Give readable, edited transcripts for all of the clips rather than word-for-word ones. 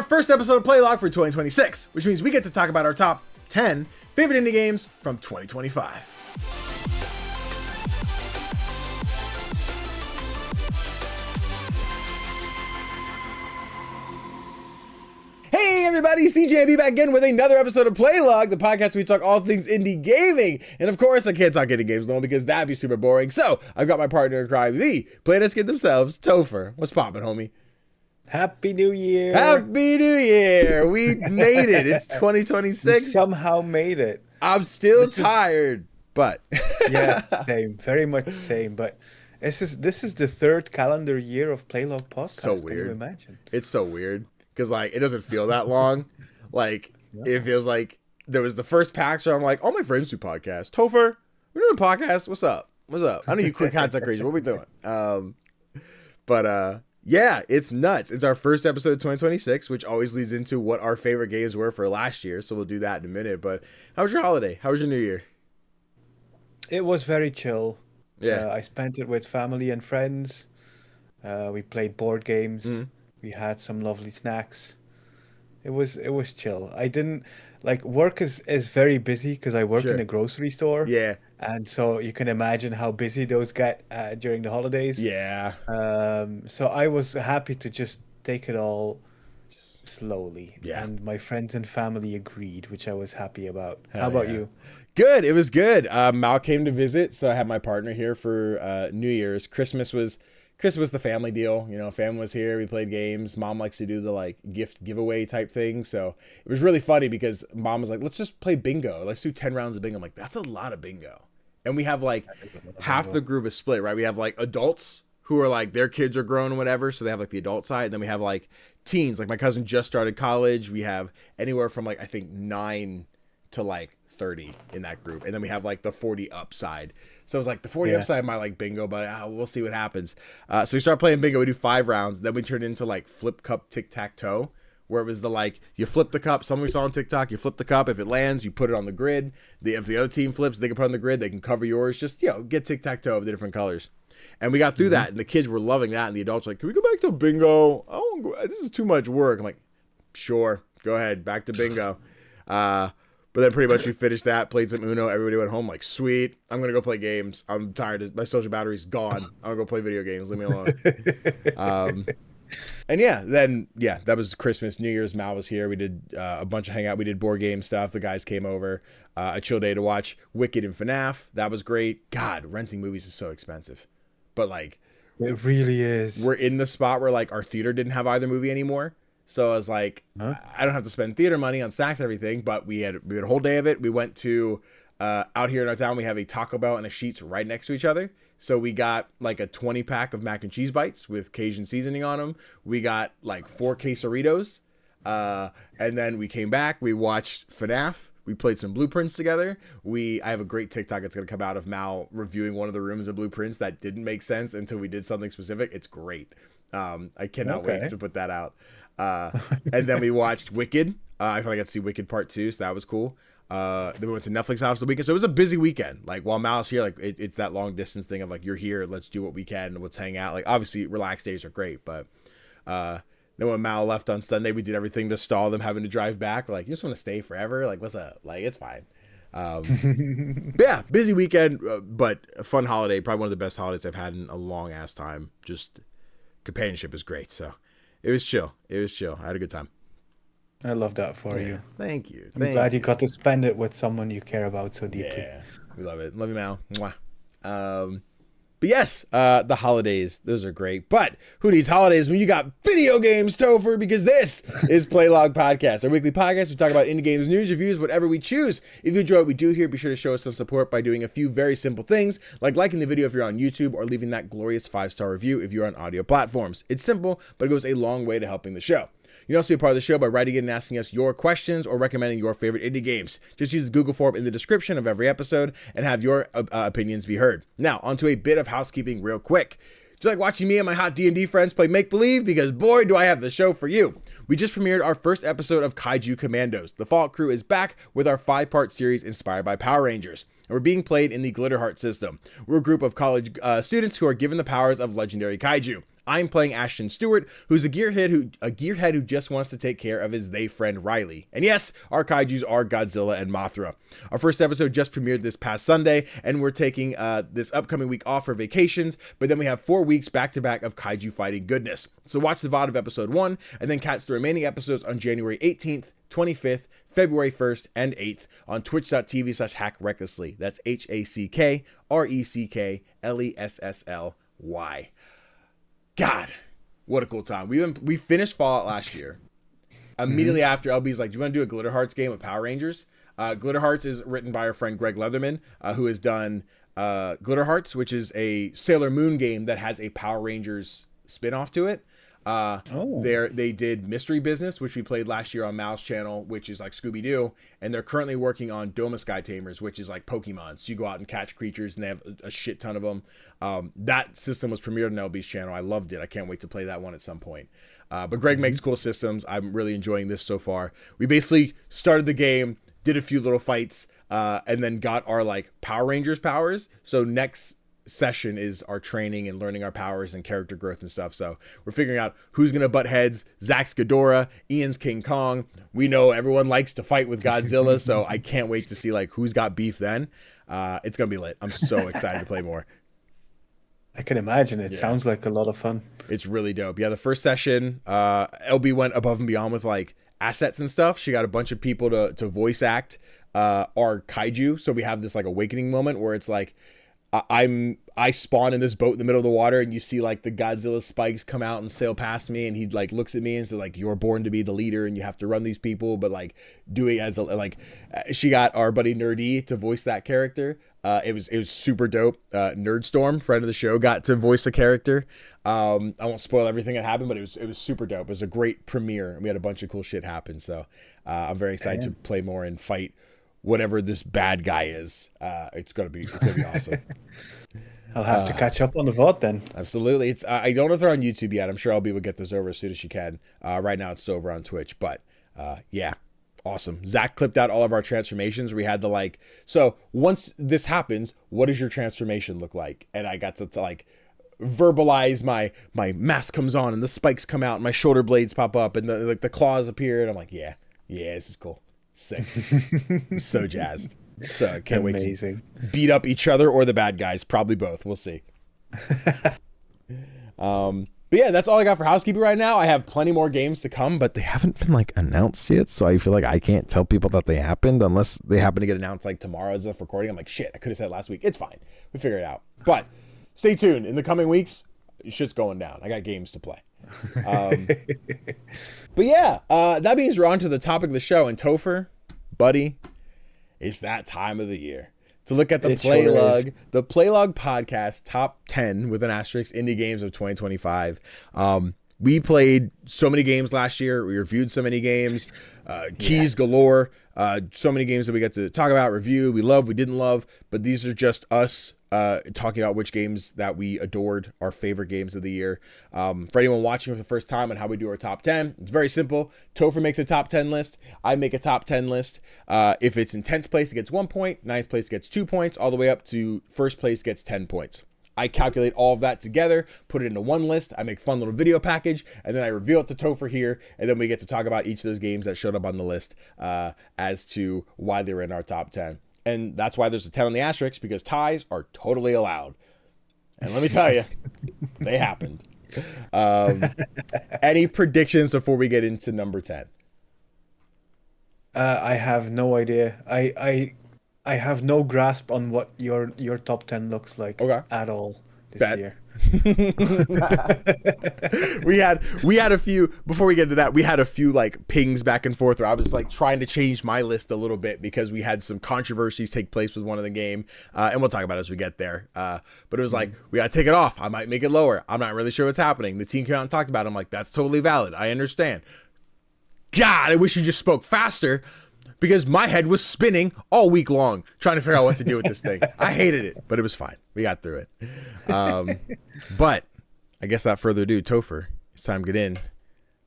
our first episode of Playlog for 2026, which means we get to talk about our top 10 favorite indie games from 2025. Hey everybody, CGDannyB back again with another episode of Playlog, the podcast where we talk all things indie gaming. And of course, I can't talk indie games alone because that'd be super boring. So I've got my partner in crime, the Playlist Kid themselves, Tofr. What's poppin', homie? Happy New Year. Happy New Year. We made it. It's 2026. We somehow made it. I'm still tired, but yeah, same. Very much same. But this is the third calendar year of Playlog Podcast. So weird. Can you imagine? It's so weird. Because, like, it doesn't feel that long. Like, It feels like there was the first PAX where I'm like, all my friends do podcasts. Tofr, we're doing a podcast. What's up? What's up? I know you quit content creation. What are we doing? Yeah, it's nuts. It's our first episode of 2026, which always leads into what our favorite games were for last year. So we'll do that in a minute. But how was your holiday? How was your New Year? It was very chill. Yeah. I spent it with family and friends. We played board games. Mm-hmm. We had some lovely snacks. It was chill. I didn't work is very busy because I work in a grocery store. Yeah. And so you can imagine how busy those get during the holidays. Yeah. So I was happy to just take it all slowly. Yeah. And my friends and family agreed, which I was happy about. How about you? Good. It was good. Mal came to visit, so I had my partner here for New Year's. Christmas was the family deal. You know, family was here. We played games. Mom likes to do the gift giveaway type thing. So it was really funny because Mom was like, let's just play bingo. Let's do 10 rounds of bingo. I'm like, that's a lot of bingo. And we have half the group is split, right? We have adults who are their kids are grown and whatever. So they have the adult side. And then we have teens. My cousin just started college. We have anywhere from I think 9 to 30 in that group. And then we have the 40 up side. So it was the 40 upside might bingo, but we'll see what happens. So we start playing bingo. We do 5 rounds. Then we turn into flip cup tic-tac-toe, where it was you flip the cup. Someone we saw on TikTok, you flip the cup. If it lands, you put it on the grid. If the other team flips, they can put it on the grid. They can cover yours. Just, get tic-tac-toe of the different colors. And we got through that, and the kids were loving that. And the adults were like, can we go back to bingo? This is too much work. I'm like, sure, go ahead, back to bingo. But then pretty much we finished that, played some Uno. Everybody went home sweet, I'm going to go play games. I'm tired. My social battery's gone. I'm going to go play video games. Leave me alone. That was Christmas. New Year's, Mal was here. We did a bunch of hangout. We did board game stuff. The guys came over. A chill day to watch Wicked and FNAF. That was great. God, renting movies is so expensive. But it really is. We're in the spot where our theater didn't have either movie anymore. So I was I don't have to spend theater money on snacks and everything, but we had a whole day of it. We went to, out here in our town, we have a Taco Bell and a Sheetz right next to each other. So we got a 20 pack of mac and cheese bites with Cajun seasoning on them. We got 4 quesadillas. And then we came back, we watched FNAF. We played some Blueprints together. I have a great TikTok that's going to come out of Mal reviewing one of the rooms of Blueprints that didn't make sense until we did something specific. It's great. I cannot wait to put that out. And then we watched Wicked. I finally got to see Wicked Part 2, so that was cool. Then we went to Netflix House the weekend. So it was a busy weekend. While Mal's here, it's that long distance thing of you're here, let's do what we can, let's hang out. Obviously relaxed days are great, but then when Mal left on Sunday, we did everything to stall them having to drive back. We're you just want to stay forever? What's up? It's fine. Yeah, busy weekend, but a fun holiday. Probably one of the best holidays I've had in a long ass time. Just companionship is great. So it was chill. I had a good time. I love that for you. Thank you. I'm glad you got to spend it with someone you care about so deeply. Yeah, we love it. Love you, Mal. Mwah. But yes, the holidays, those are great. But who needs holidays when you got video games, Tofr? Because this is Playlog Podcast, our weekly podcast. We talk about indie games, news, reviews, whatever we choose. If you enjoy what we do here, be sure to show us some support by doing a few very simple things, like liking the video if you're on YouTube or leaving that glorious 5-star review if you're on audio platforms. It's simple, but it goes a long way to helping the show. You can also be a part of the show by writing in and asking us your questions or recommending your favorite indie games. Just use the Google form in the description of every episode and have your opinions be heard. Now, onto a bit of housekeeping real quick. Do you like watching me and my hot D&D friends play make-believe? Because boy, do I have the show for you. We just premiered our first episode of Kaiju Commandos. The Fallout crew is back with our 5-part series inspired by Power Rangers. And we're being played in the Glitterheart system. We're a group of college students who are given the powers of legendary kaiju. I'm playing Ashton Stewart, who's a gearhead who just wants to take care of his they friend Riley. And yes, our kaijus are Godzilla and Mothra. Our first episode just premiered this past Sunday, and we're taking this upcoming week off for vacations, but then we have 4 weeks back-to-back of kaiju fighting goodness. So watch the VOD of episode 1, and then catch the remaining episodes on January 18th, 25th, February 1st, and 8th on twitch.tv/hackrecklessly. That's HACKRECKLESSLY. God, what a cool time. We finished Fallout last year. Immediately after, LB's like, do you want to do a Glitter Hearts game with Power Rangers? Glitter Hearts is written by our friend Greg Leatherman, who has done Glitter Hearts, which is a Sailor Moon game that has a Power Rangers spin-off to it. They did Mystery Business, which we played last year on Mal's channel, which is like Scooby-Doo, and they're currently working on Doma Sky Tamers, which is like Pokemon. So you go out and catch creatures, and they have a shit ton of them. That system was premiered on LB's channel. I loved it. I can't wait to play that one at some point. But Greg makes cool systems. I'm really enjoying this so far. We basically started the game, did a few little fights, and then got our like Power Rangers powers. So next session is our training and learning our powers and character growth and stuff. So we're figuring out who's gonna butt heads. Zach's Ghidorah, Ian's King Kong. We know everyone likes to fight with Godzilla, so I can't wait to see like who's got beef then. It's gonna be lit. I'm so excited to play more. I can imagine. It sounds like a lot of fun. It's really dope. Yeah, the first session, LB went above and beyond with like assets and stuff. She got a bunch of people to voice act our kaiju. So we have this like awakening moment where it's like I spawn in this boat in the middle of the water, and you see like the Godzilla spikes come out and sail past me, and he like looks at me and says like, you're born to be the leader and you have to run these people, but like doing as a, like she got our buddy Nerdy to voice that character. It was super dope. Nerdstorm, friend of the show, got to voice a character. I won't spoil everything that happened, but it was super dope. It was a great premiere, and we had a bunch of cool shit happen. So I'm very excited to play more and fight whatever this bad guy is. It's gonna be awesome. I'll have to catch up on the VOD then. Absolutely. It's I don't know if they're on YouTube yet. I'm sure LB will get those over as soon as she can. Right now it's still over on Twitch, but yeah, awesome. Zach clipped out all of our transformations. We had the like, so once this happens, what does your transformation look like? And I got to like verbalize my mask comes on and the spikes come out and my shoulder blades pop up and the claws appear, and I'm like, yeah, this is cool. Sick. I'm so jazzed. So can't wait to beat up each other or the bad guys. Probably both. We'll see. But yeah, that's all I got for housekeeping right now. I have plenty more games to come, but they haven't been like announced yet. So I feel like I can't tell people that they happened unless they happen to get announced like tomorrow as of recording. I'm like, shit, I could have said last week. It's fine. We figure it out. But stay tuned. In the coming weeks, shit's going down. I got games to play. But yeah, that means we're on to the topic of the show. And Tofr, buddy, it's that time of the year to look at the Playlog, the Playlog podcast top 10 with an asterisk indie games of 2025. We played so many games last year. We reviewed so many games, keys galore, so many games that we got to talk about, review, we loved, we didn't love, but these are just us talking about which games that we adored, our favorite games of the year. For anyone watching for the first time on how we do our top 10, it's very simple. Tofr makes a top 10 list. I make a top 10 list. If it's in 10th place, it gets 1 point. 9th place gets 2 points. All the way up to first place gets 10 points. I calculate all of that together, put it into one list. I make a fun little video package, and then I reveal it to Tofr here, and then we get to talk about each of those games that showed up on the list as to why they were in our top 10. And that's why there's a 10 on the asterisk, because ties are totally allowed. And let me tell you, they happened. Any predictions before we get into number 10? I have no idea. I have no grasp on what your top 10 looks like at all this year. we had a few, before we get into that, we had a few like pings back and forth where I was like trying to change my list a little bit because we had some controversies take place with one of the game, and we'll talk about it as we get there, but it was like, we gotta take it off. I might make it lower. I'm not really sure what's happening. The team came out and talked about it. I'm like, that's totally valid. I understand. God, I wish you just spoke faster, because my head was spinning all week long trying to figure out what to do with this thing. I hated it, but it was fine. We got through it. But I guess without further ado, Tofr, it's time to get in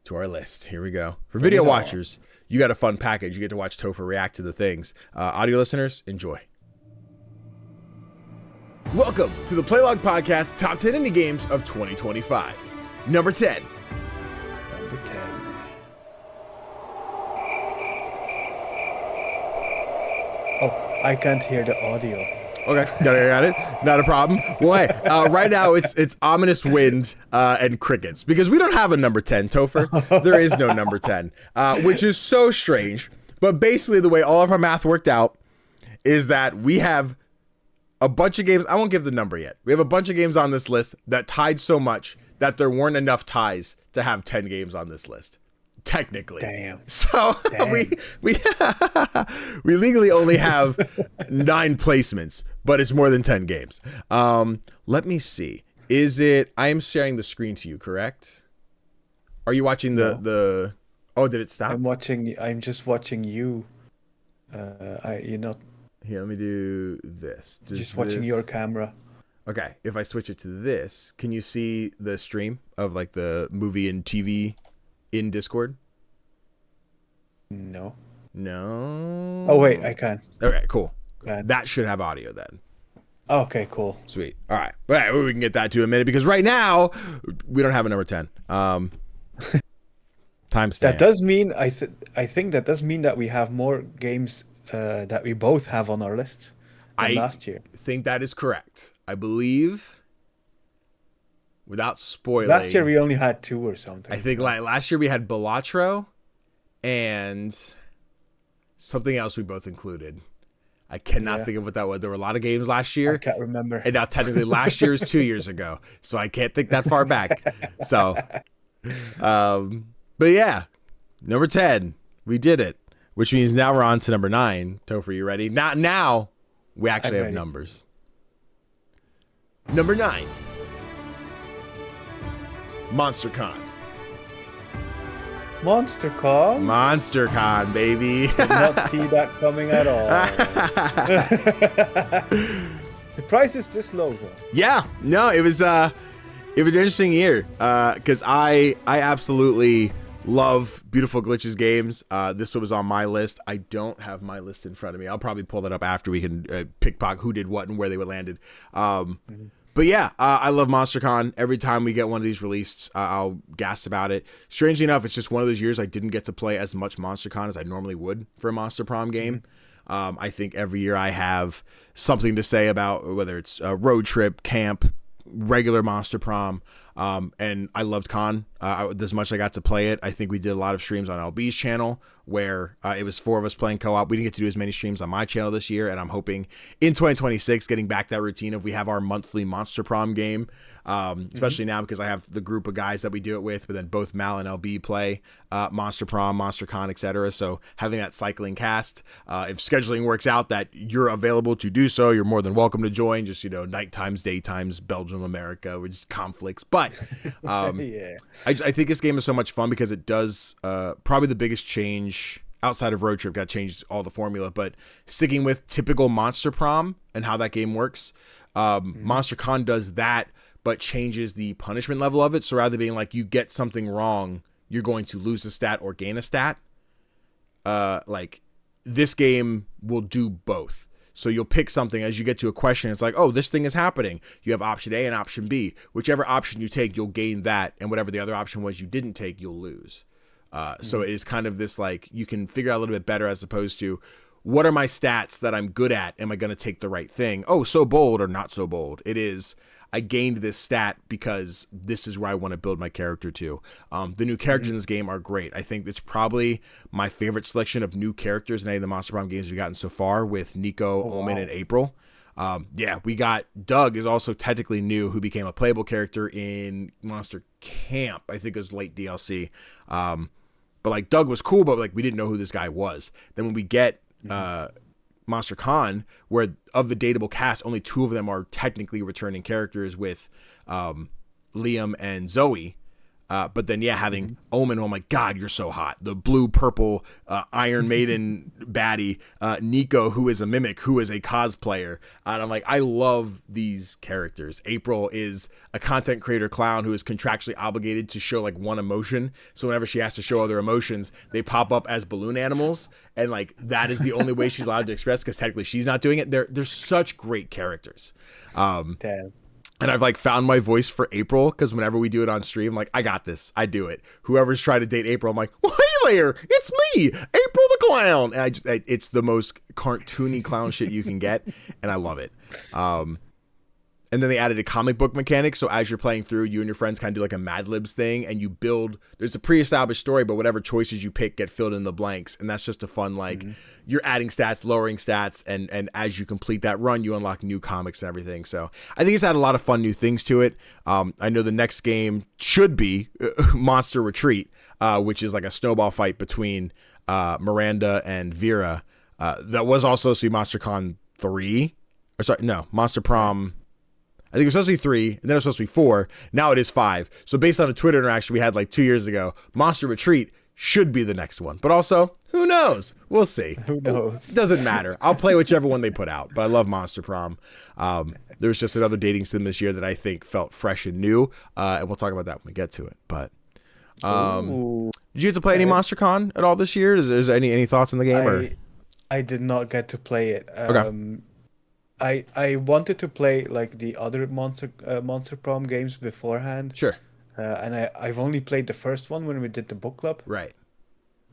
to our list. Here we go. For video watchers, you got a fun package. You get to watch Tofr react to the things. Audio listeners, enjoy. Welcome to the Playlog Podcast Top 10 Indie Games of 2025. Number 10. Number 10. Oh, I can't hear the audio. Okay, got it. Not a problem. Well, hey, right now it's ominous wind and crickets because we don't have a number 10, Tofr. There is no number 10, which is so strange. But basically, the way all of our math worked out is that we have a bunch of games. I won't give the number yet. We have a bunch of games on this list that tied so much that there weren't enough ties to have 10 games on this list. Technically. Damn. So Damn. we legally only have 9 placements, but it's more than 10 games. Let me see. Is it? I am sharing the screen to you, correct? Are you watching the Oh, did it stop? I'm just watching you. You're not. Here, let me do this. Just watching your camera. Okay, if I switch it to this, can you see the stream of like the movie and TV in Discord? No. No. Oh wait, I can. Okay, cool. Can. That should have audio then. Okay, cool. Sweet. All right. But we can get that to in a minute because right now we don't have a number 10. Timestamp. That does mean I think that does mean that we have more games that we both have on our list than last year. I think that is correct. I believe, without spoiling, last year we only had 2 or something. I think like last year we had Balatro and something else we both included. I cannot think of what that was. There were a lot of games last year. I can't remember. And now technically last year is 2 years ago. So I can't think that far back. So, but yeah, number 10, we did it, which means now we're on to number 9. Tofr, you ready? Now we actually have numbers. Number 9, MonsterCon. MonsterCon, baby. Did not see that coming at all. The price is this low though. Yeah, no, it was an interesting year because I absolutely love Beautiful Glitches games. This one was on my list. I don't have my list in front of me. I'll probably pull that up after we can pickpocket who did what and where they would landed. But yeah, I love MonsterCon. Every time we get one of these released, I'll gas about it. Strangely enough, it's just one of those years I didn't get to play as much MonsterCon as I normally would for a Monster Prom game. I think every year I have something to say about whether it's a road trip, camp, regular Monster Prom. And I loved Con as much as I got to play it. I think we did a lot of streams on LB's channel where it was 4 of us playing co-op. We didn't get to do as many streams on my channel this year, and I'm hoping in 2026 getting back that routine of we have our monthly Monster Prom game, especially now because I have the group of guys that we do it with, but then both Mal and LB play Monster Prom, Monster Con, etc. So having that cycling cast, if scheduling works out that you're available to do so, you're more than welcome to join. Just, night times, day times, Belgium, America, with just conflicts. But Yeah. I think this game is so much fun because it does probably the biggest change outside of Road Trip. Got changed all the formula, but sticking with typical Monster Prom and how that game works, Monster Con does that, but changes the punishment level of it. So rather than being like you get something wrong, you're going to lose a stat or gain a stat. Like this game will do both. So you'll pick something as you get to a question. It's like, oh, this thing is happening. You have option A and option B. Whichever option you take, you'll gain that. And whatever the other option was you didn't take, you'll lose. So it is kind of this, like, you can figure out a little bit better as opposed to what are my stats that I'm good at? Am I going to take the right thing? Oh, so bold or not so bold. It is, I gained this stat because this is where I want to build my character to. The new characters in this game are great. I think it's probably my favorite selection of new characters in any of the Monster Prom games we've gotten so far with Nico, Omen, and April. Yeah, we got Doug is also technically new, who became a playable character in Monster Camp. I think it was late DLC. But like Doug was cool, but like we didn't know who this guy was. Then when we get Monster Con, where of the dateable cast, only 2 of them are technically returning characters with Liam and Zoe. But then, yeah, having Omen, oh my God, you're so hot. The blue-purple Iron Maiden baddie, Nico, who is a mimic, who is a cosplayer. And I'm like, I love these characters. April is a content creator clown who is contractually obligated to show like one emotion. So whenever she has to show other emotions, they pop up as balloon animals. And like, that is the only way she's allowed to express because technically she's not doing it. They're such great characters. Damn. And I've like found my voice for April because whenever we do it on stream, like I got this, I do it. Whoever's trying to date April, I'm like, well, hey there, it's me, April the clown, and it's the most cartoony clown shit you can get, and I love it. And then they added a comic book mechanic, so as you're playing through, you and your friends kind of do like a Mad Libs thing, and you build. There's a pre-established story, but whatever choices you pick get filled in the blanks, and that's just a fun like you're adding stats, lowering stats, and as you complete that run, you unlock new comics and everything. So I think it's had a lot of fun new things to it. I know the next game should be Monster Retreat, which is like a snowball fight between Miranda and Vera. That was also supposed to be MonsterCon 3, or sorry, no, Monster Prom. I think it was supposed to be 3, and then it was supposed to be 4. Now it is 5. So based on a Twitter interaction we had like 2 years ago, Monster Retreat should be the next one. But also, who knows? We'll see. Who knows? It doesn't matter. I'll play whichever one they put out. But I love Monster Prom. There was just another dating sim this year that I think felt fresh and new. And we'll talk about that when we get to it. But did you get to play any MonsterCon at all this year? Is there any thoughts on the game? I did not get to play it. Okay. I wanted to play like the other Monster Prom games beforehand. Sure. And I've only played the first one when we did the book club. Right.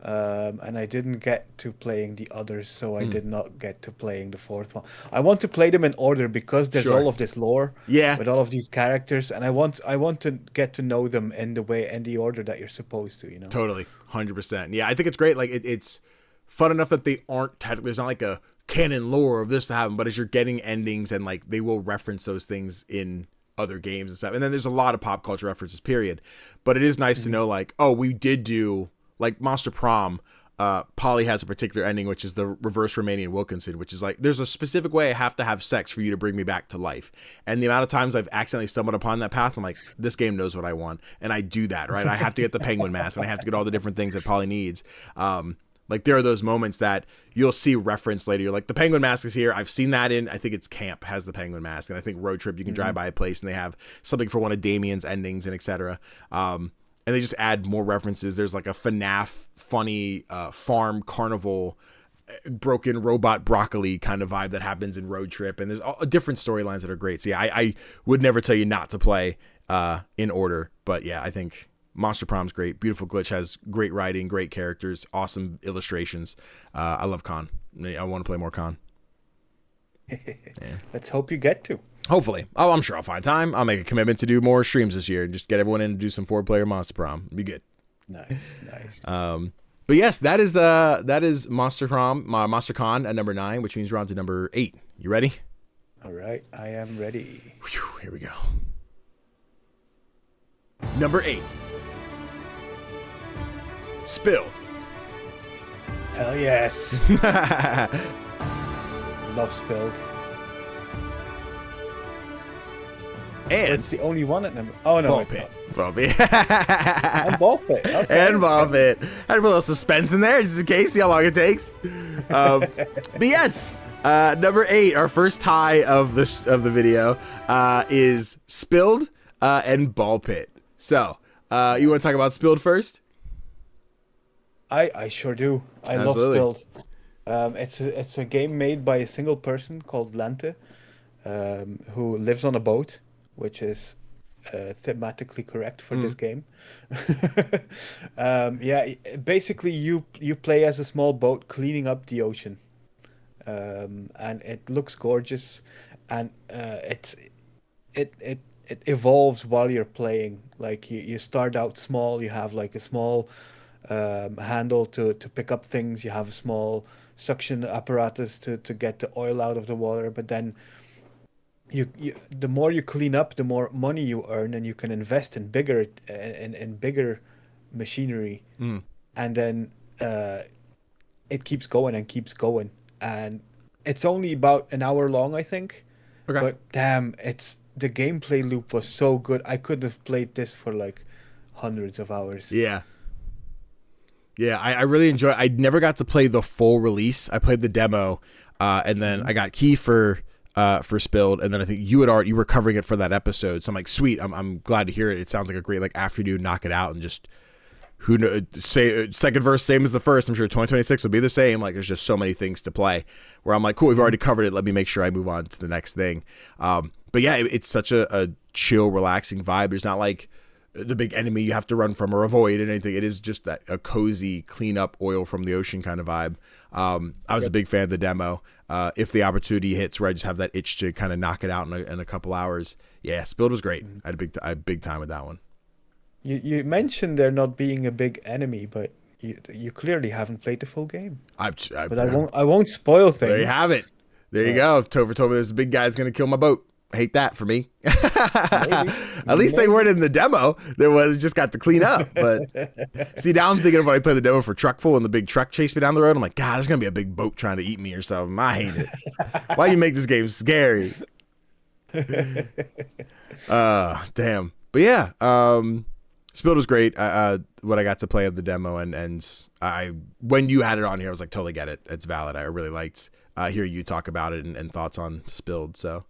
And I didn't get to playing the others, so I did not get to playing the fourth one. I want to play them in order because there's all of this lore with all of these characters, and I want to get to know them in the order that you're supposed to, you know. Totally. 100%. Yeah, I think it's great. Like it's fun enough that they aren't technically, there's not like a canon lore of this to happen, but as you're getting endings and like they will reference those things in other games and stuff. And then there's a lot of pop culture references, period. But it is nice to know like, oh, we did do like Monster Prom. Polly has a particular ending, which is the reverse Romanian Wilkinson, which is like, there's a specific way I have to have sex for you to bring me back to life. And the amount of times I've accidentally stumbled upon that path, I'm like, this game knows what I want. And I do that, right? I have to get the penguin mask and I have to get all the different things that Polly needs. Like there are those moments that you'll see reference later. You're like, the penguin mask is here. I've seen that in, I think it's Camp has the penguin mask. And I think Road Trip, you can drive by a place and they have something for one of Damien's endings and etc. And they just add more references. There's like a FNAF funny farm carnival broken robot broccoli kind of vibe that happens in Road Trip. And there's all different storylines that are great. So yeah, I would never tell you not to play in order. But yeah, I think Monster Prom's great. Beautiful Glitch has great writing, great characters, awesome illustrations. I love Con. I want to play more Con. Yeah. Let's hope you get to. Hopefully. Oh, I'm sure I'll find time. I'll make a commitment to do more streams this year and just get everyone in to do some 4-player Monster Prom. It'd be good. Nice. But yes, that is Monster Prom, Monster Con at number 9, which means we're on to number 8. You ready? All right, I am ready. Whew, here we go. Number 8. Spilled. Hell yes. Love Spilled. And it's the only one at number. Oh no, Ball it's Pit. not. Ball Pit. And Ball Pit. Okay. And Ball Pit. I had to put a little suspense in there just in case, see how long it takes. But yes, number 8, our first tie of the video, is Spilled and Ball Pit. So, you want to talk about Spilled first? I sure do. I Absolutely. love Spilled. It's a game made by a single person called Lante, who lives on a boat, which is thematically correct for this game. Basically you play as a small boat cleaning up the ocean, and it looks gorgeous, and it evolves while you're playing. Like you start out small, you have like a small handle to pick up things, you have a small suction apparatus to get the oil out of the water, but then you the more you clean up, the more money you earn, and you can invest in bigger machinery, and then it keeps going and keeps going, and it's only about an hour long, I think. Okay. But damn, the gameplay loop was so good. I could have played this for like hundreds of hours. Yeah, I really enjoy. I never got to play the full release. I played the demo, and then I got key for Spilled, and then I think you were covering it for that episode. So I'm like, sweet. I'm glad to hear it. It sounds like a great like afternoon, knock it out, and just who knows, say second verse same as the first. I'm sure 2026 will be the same. Like there's just so many things to play. Where I'm like, cool, we've already covered it. Let me make sure I move on to the next thing. But But yeah, it's such a chill, relaxing vibe. There's not like the big enemy you have to run from or avoid and anything. It is just that a cozy, clean up oil from the ocean kind of vibe. I was a big fan of the demo. If the opportunity hits where I just have that itch to kind of knock it out in a couple hours, yeah, Spilled was great. I had big time with that one. You mentioned there not being a big enemy, but you clearly haven't played the full game. But I won't spoil things. There you have it. There you go. Tofr told me there's a big guy that's gonna kill my boat. Hate that for me. At least they weren't in the demo. There was just got to clean up. But see, now I'm thinking of when I play the demo for Truckful and the big truck chased me down the road. I'm like, God, there's gonna be a big boat trying to eat me or something. I hate it. Why you make this game scary? Damn. But yeah, Spilled was great. What I got to play of the demo and I when you had it on here, I was like, totally get it. It's valid. I really liked hear you talk about it and thoughts on Spilled. So.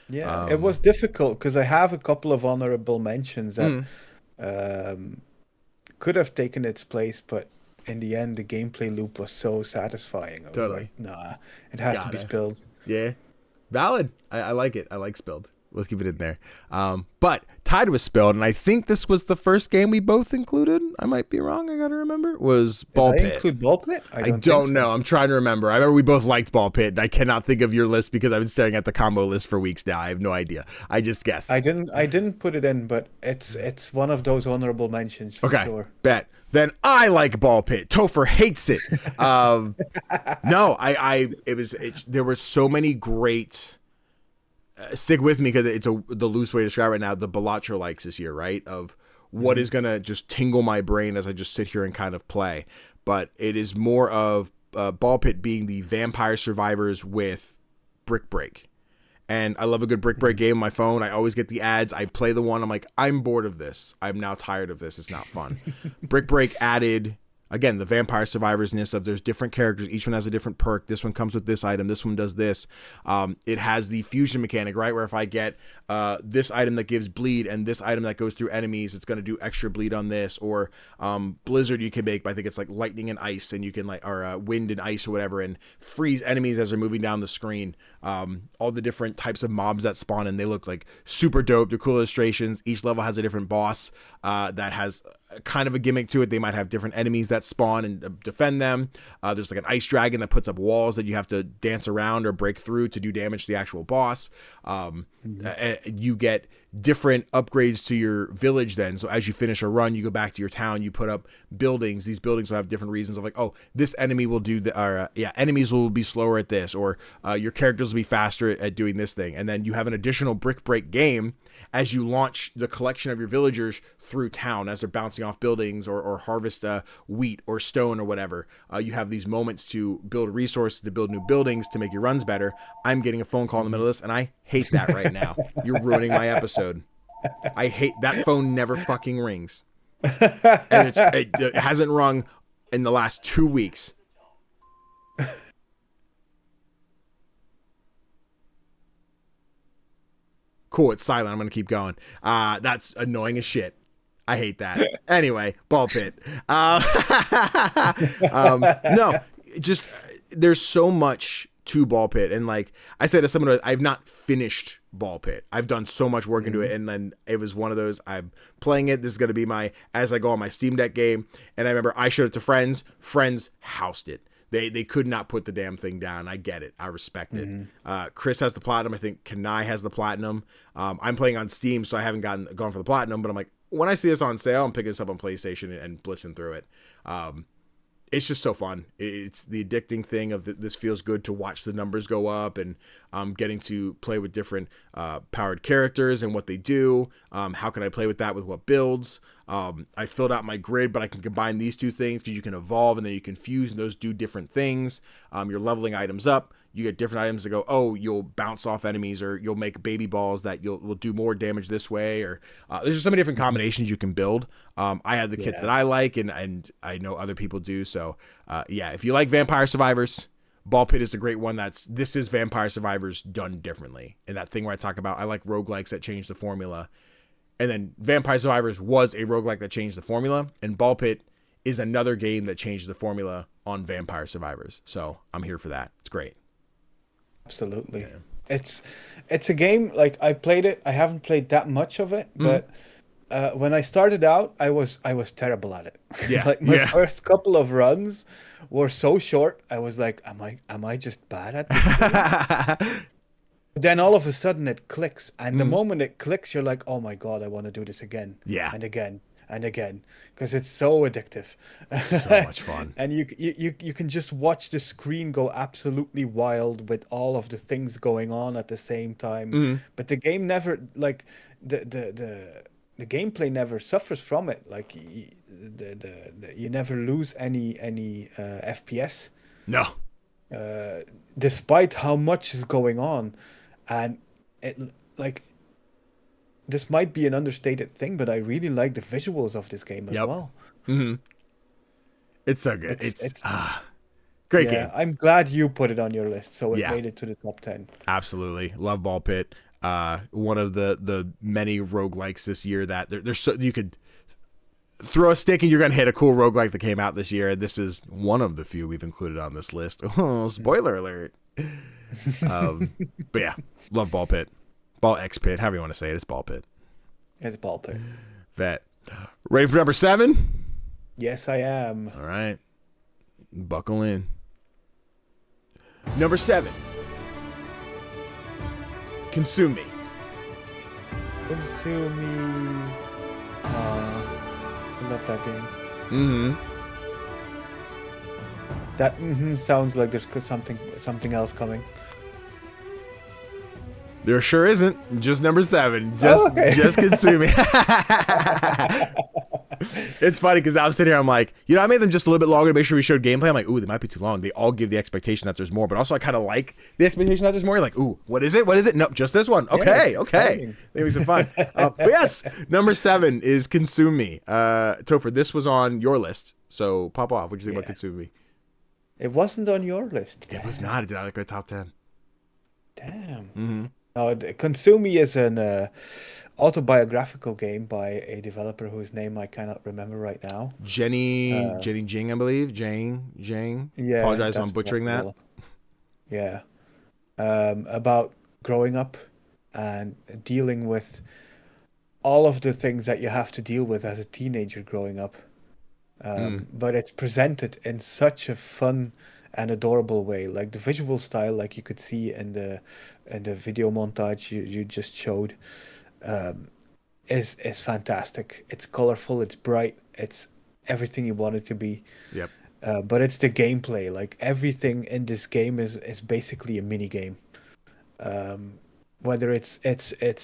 Yeah, it was difficult because I have a couple of honorable mentions that could have taken its place, but in the end, the gameplay loop was so satisfying. I was like, nah, it has to be Spilled. Yeah, valid. I like it. I like Spilled. Let's keep it in there. But tied with Spilled, and I think this was the first game we both included. I might be wrong. I gotta remember. Was Ball Pit? Include Ball Pit? I don't know. I'm trying to remember. I remember we both liked Ball Pit, and I cannot think of your list because I've been staring at the combo list for weeks now. I have no idea. I just guessed. I didn't put it in, but it's one of those honorable mentions for sure. Bet. Then I like Ball Pit. Tofr hates it. No, there were so many great. Stick with me because it's the loose way to describe it right now. The Balatro likes this year, right? Of what is gonna just tingle my brain as I just sit here and kind of play. But it is more of Ball Pit being the Vampire Survivors with Brick Break. And I love a good Brick Break game on my phone. I always get the ads. I play the one. I'm like, I'm bored of this. I'm now tired of this. It's not fun. Brick Break added. Again, the Vampire Survivors-ness of there's different characters. Each one has a different perk. This one comes with this item. This one does this. It has the fusion mechanic, right? Where if I get this item that gives bleed and this item that goes through enemies, it's going to do extra bleed on this. Or Blizzard you can make, but I think it's like lightning and ice, and you can or wind and ice or whatever, and freeze enemies as they're moving down the screen. All the different types of mobs that spawn, and they look like super dope. They're cool illustrations. Each level has a different boss that has kind of a gimmick to it. They might have different enemies that spawn and defend them. There's like an ice dragon that puts up walls that you have to dance around or break through to do damage to the actual boss. You get different upgrades to your village then. So as you finish a run, you go back to your town, you put up buildings. These buildings will have different reasons of like, oh, this enemy will do enemies will be slower at this, or your characters will be faster at doing this thing. And then you have an additional Brick Break game as you launch the collection of your villagers through town as they're bouncing off buildings or harvest wheat or stone or whatever. You have these moments to build resources, to build new buildings, to make your runs better. I'm getting a phone call in the middle of this, and I hate that right now. You're ruining my episode. I hate that phone never fucking rings. And it hasn't rung in the last 2 weeks. Cool, it's silent. I'm going to keep going. That's annoying as shit. I hate that. Anyway, Ball Pit. No, just there's so much to Ball Pit. And like I said to someone, I've not finished Ball Pit. I've done so much work into it. And then it was one of those, I'm playing it. This is going to be my, as I go on my Steam Deck game. And I remember I showed it to friends. Friends housed it. They could not put the damn thing down. I get it. I respect it. Chris has the platinum. I think Kanai has the platinum. I'm playing on Steam, so I haven't gone for the platinum. But I'm like, when I see this on sale, I'm picking this up on PlayStation and blitzing through it. It's just so fun. It's the addicting thing of this feels good to watch the numbers go up and getting to play with different powered characters and what they do. How can I play with that with what builds? I filled out my grid, but I can combine these two things because you can evolve and then you can fuse and those do different things. You're leveling items up. You get different items that go, oh, you'll bounce off enemies, or you'll make baby balls that will do more damage this way, or there's just so many different combinations you can build. I have the kits that I like, and I know other people do. So yeah, if you like Vampire Survivors, Ball Pit is the great one. This is Vampire Survivors done differently. And that thing where I talk about, I like roguelikes that change the formula. And then Vampire Survivors was a roguelike that changed the formula, and Ball Pit is another game that changed the formula on Vampire Survivors. So I'm here for that. It's great. Absolutely. It's it's a game like I played it. I haven't played that much of it, Mm. but when I started out, I was terrible at it. Yeah, Like my yeah. first couple of runs were so short. I was like, am I just bad at this game? Then all of a sudden it clicks, and the Mm. moment it clicks, you're like, "Oh my God, I want to do this again Yeah, and again and again," because it's so addictive. so much fun. And you can just watch the screen go absolutely wild with all of the things going on at the same time. Mm. But the game never like the gameplay never suffers from it. Like you never lose any FPS, No. uh, despite how much is going on. And it like this might be an understated thing, but I really like the visuals of this game as Yep. well. Hmm. It's so good. It's It's great yeah, game. I'm glad you put it on your list, so it Yeah, made it to the top 10. absolutely. Love Ball Pit. One of the many roguelikes this year that there's so you could throw a stick and you're gonna hit a cool roguelike that came out this year. And this is one of the few we've included on this list. Oh, spoiler alert. Um, but yeah, love Ball Pit. Ball X Pit, however you want to say it. It's Ball Pit. It's ball pit. Vet. Ready for number 7? Yes, I am. All right. Buckle in. Number 7. Consume Me. Consumi. I love that game. Mm-hmm. That sounds like there's something else coming. There sure isn't. Just number 7. Just Oh, okay. just Consume Me. It's funny because I'm sitting here, I'm like, I made them just a little bit longer to make sure we showed gameplay. I'm like, ooh, they might be too long. They all give the expectation that there's more, but also I kind of like the expectation that there's more. You're like, ooh, what is it? What is it? Nope, just this one. Okay, it's okay. exciting. Maybe some fun. But yes, number 7 is Consume Me. Tofr, this was on your list, so pop off. What do you think about Yeah. Consume Me? It wasn't on your list. It was not. It did not make my top 10. Damn. Mm-hmm. No, Consumi is an autobiographical game by a developer whose name I cannot remember right now. Jenny Jing, I believe. Jang. Yeah, Apologize if I'm that's butchering that. Yeah. About growing up and dealing with all of the things that you have to deal with as a teenager growing up. But it's presented in such a fun and adorable way. Like the visual style, like you could see in the video montage you just showed, is fantastic. It's colorful, it's bright, it's everything you want it to be. Yep. But it's the gameplay. Like everything in this game is basically a mini game. Whether it's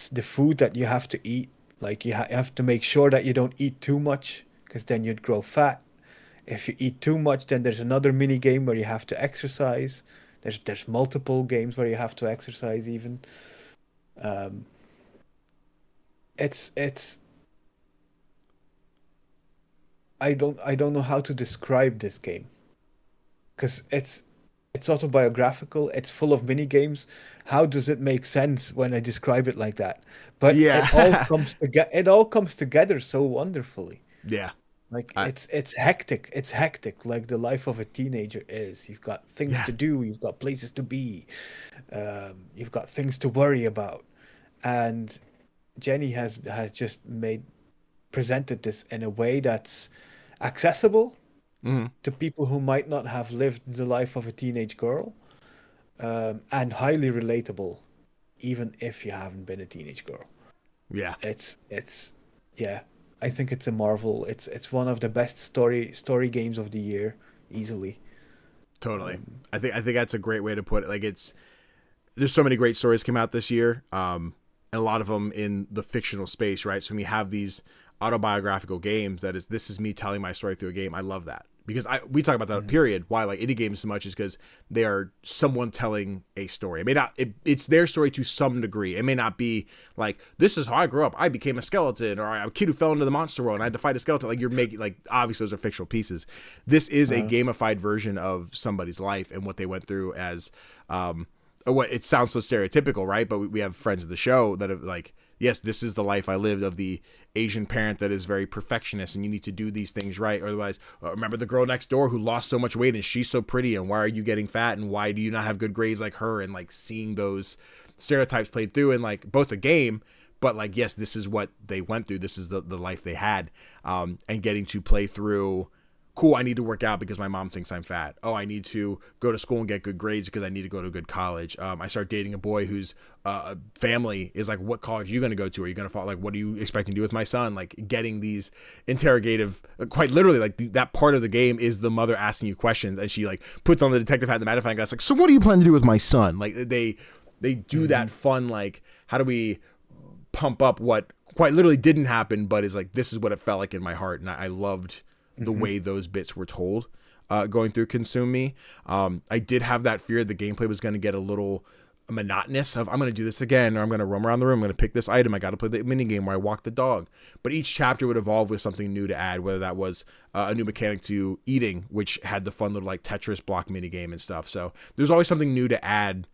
the food that you have to eat, like you have to make sure that you don't eat too much, because then you'd grow fat. If you eat too much, then there's another mini game where you have to exercise. There's multiple games where you have to exercise even. Um, it's I don't know how to describe this game, because it's autobiographical. It's full of mini games. How does it make sense when I describe it like that? But Yeah. it all comes together so wonderfully. Yeah. Like I- it's hectic. It's hectic, like the life of a teenager is. You've got things Yeah. to do. You've got places to be. You've got things to worry about. And Jenny has just presented this in a way that's accessible Mhm. to people who might not have lived the life of a teenage girl, and highly relatable, even if you haven't been a teenage girl. Yeah. It's yeah. I think it's a marvel. It's one of the best story games of the year, easily. Totally. I think that's a great way to put it. Like there's so many great stories came out this year. And a lot of them in the fictional space, right? So when we have these autobiographical games, this is me telling my story through a game. I love that because we talk about that period. Why I like indie games so much is because they are someone telling a story. It may not. It's their story to some degree. It may not be like this is how I grew up. I became a skeleton, or I'm a kid who fell into the monster world and I had to fight a skeleton. Like you're making like obviously those are fictional pieces. This is a gamified version of somebody's life and what they went through as what it sounds so stereotypical, right? But we have friends of the show that have like, yes, this is the life I lived of the Asian parent that is very perfectionist and you need to do these things right. Or otherwise, remember the girl next door who lost so much weight and she's so pretty and why are you getting fat and why do you not have good grades like her? And like seeing those stereotypes played through in like both the game, but like, yes, this is what they went through. This is the life they had. And getting to play through, cool, I need to work out because my mom thinks I'm fat. Oh, I need to go to school and get good grades because I need to go to a good college. I start dating a boy whose family is like, what college are you going to go to? Are you going to follow? Like, what are you expecting to do with my son? Like getting these interrogative, quite literally, like that part of the game is the mother asking you questions, and she like puts on the detective hat and the magnifying glass, like, so what do you plan to do with my son? Like they do that fun, like, how do we pump up what quite literally didn't happen, but is like, this is what it felt like in my heart. And I loved the way those bits were told, going through Consume Me. I did have that fear the gameplay was going to get a little monotonous of, I'm going to do this again, or I'm going to roam around the room, I'm going to pick this item, I got to play the mini game where I walk the dog. But each chapter would evolve with something new to add, whether that was a new mechanic to eating, which had the fun little like Tetris block mini game and stuff. So there's always something new to add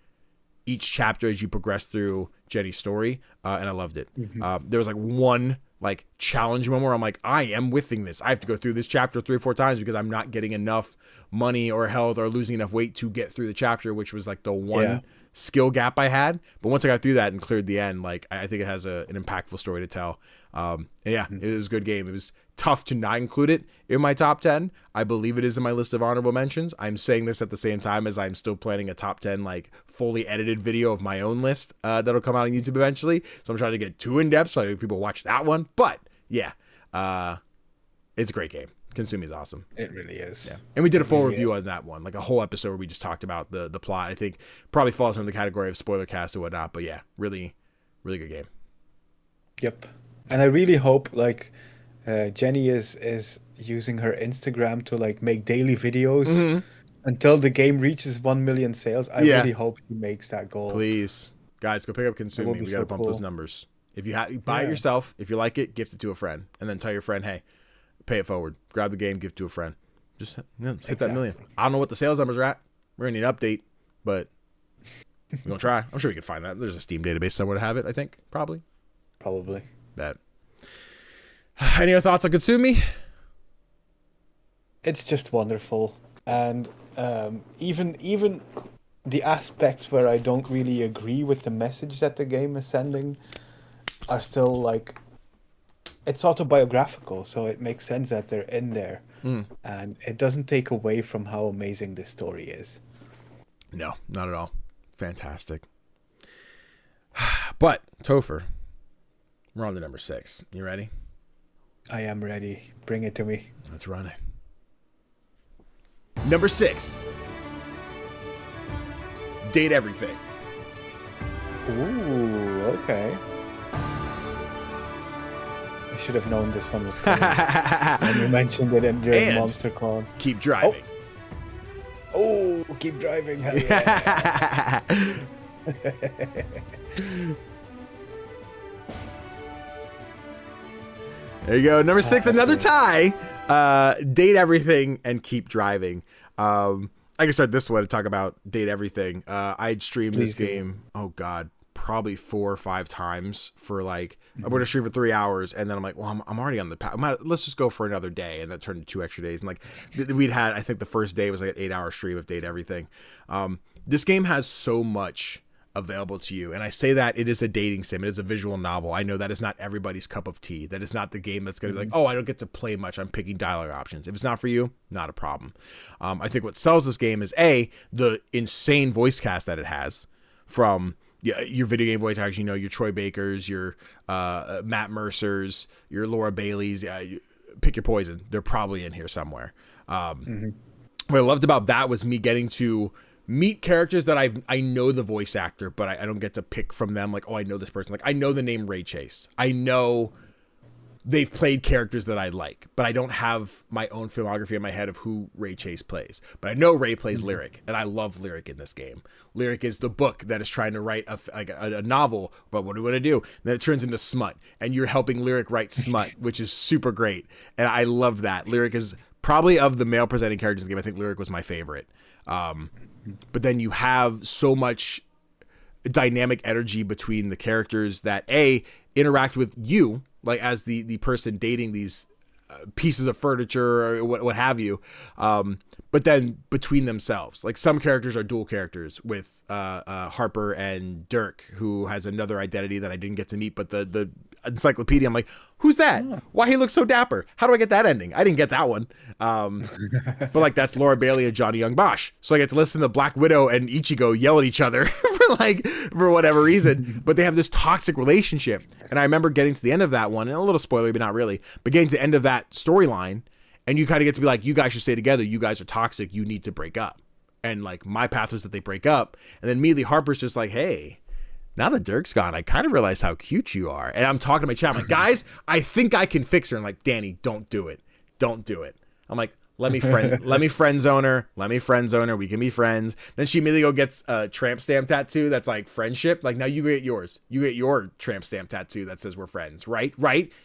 each chapter as you progress through Jenny's story, and I loved it. There was like one like challenge moment where I'm like, I am whiffing this. I have to go through this chapter 3 or 4 times because I'm not getting enough money or health or losing enough weight to get through the chapter, which was like the one skill gap I had. But once I got through that and cleared the end, like I think it has an impactful story to tell. And yeah, it was a good game. It was tough to not include it in my top 10. I believe it is in my list of honorable mentions. I'm saying this at the same time as I'm still planning a top 10 like fully edited video of my own list that'll come out on YouTube eventually. So I'm trying to get too in depth so people watch that one. But yeah, it's a great game. Consume Me is awesome. It really is. Yeah, and we did a full review on that one, like a whole episode where we just talked about the plot. I think probably falls under the category of spoiler cast and whatnot. But yeah, really, really good game. Yep, and I really hope like Jenny is using her Instagram to like make daily videos until the game reaches 1 million sales. I really hope he makes that goal. Please, guys, go pick up Consume Me. We got to bump those numbers. If you buy it yourself, if you like it, gift it to a friend, and then tell your friend, hey, pay it forward. Grab the game, give it to a friend. Just hit that million. I don't know what the sales numbers are at. We're gonna need an update, but we're gonna try. I'm sure we can find that. There's a Steam database somewhere to have it. I think probably. Bet. Any other thoughts on Consume Me? It's just wonderful, and even the aspects where I don't really agree with the message that the game is sending are still like, it's autobiographical, so it makes sense that they're in there, and it doesn't take away from how amazing this story is. No, not at all. Fantastic. But Tofr, we're on to number 6. You ready? I am ready. Bring it to me. Let's run it. Number 6. Date Everything. Ooh, okay. I should have known this one was coming when you mentioned it during MonsterCon. Keep driving. Oh, keep driving. Hell yeah. There you go. Number 6, another tie. Date Everything and Keep Driving. I can start this one to talk about Date Everything. I'd streamed this game, probably 4 or 5 times for like, I'm going to stream for 3 hours, and then I'm like, well, I'm already on the path. Let's just go for another day, and that turned into 2 extra days. And like, we'd had, I think the first day was like an 8-hour stream of Date Everything. This game has so much available to you, and I say that it is a dating sim. It is a visual novel. I know that is not everybody's cup of tea. That is not the game that's going to be like, oh, I don't get to play much. I'm picking dialogue options. If it's not for you, not a problem. I think what sells this game is the insane voice cast that it has from your video game voice actors, your Troy Bakers, your Matt Mercers, your Laura Baileys, pick your poison. They're probably in here somewhere. What I loved about that was me getting to meet characters that I know the voice actor, but I don't get to pick from them. Like, oh, I know this person. Like, I know the name Ray Chase. I know they've played characters that I like, but I don't have my own filmography in my head of who Ray Chase plays. But I know Ray plays Lyric, and I love Lyric in this game. Lyric is the book that is trying to write a novel, but what do we want to do? Then it turns into smut, and you're helping Lyric write smut, which is super great. And I love that. Lyric is probably, of the male presenting characters in the game, I think Lyric was my favorite. But then you have so much dynamic energy between the characters that interact with you, like as the person dating these pieces of furniture or what have you, but then between themselves, like some characters are dual characters with Harper and Dirk, who has another identity that I didn't get to meet, but the encyclopedia, I'm like, who's that? Why he looks so dapper? How do I get that ending? I didn't get that one. But like that's Laura Bailey and Johnny Young Bosch. So I get to listen to Black Widow and Ichigo yell at each other for whatever reason, but they have this toxic relationship. And I remember getting to the end of that one, and a little spoiler, but not really, but getting to the end of that storyline, and you kind of get to be like, you guys should stay together. You guys are toxic. You need to break up. And like my path was that they break up. And then immediately Harper's just like, hey, now that Dirk's gone, I kind of realize how cute you are. And I'm talking to my chat. I'm like, guys, I think I can fix her. And like, Danny, don't do it. Don't do it. I'm like, let me friend zone her. Let me friend zone her. We can be friends. Then she immediately gets a tramp stamp tattoo that's like friendship. Like now you get yours. You get your tramp stamp tattoo that says we're friends. Right?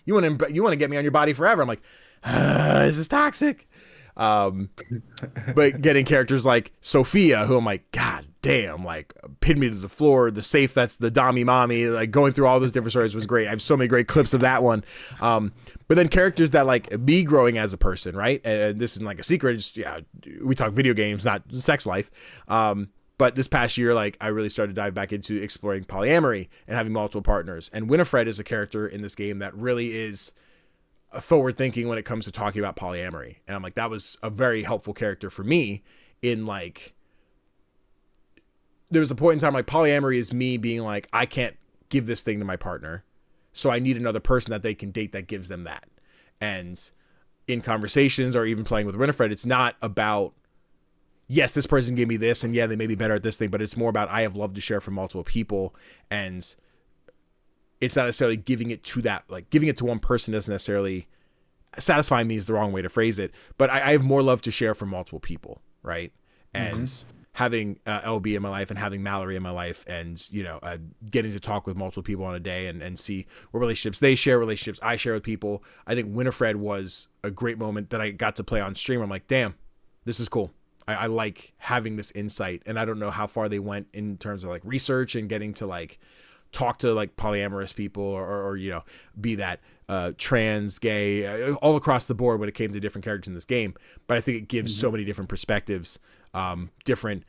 You want to get me on your body forever. I'm like, this is toxic. But getting characters like Sophia, who I'm like, God damn, like pin me to the floor, the safe that's the Dami Mommy, like going through all those different stories was great. I have so many great clips of that one. But then characters that like me growing as a person, right? And this isn't like a secret. Just, yeah, we talk video games, not sex life. But this past year, like I really started to dive back into exploring polyamory and having multiple partners. And Winifred is a character in this game that really is forward thinking when it comes to talking about polyamory. And I'm like, that was a very helpful character for me in like, there was a point in time like polyamory is me being like, I can't give this thing to my partner. So I need another person that they can date that gives them that. And in conversations or even playing with Winifred, it's not about, yes, this person gave me this and yeah, they may be better at this thing, but it's more about I have love to share from multiple people. And it's not necessarily giving it to that, like giving it to one person doesn't necessarily satisfy me is the wrong way to phrase it, but I have more love to share from multiple people. Right. And having LB in my life and having Mallory in my life and, you know, getting to talk with multiple people on a day and see what relationships they share, relationships I share with people. I think Winifred was a great moment that I got to play on stream. I'm like, damn, this is cool. I like having this insight, and I don't know how far they went in terms of like research and getting to like talk to like polyamorous people or you know, be that trans, gay, all across the board when it came to different characters in this game. But I think it gives so many different perspectives, different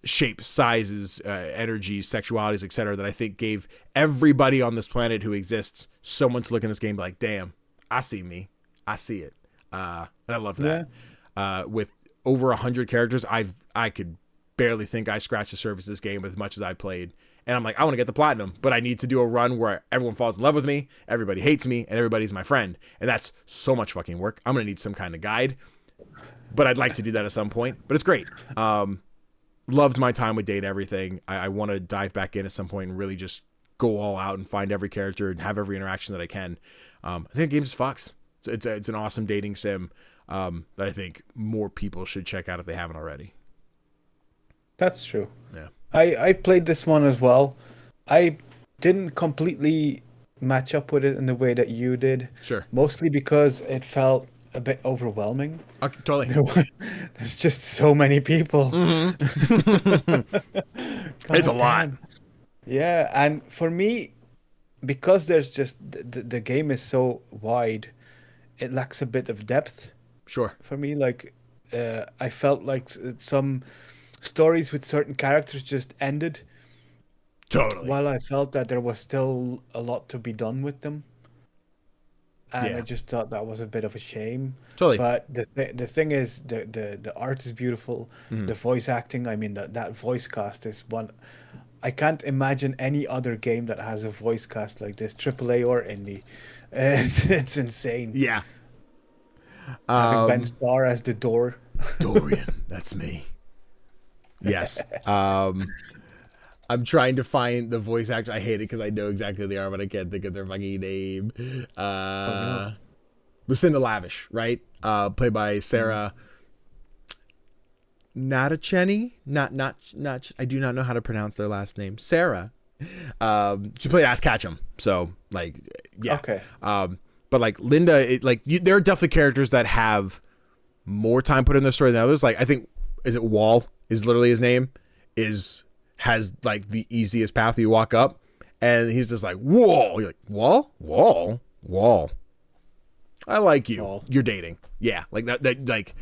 shapes, sizes, energies, sexualities, etc. that I think gave everybody on this planet who exists someone to look in this game and be like, damn, I see me. I see it. And I love that. Yeah. With over 100 characters, I could barely think I scratched the surface of this game as much as I played. And I'm like, I want to get the platinum, but I need to do a run where everyone falls in love with me, everybody hates me, and everybody's my friend. And that's so much fucking work. I'm going to need some kind of guide, but I'd like to do that at some point. But it's great. Loved my time with Date Everything. I want to dive back in at some point and really just go all out and find every character and have every interaction that I can. I think the game just fucks. It's an awesome dating sim that I think more people should check out if they haven't already. That's true. Yeah. I played this one as well. I didn't completely match up with it in the way that you did. Sure. Mostly because it felt a bit overwhelming. Okay, totally. There's just so many people. It's a lot. Yeah, and for me, because there's just the game is so wide, it lacks a bit of depth. Sure. For me, like I felt like some stories with certain characters just ended. Totally. While I felt that there was still a lot to be done with them. And I just thought that was a bit of a shame. Totally. But the thing is, the art is beautiful. The voice acting, I mean, that voice cast is one. I can't imagine any other game that has a voice cast like this, AAA or indie. It's insane. Yeah. Having Ben Starr as the door. Dorian, that's me. Yes. I'm trying to find the voice actor. I hate it because I know exactly who they are, but I can't think of their fucking name. Lucinda Lavish, right? Played by Sarah Natachenny. Not. I do not know how to pronounce their last name. Sarah. She played Ash Ketchum. So like, yeah. Okay. But like Linda, there are definitely characters that have more time put in their story than others. Like I think, is it Wall? Is literally his name. Has like the easiest path. You walk up and he's just like, whoa. You're like, wall. I like you. Wall. You're dating. Yeah. Like that like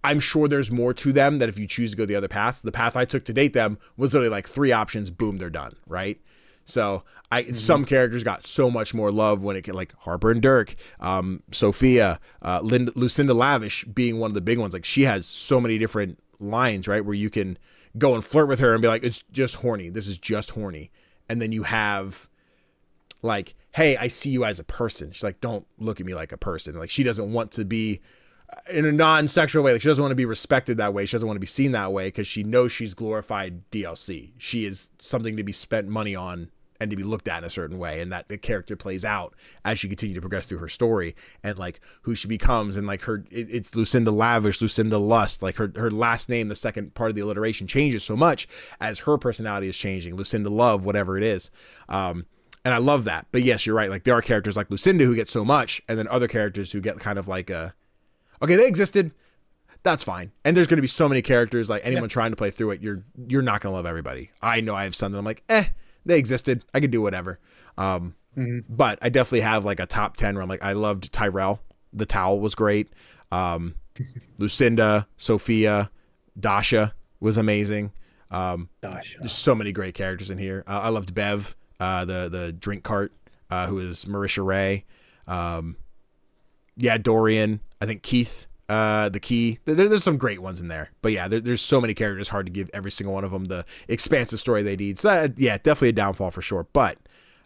I'm sure there's more to them that if you choose to go the other paths. The path I took to date them was literally like 3 options, boom, they're done, right? So some characters got so much more love when it came, like Harper and Dirk, Sophia, Lucinda Lavish being one of the big ones. Like she has so many different lines, right, where you can go and flirt with her and be like, it's just horny. This is just horny. And then you have like, hey, I see you as a person. She's like, don't look at me like a person. Like she doesn't want to be in a non-sexual way. Like she doesn't want to be respected that way. She doesn't want to be seen that way because she knows she's glorified DLC. She is something to be spent money on and to be looked at in a certain way, and that the character plays out as she continues to progress through her story and like who she becomes, and like it's Lucinda Lavish, Lucinda Lust, like her last name, the second part of the alliteration changes so much as her personality is changing. Lucinda Love, whatever it is. And I love that. But yes, you're right. Like there are characters like Lucinda who get so much, and then other characters who get kind of like okay, they existed. That's fine. And there's going to be so many characters, like anyone trying to play through it, you're not going to love everybody. I know I have some that I'm like, they existed. I could do whatever. But I definitely have like a top 10 where I'm like, I loved Tyrell. The Towel was great. Lucinda, Sophia, Dasha was amazing. There's so many great characters in here. I loved Bev, the drink cart, who is Marisha Ray. Dorian. I think Keith, the Key. There's some great ones in there. But yeah, there's so many characters, hard to give every single one of them the expansive story they need. So that, definitely a downfall for sure. But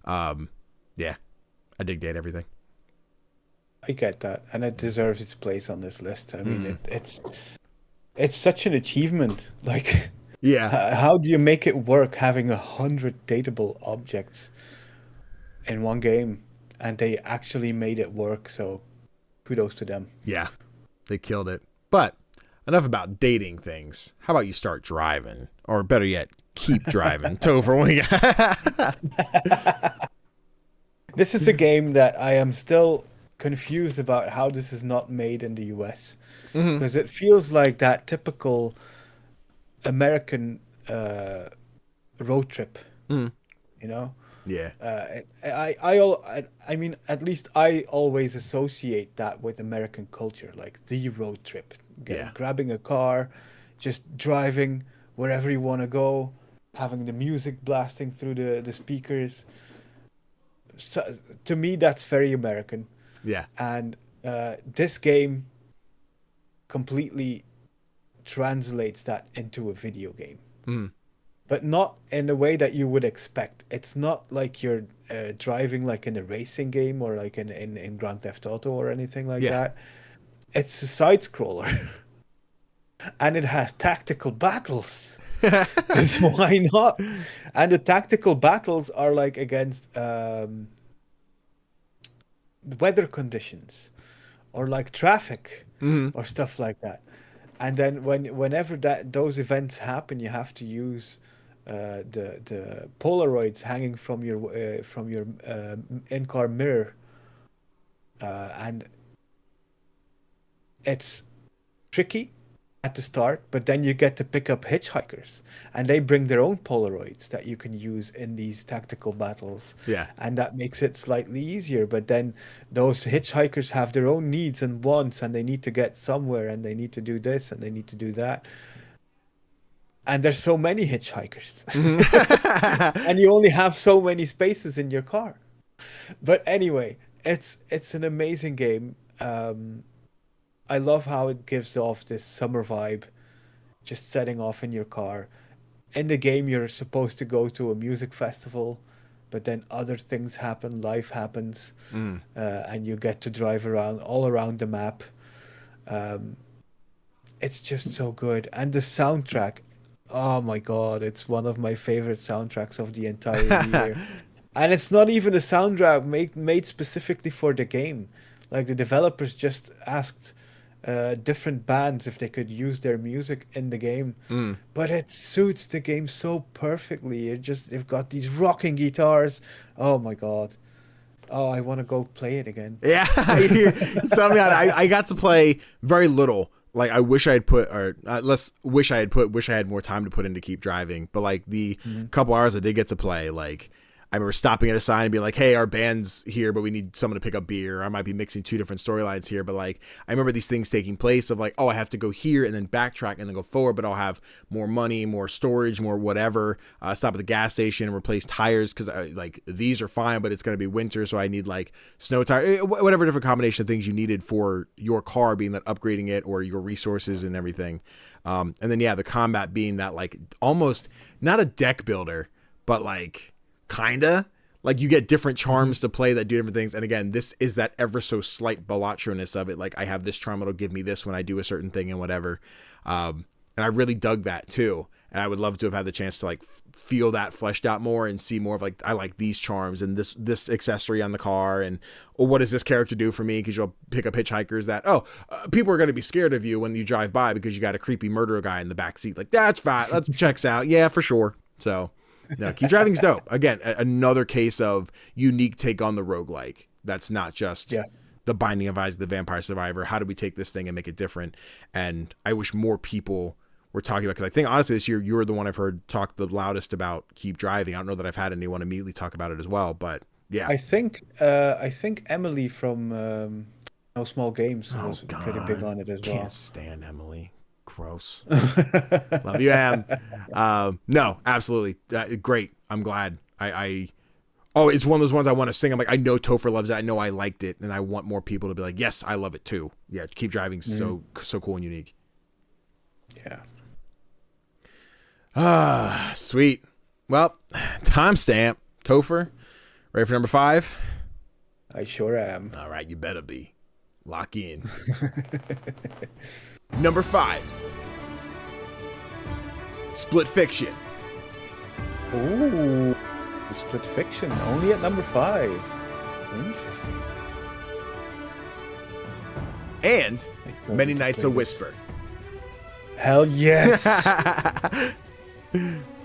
I dig Date Everything. I get that, and it deserves its place on this list. I mean, it's such an achievement. Like, how do you make it work having 100 dateable objects in one game, and they actually made it work? So, kudos to them. Yeah, they killed it. But enough about dating things. How about you start driving, or better yet, keep driving? Tofr, This is a game that I am still confused about how this is not made in the US, because it feels like that typical American road trip, you know? Yeah. I mean, at least I always associate that with American culture, like the road trip, grabbing a car, just driving wherever you want to go, having the music blasting through the speakers. So, to me, that's very American. Yeah. And this game completely translates that into a video game. But not in a way that you would expect. It's not like you're driving like in a racing game or like in Grand Theft Auto or anything like that. It's a side scroller. And it has tactical battles. So why not? And the tactical battles are like against weather conditions or like traffic or stuff like that. And then whenever those events happen, you have to use the Polaroids hanging from your in-car mirror, and it's tricky at the start, but then you get to pick up hitchhikers, and they bring their own Polaroids that you can use in these tactical battles. Yeah. And that makes it slightly easier, but then those hitchhikers have their own needs and wants, and they need to get somewhere, and they need to do this, and they need to do that. And there's so many hitchhikers. And you only have so many spaces in your car. But anyway, it's an amazing game. I love how it gives off this summer vibe, just setting off in your car. In the game, you're supposed to go to a music festival, but then other things happen, life happens, and you get to drive around all around the map. It's just so good. And the soundtrack, oh my God, it's one of my favorite soundtracks of the entire year. And it's not even a soundtrack made specifically for the game. Like the developers just asked different bands if they could use their music in the game, but it suits the game so perfectly. They've got these rocking guitars. Oh my God. Oh, I want to go play it again. Yeah. I got to play very little. Like I wish I had had more time to put in to keep driving. But like the couple hours I did get to play, like I remember stopping at a sign and being like, hey, our band's here, but we need someone to pick up beer. I might be mixing 2 different storylines here, but like, I remember these things taking place of like, oh, I have to go here and then backtrack and then go forward, but I'll have more money, more storage, more whatever. Stop at the gas station and replace tires because like these are fine, but it's going to be winter, so I need like snow tire, whatever different combination of things you needed for your car, being that upgrading it or your resources and everything. And then the combat being that like almost not a deck builder, but like kinda like you get different charms to play that do different things. And again, this is that ever so slight Balatroness of it. Like I have this charm that'll give me this when I do a certain thing and whatever. And I really dug that too. And I would love to have had the chance to like feel that fleshed out more and see more of like, I like these charms and this accessory on the car. And what does this character do for me? Because you'll pick up hitchhikers that, people are going to be scared of you when you drive by because you got a creepy murderer guy in the back seat. Like that's fine. That checks out. Yeah, for sure. So no, Keep Driving's dope. Again, another case of unique take on the roguelike. That's not just the Binding of Isaac, the Vampire Survivor. How do we take this thing and make it different? And I wish more people were talking about, because I think honestly this year you were the one I've heard talk the loudest about Keep Driving. I don't know that I've had anyone immediately talk about it as well, but yeah. I think Emily from No Small Games was pretty big on it as well. Can't stand Emily. Gross. Love you, Em. No, absolutely. Great. I'm glad. It's one of those ones I want to sing. I'm like, I know Tofr loves it. I know I liked it. And I want more people to be like, yes, I love it too. Yeah. Keep Driving. So cool and unique. Yeah. Sweet. Well, timestamp. Tofr, ready for number 5? I sure am. All right. You better be. Lock in. Number 5. Split Fiction. Ooh, Split Fiction. Only at number 5. Interesting. And Many Nights a Whisper. Hell yes.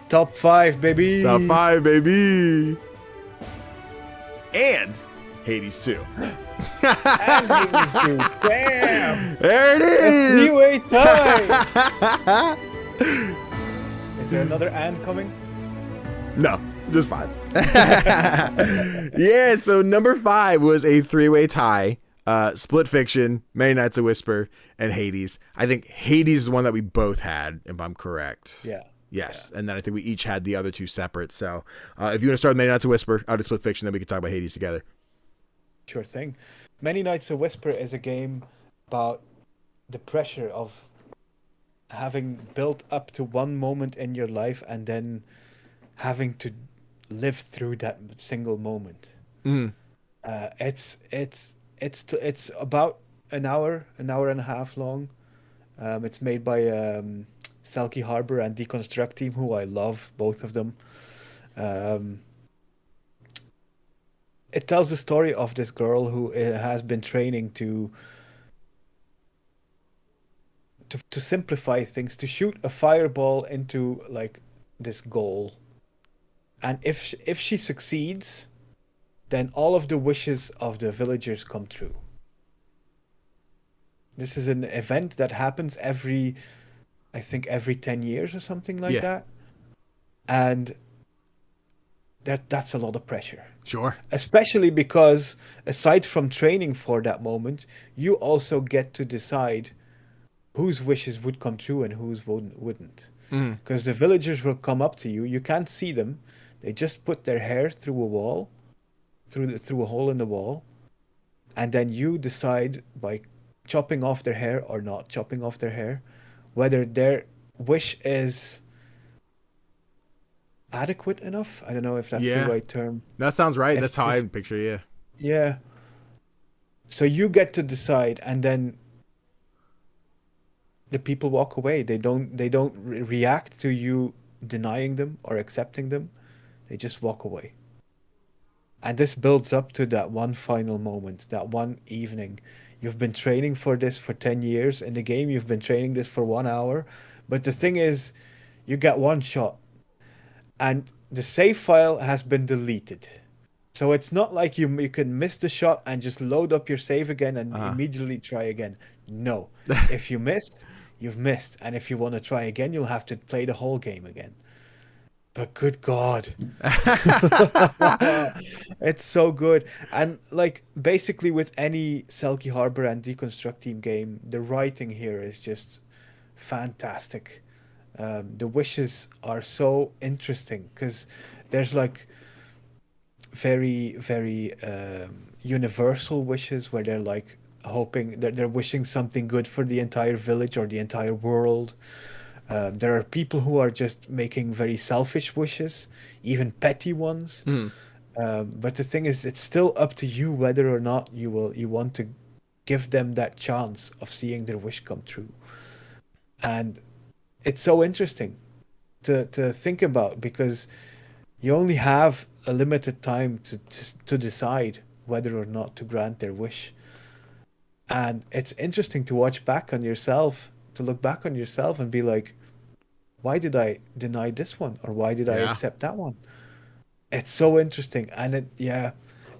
Top 5, baby. Top 5, baby. And Hades 2. And Hades 2. Damn. There it is. Three-way tie. Is there another and coming? No, just 5. Yeah, so number 5 was a 3-way tie. Split Fiction, Many Nights a Whisper, and Hades. I think Hades is one that we both had, if I'm correct. Yeah. Yes, and then I think we each had the other 2 separate. So if you want to start with Many Nights a Whisper, out of Split Fiction, then we can talk about Hades together. Sure thing. Many Nights a Whisper is a game about the pressure of having built up to one moment in your life and then having to live through that single moment. It's about an hour and a half long. It's made by Selkie Harbor and Deconstruct Team, who I love, both of them. It tells the story of this girl who has been training to simplify things, to shoot a fireball into like this goal. And if she succeeds, then all of the wishes of the villagers come true. This is an event that happens every 10 years or something like that. And that's a lot of pressure. Sure. Especially because aside from training for that moment, you also get to decide whose wishes would come true and whose wouldn't. Because the villagers will come up to you. You can't see them. They just put their hair through a wall, through a hole in the wall. And then you decide by chopping off their hair or not chopping off their hair, whether their wish is adequate enough. I don't know if that's the right term. That sounds right. That's how I picture it. Yeah. So you get to decide, and then the people walk away. They don't react to you denying them or accepting them. They just walk away. And this builds up to that one final moment, that one evening. You've been training for this for 10 years. In the game, you've been training this for 1 hour. But the thing is, you get one shot. And the save file has been deleted. So it's not like you can miss the shot and just load up your save again and immediately try again. No. If you missed, you've missed. And if you want to try again, you'll have to play the whole game again. but good God. It's so good. And like basically with any Selkie Harbor and Deconstruct Team game, the writing here is just fantastic. The wishes are so interesting because there's like very, very universal wishes where they're like hoping that they're wishing something good for the entire village or the entire world. There are people who are just making very selfish wishes, even petty ones. Mm. But the thing is, it's still up to you whether or not you want to give them that chance of seeing their wish come true. And it's so interesting to think about because you only have a limited time to decide whether or not to grant their wish. And it's interesting to watch back on yourself, to look back on yourself and be like, why did I deny this one? Or why did I Yeah. accept that one? It's so interesting. And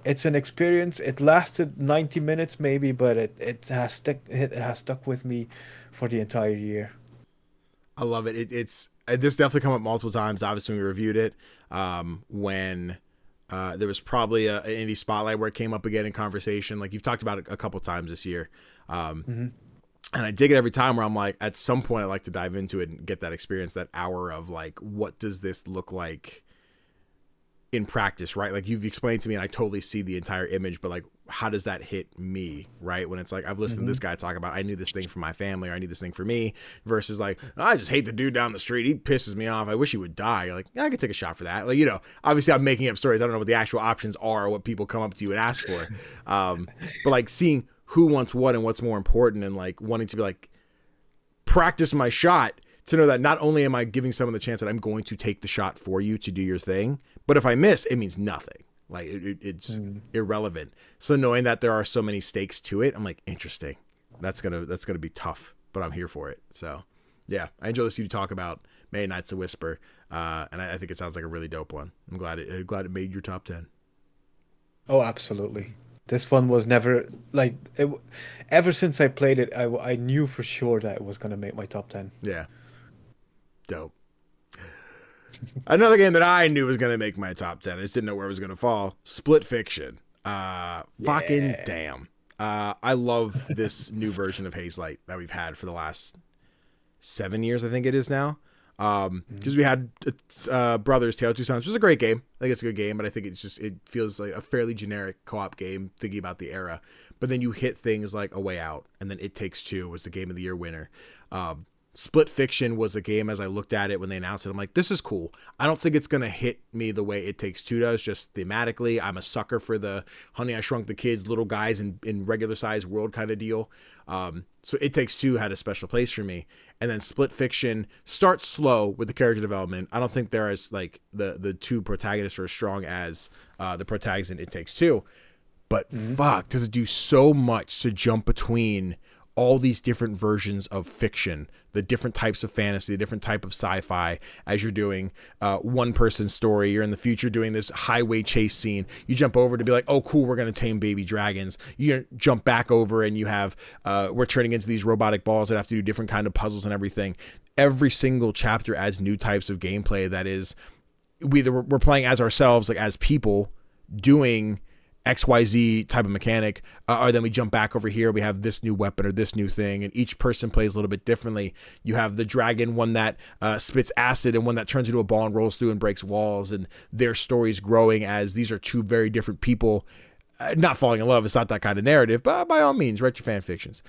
it's an experience. It lasted 90 minutes maybe, but it has stuck with me for the entire year. I love it. It's this definitely come up multiple times. Obviously, when we reviewed it, when there was probably an indie spotlight where it came up again in conversation. Like you've talked about it a couple times this year, and I dig it every time. Where I'm like, at some point, I like to dive into it and get that experience, that hour of like, what does this look like in practice, right? Like you've explained to me and I totally see the entire image, but like, how does that hit me, right? When it's like, I've listened to this guy talk about, I need this thing for my family, or I need this thing for me, versus like, I just hate the dude down the street. He pisses me off. I wish he would die. You're like, yeah, I could take a shot for that. Like, you know, obviously I'm making up stories. I don't know what the actual options are or what people come up to you and ask for. But like seeing who wants what and what's more important, and like wanting to be like, practice my shot, to know that not only am I giving someone the chance that I'm going to take the shot for you to do your thing, but if I miss, it means nothing. Like it's irrelevant. So knowing that there are so many stakes to it, I'm like, interesting. That's gonna be tough, but I'm here for it. So yeah, I enjoy listening to you talk about May Night's a Whisper, and I think it sounds like a really dope one. I'm glad it made your top 10. Oh, absolutely. This one was never like it, ever since I played it. I knew for sure that it was gonna make my top 10. Yeah, dope. Another game that I knew was going to make my top 10. I just didn't know where it was going to fall. Split Fiction. Fucking damn. I love this new version of Haze Light that we've had for the last 7 years, I think it is now. Because we had Brothers, Tale of Two Sons, which is a great game. I think it's a good game, but I think it feels like a fairly generic co-op game, thinking about the era. But then you hit things like A Way Out, and then It Takes Two was the Game of the Year winner. Split Fiction was a game, as I looked at it when they announced it, I'm like, this is cool. I don't think it's going to hit me the way It Takes Two does, just thematically. I'm a sucker for the Honey, I Shrunk the Kids, little guys in regular size world kind of deal. So It Takes Two had a special place for me. And then Split Fiction starts slow with the character development. I don't think they're as, like, the two protagonists are as strong as the protagonists in It Takes Two. But fuck, does it do so much to jump between all these different versions of fiction, the different types of fantasy, the different type of sci-fi, as you're doing one person story. You're in the future doing this highway chase scene. You jump over to be like, oh, cool, we're going to tame baby dragons. You jump back over and you have, we're turning into these robotic balls that have to do different kind of puzzles and everything. Every single chapter adds new types of gameplay that is, we're playing as ourselves, like as people doing XYZ type of mechanic, or then we jump back over here, we have this new weapon or this new thing, and each person plays a little bit differently. You have the dragon, one that spits acid, and one that turns into a ball and rolls through and breaks walls, and their stories growing as these are two very different people not falling in love. It's not that kind of narrative, but by all means, write your fan fictions.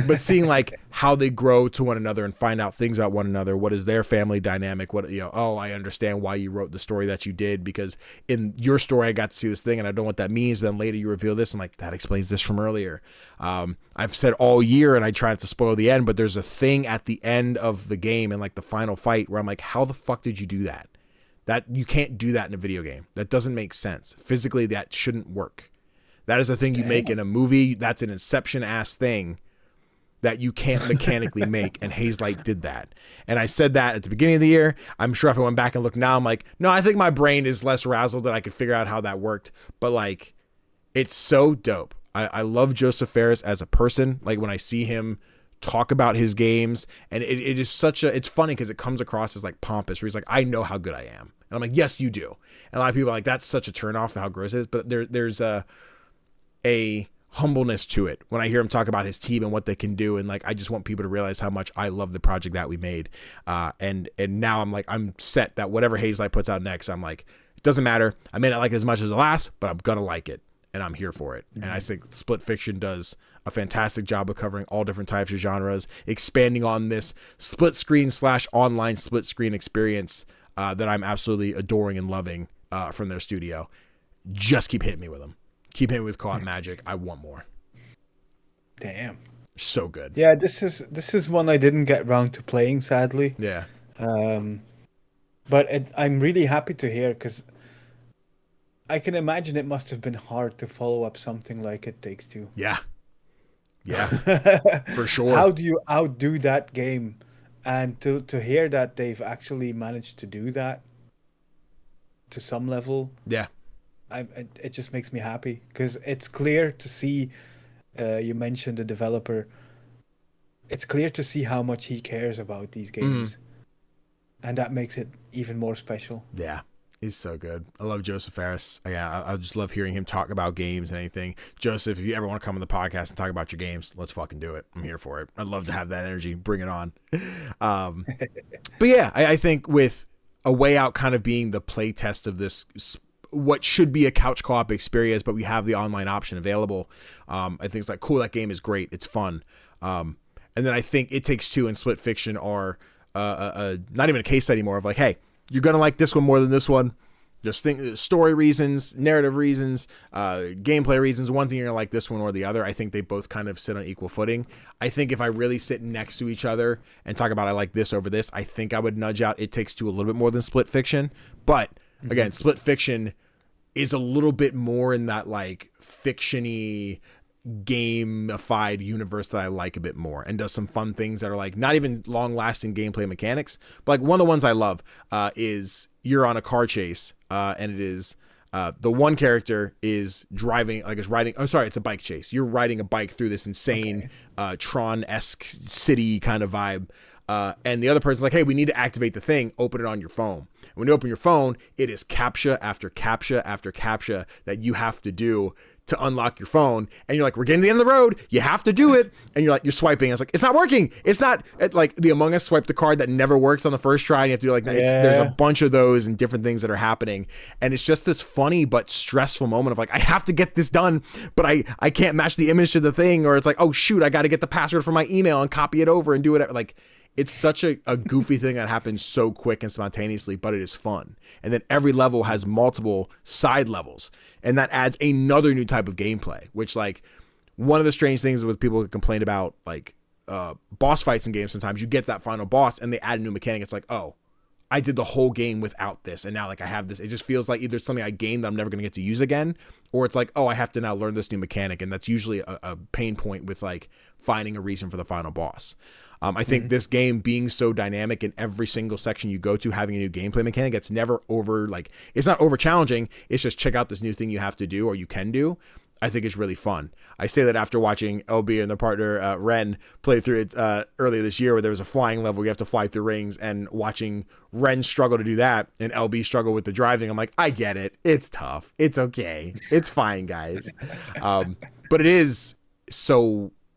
But seeing like how they grow to one another and find out things about one another. What is their family dynamic? What, you know, oh, I understand why you wrote the story that you did, because in your story I got to see this thing and I don't know what that means, but then later you reveal this and like, that explains this from earlier. I've said all year, and I try not to spoil the end, but there's a thing at the end of the game and like the final fight where I'm like, how the fuck did you do that? That you can't do that in a video game. That doesn't make sense. Physically, that shouldn't work. That is a thing you make in a movie. That's an Inception ass thing that you can't mechanically make, and Haze Light did that. And I said that at the beginning of the year. I'm sure if I went back and looked now, I'm like, no, I think my brain is less razzled that I could figure out how that worked. But like, it's so dope. I love Joseph Fares as a person. Like when I see him talk about his games, and it is it's funny because it comes across as like pompous, where he's like, I know how good I am, and I'm like, yes, you do. And a lot of people are like, that's such a turnoff how gross it is, but there's a humbleness to it when I hear him talk about his team and what they can do, and like I just want people to realize how much I love the project that we made, and now I'm set that whatever Hazelight puts out next, I'm like, it doesn't matter, I may not like it as much as the last, but I'm gonna like it, and I'm here for it. And I think Split Fiction does a fantastic job of covering all different types of genres, expanding on this split screen / online split screen experience that I'm absolutely adoring and loving from their studio. Just keep hitting me with them. Keep hitting me with Co-op Magic. I want more. Damn. So good. Yeah, this is one I didn't get around to playing, sadly. Yeah. But I'm really happy to hear, because I can imagine it must have been hard to follow up something like It Takes Two. Yeah. Yeah. For sure. How do you outdo that game? And to hear that they've actually managed to do that to some level. Yeah. It just makes me happy, because it's clear to see, you mentioned the developer, it's clear to see how much he cares about these games. And that makes it even more special. Yeah, he's so good. I love Joseph Ferris. Yeah, I just love hearing him talk about games and anything. Joseph, if you ever want to come on the podcast and talk about your games, let's fucking do it. I'm here for it. I'd love to have that energy. Bring it on. But yeah, I think with A Way Out kind of being the play test of this, what should be a couch co-op experience, but we have the online option available. I think it's like, cool, that game is great. It's fun. And then I think It Takes Two and Split Fiction are not even a case study more of like, hey, you're going to like this one more than this one. Just think story reasons, narrative reasons, gameplay reasons. One thing you're going to like this one or the other. I think they both kind of sit on equal footing. I think if I really sit next to each other and talk about I like this over this, I think I would nudge out It Takes Two a little bit more than Split Fiction. But again, Split Fiction is a little bit more in that like fiction-y gamified universe that I like a bit more, and does some fun things that are like not even long-lasting gameplay mechanics, but like one of the ones I love is you're on a car chase, and it is the one character is driving, like is riding, I'm sorry, it's a bike chase. You're riding a bike through this insane Tron-esque city kind of vibe, and the other person's like, hey, we need to activate the thing, open it on your phone. When you open your phone, it is captcha after captcha after captcha that you have to do to unlock your phone. And you're like, we're getting to the end of the road, you have to do it. And you're like, you're swiping. It's like, it's not working. It's not like the Among Us swipe the card that never works on the first try. And you have to do like, there's a bunch of those and different things that are happening. And it's just this funny but stressful moment of like, I have to get this done, but I can't match the image to the thing. Or it's like, oh shoot, I got to get the password for my email and copy it over and do it. Like, it's such a goofy thing that happens so quick and spontaneously, but it is fun. And then every level has multiple side levels, and that adds another new type of gameplay, which like one of the strange things with people who complain about like boss fights in games, sometimes you get to that final boss and they add a new mechanic. It's like, oh, I did the whole game without this, and now like I have this. It just feels like either something I gained that I'm never going to get to use again, or it's like, oh, I have to now learn this new mechanic, and that's usually a pain point with like finding a reason for the final boss. I think this game being so dynamic in every single section you go to, having a new gameplay mechanic, it's never over, like, it's not over challenging. It's just check out this new thing you have to do or you can do. I think it's really fun. I say that after watching LB and their partner Ren play through it earlier this year, where there was a flying level where you have to fly through rings, and watching Ren struggle to do that and LB struggle with the driving. I'm like, I get it. It's tough. It's okay. It's fine, guys. But it is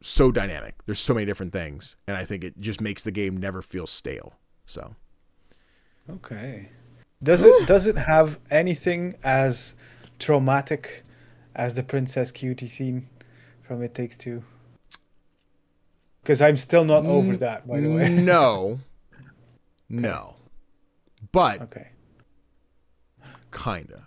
so dynamic. There's so many different things, and I think it just makes the game never feel stale. So, okay. Does it have anything as traumatic as the Princess Cutie scene from It Takes Two? Because I'm still not over that, by the way. No. Okay. No. But okay. Kinda.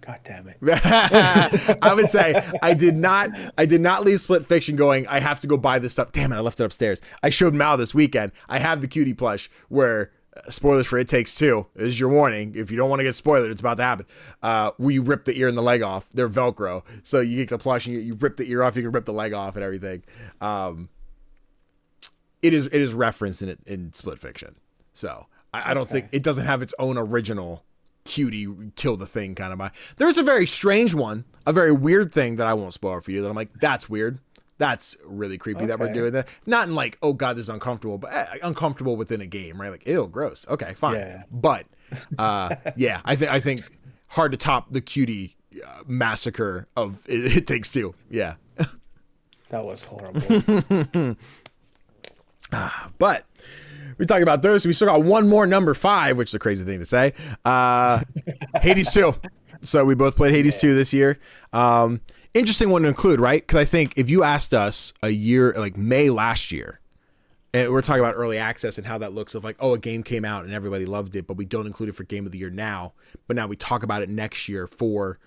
God damn it. I would say I did not leave Split Fiction going, I have to go buy this stuff. Damn it, I left it upstairs. I showed Mal this weekend. I have the cutie plush where, spoilers for It Takes Two. This is your warning. If you don't want to get spoiled, it's about to happen. We rip the ear and the leg off. They're Velcro. So you get the plush and you rip the ear off, you can rip the leg off and everything. It is referenced in Split Fiction. So I don't think it doesn't have its own original cutie kill the thing kind of. There's a very strange one, a very weird thing that I won't spoil for you that I'm like, that's weird. That's really creepy that we're Okay. doing that. Not in like, oh God, this is uncomfortable, but uncomfortable within a game, right? Like, ew, gross. Okay, fine. Yeah. But yeah, I think hard to top the cutie massacre of It Takes Two. Yeah. That was horrible. But we talk about those. We still got one more, number 5, which is a crazy thing to say. Hades 2. So we both played Hades 2 this year. Interesting one to include, right? Because I think if you asked us a year, like May last year, and we're talking about early access and how that looks of like, oh, a game came out and everybody loved it, but we don't include it for Game of the Year now. But now we talk about it next year for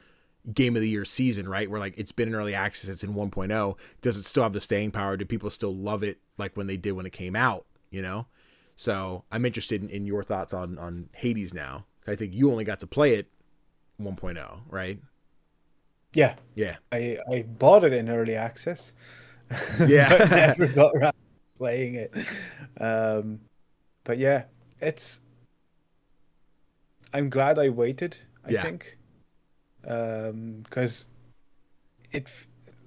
Game of the Year season, right? Where like it's been in early access, it's in 1.0. Does it still have the staying power? Do people still love it like when they did when it came out, you know? So I'm interested in your thoughts on Hades now. I think you only got to play it 1.0, right? Yeah. Yeah. I bought it in early access. Yeah. But never got around to playing it. But yeah, I'm glad I waited, I think. Because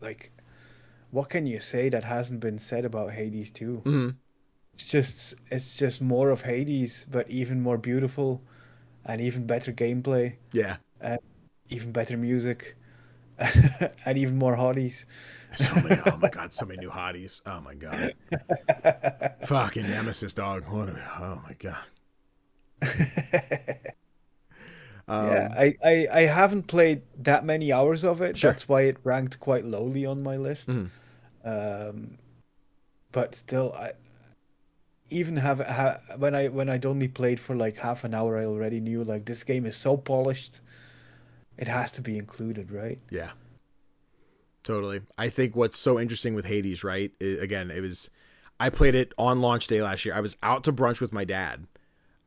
like, what can you say that hasn't been said about Hades 2? Mm-hmm. It's just more of Hades, but even more beautiful and even better gameplay. Yeah. Even better music. And even more hotties. So many, oh my God, so many new hotties. Oh my God. Fucking Nemesis, dog. Oh my God. Yeah, I haven't played that many hours of it. Sure. That's why it ranked quite lowly on my list. Mm-hmm. But still, when I'd only played for like half an hour, I already knew like this game is so polished. It has to be included, right? Yeah. Totally. I think what's so interesting with Hades, right? I played it on launch day last year. I was out to brunch with my dad.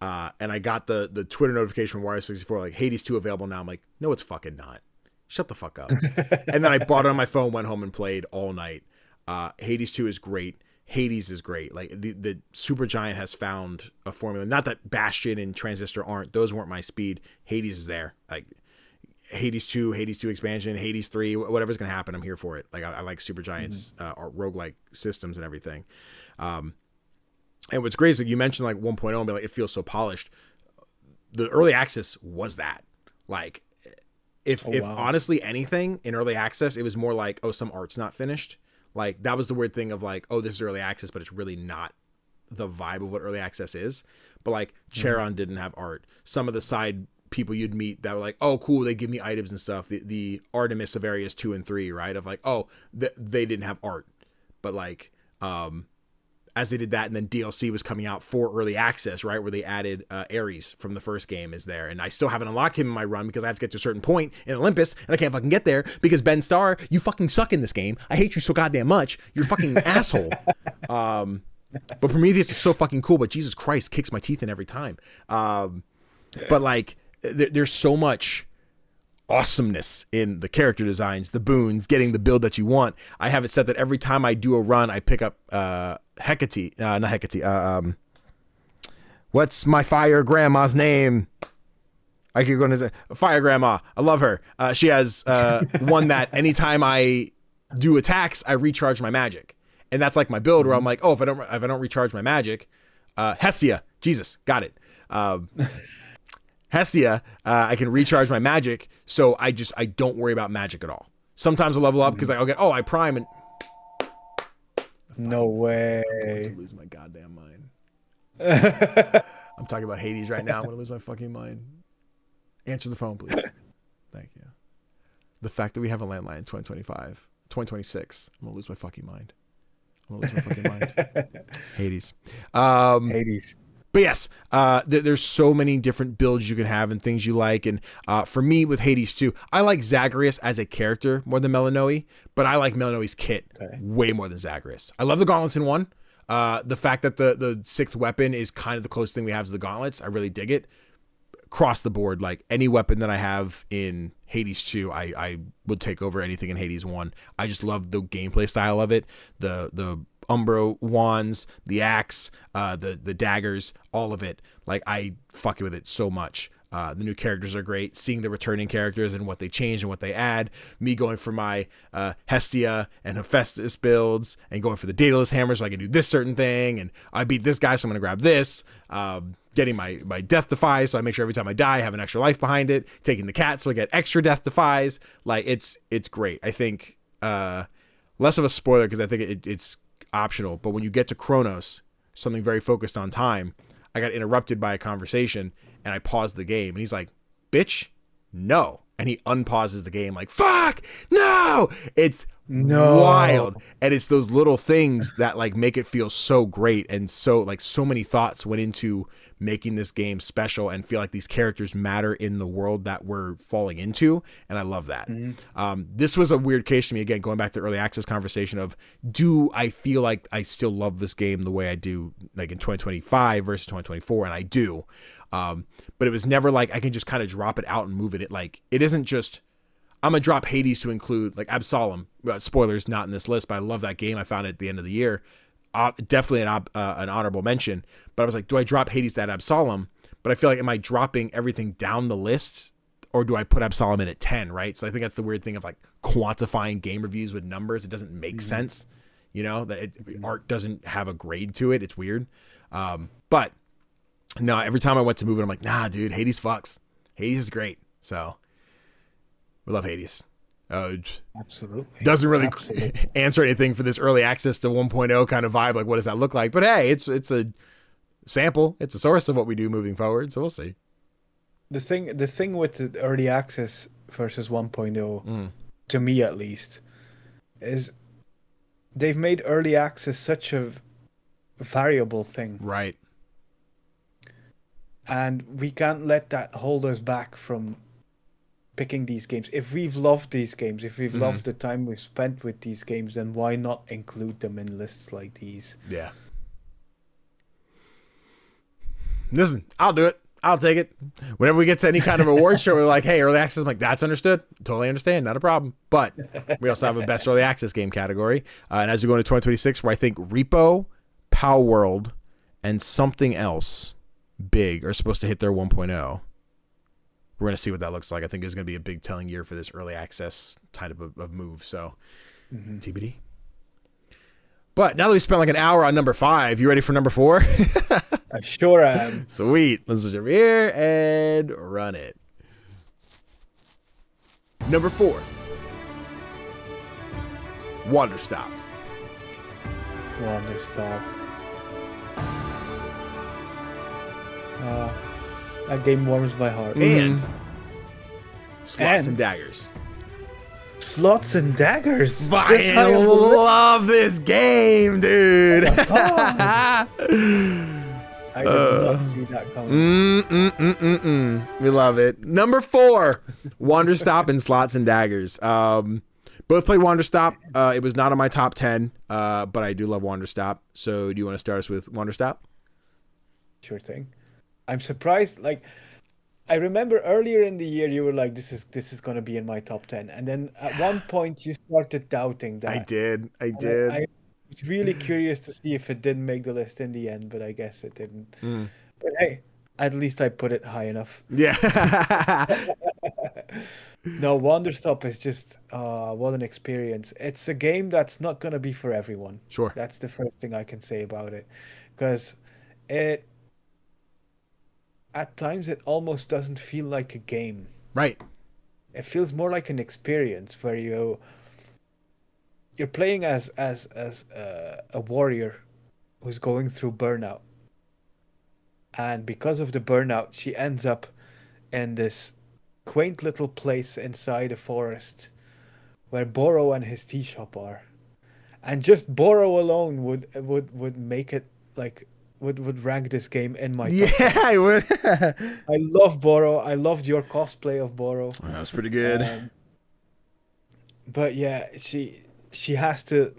And I got the Twitter notification from Wario64, like, Hades 2 available now. I'm like, no, it's fucking not. Shut the fuck up. And then I bought it on my phone, went home and played all night. Hades 2 is great. Hades is great. Like, the Supergiant has found a formula. Not that Bastion and Transistor aren't. Those weren't my speed. Hades is there. Like, Hades 2 expansion, Hades 3, whatever's going to happen, I'm here for it. Like, I like Supergiant's roguelike systems and everything. And what's great is that you mentioned like 1.0 and be like, it feels so polished. The early access was that. Like, if honestly anything in early access, it was more like, oh, some art's not finished. Like, that was the weird thing of like, oh, this is early access, but it's really not the vibe of what early access is. But like, Charon didn't have art. Some of the side people you'd meet that were like, oh, cool, they give me items and stuff. The Artemis of areas 2 and 3, right? Of like, oh, they didn't have art. But like, as they did that, and then DLC was coming out for early access, right, where they added Ares from the first game is there, and I still haven't unlocked him in my run because I have to get to a certain point in Olympus, and I can't fucking get there because Ben Starr, you fucking suck in this game. I hate you so goddamn much. You're a fucking asshole. But Prometheus is so fucking cool, but Jesus Christ kicks my teeth in every time. But like, there's so much awesomeness in the character designs, the boons, getting the build that you want. I have it set that every time I do a run, I pick up Hecate, not Hecate. What's my fire grandma's name? I keep going to say Fire Grandma. I love her. She has one that anytime I do attacks, I recharge my magic, and that's like my build where I'm like, oh, if I don't recharge my magic, Hestia, Jesus, got it. Hestia, I can recharge my magic, so I don't worry about magic at all. Sometimes I'll level up because I'll get, oh, I prime and no way. I'm going to lose my goddamn mind. I'm talking about Hades right now. I'm going to lose my fucking mind. Answer the phone, please. Thank you. The fact that we have a landline in 2026, I'm going to lose my fucking mind. Hades. Hades. But yes, there's so many different builds you can have and things you like. And for me with Hades 2, I like Zagreus as a character more than Melanoe, but I like Melanoe's kit way more than Zagreus. I love the gauntlets in 1. The fact that the 6th weapon is kind of the closest thing we have to the gauntlets, I really dig it. Across the board, like any weapon that I have in Hades 2, I would take over anything in Hades 1. I just love the gameplay style of it. The Umbro wands, the axe, the daggers, all of it. Like, I fuck with it so much. The new characters are great. Seeing the returning characters and what they change and what they add. Me going for my Hestia and Hephaestus builds and going for the Daedalus hammer so I can do this certain thing. And I beat this guy, so I'm going to grab this. Getting my death defies, so I make sure every time I die, I have an extra life behind it. Taking the cat, so I get extra death defies. Like, it's great. I think less of a spoiler because I think it's optional. But when you get to Chronos, something very focused on time, I got interrupted by a conversation and I paused the game and he's like, bitch, no. And he unpauses the game like, fuck, no. It's wild. And it's those little things that like make it feel so great. And so like so many thoughts went into making this game special and feel like these characters matter in the world that we're falling into. And I love that. This was a weird case to me, again, going back to the early access conversation of, do I feel like I still love this game the way I do like in 2025 versus 2024? And I do. But it was never like I can just kind of drop it out and move it. Like, it isn't just, I'm gonna drop Hades to include like Absalom. Spoilers, not in this list, but I love that game. I found it at the end of the year. Definitely an honorable mention. But I was like, do I drop Hades to add Absalom? But I feel like, am I dropping everything down the list, or do I put Absalom in at 10? Right. So I think that's the weird thing of like quantifying game reviews with numbers. It doesn't make sense. You know, that art doesn't have a grade to it. It's weird. But no, every time I went to move it, I'm like, nah, dude, Hades fucks. Hades is great. So we love Hades. Absolutely. Doesn't really answer anything for this early access to 1.0 kind of vibe. Like, what does that look like? But hey, it's a sample. It's a source of what we do moving forward. So we'll see. The thing with the early access versus 1.0, to me at least, is they've made early access such a variable thing. Right. And we can't let that hold us back from picking these games. If we've loved these games, if we've loved the time we've spent with these games, then why not include them in lists like these? Yeah. Listen, I'll do it. I'll take it. Whenever we get to any kind of award show, we're like, hey, early access, I'm like, that's understood. Totally understand. Not a problem. But we also have a best early access game category. And as we go into 2026, where I think Repo, Pow World, and something else big are supposed to hit their 1.0. We're going to see what that looks like. I think it's going to be a big telling year for this early access type of move. So TBD. But now that we spent like an hour on number 5, you ready for number 4? I sure am. Sweet. Let's switch over here and run it. Number 4. Wanderstop. Wanderstop. That game warms my heart. And Slots and Daggers. Slots and Daggers. I love this game, dude. I did not see that coming. We love it. Number 4, Wanderstop and Slots and Daggers. Both played Wanderstop. It was not on my top 10, but I do love Wanderstop. So do you want to start us with Wanderstop? Sure thing. I'm surprised. Like, I remember earlier in the year you were like, "This is gonna be in my top 10," and then at one point you started doubting that. I did. I was really curious to see if it didn't make the list in the end, but I guess it didn't. But hey, at least I put it high enough. Yeah. No, Wanderstop is just what an experience. It's a game that's not gonna be for everyone. Sure. That's the first thing I can say about it, because it. At times, it almost doesn't feel like a game. Right. It feels more like an experience where you're playing as a warrior who's going through burnout, and because of the burnout, she ends up in this quaint little place inside a forest where Boro and his tea shop are, and just Boro alone would make it like. Would rank this game in my top 10. I would. I love Boro. I loved your cosplay of Boro. That was pretty good. But yeah, she has to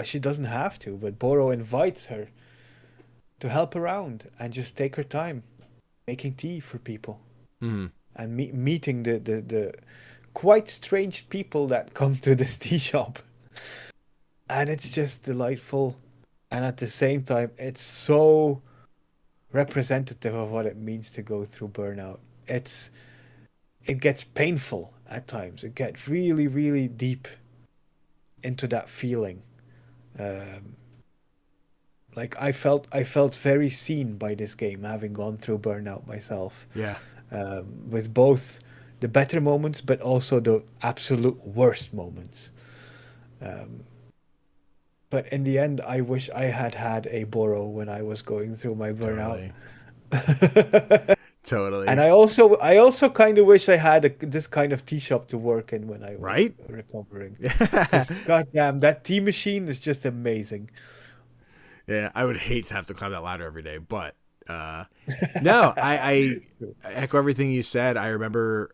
she doesn't have to, but Boro invites her to help around and just take her time making tea for people and meeting the quite strange people that come to this tea shop. And it's just delightful. And at the same time, it's so representative of what it means to go through burnout. It gets painful at times. It gets really, really deep into that feeling. Like I felt very seen by this game, having gone through burnout myself. Yeah. With both the better moments, but also the absolute worst moments. But in the end, I wish I had had a Boro when I was going through my burnout. Totally. Totally. And I also kind of wish I had this kind of tea shop to work in when I was right? recovering. Because goddamn, that tea machine is just amazing. Yeah, I would hate to have to climb that ladder every day, but no, I echo everything you said. I remember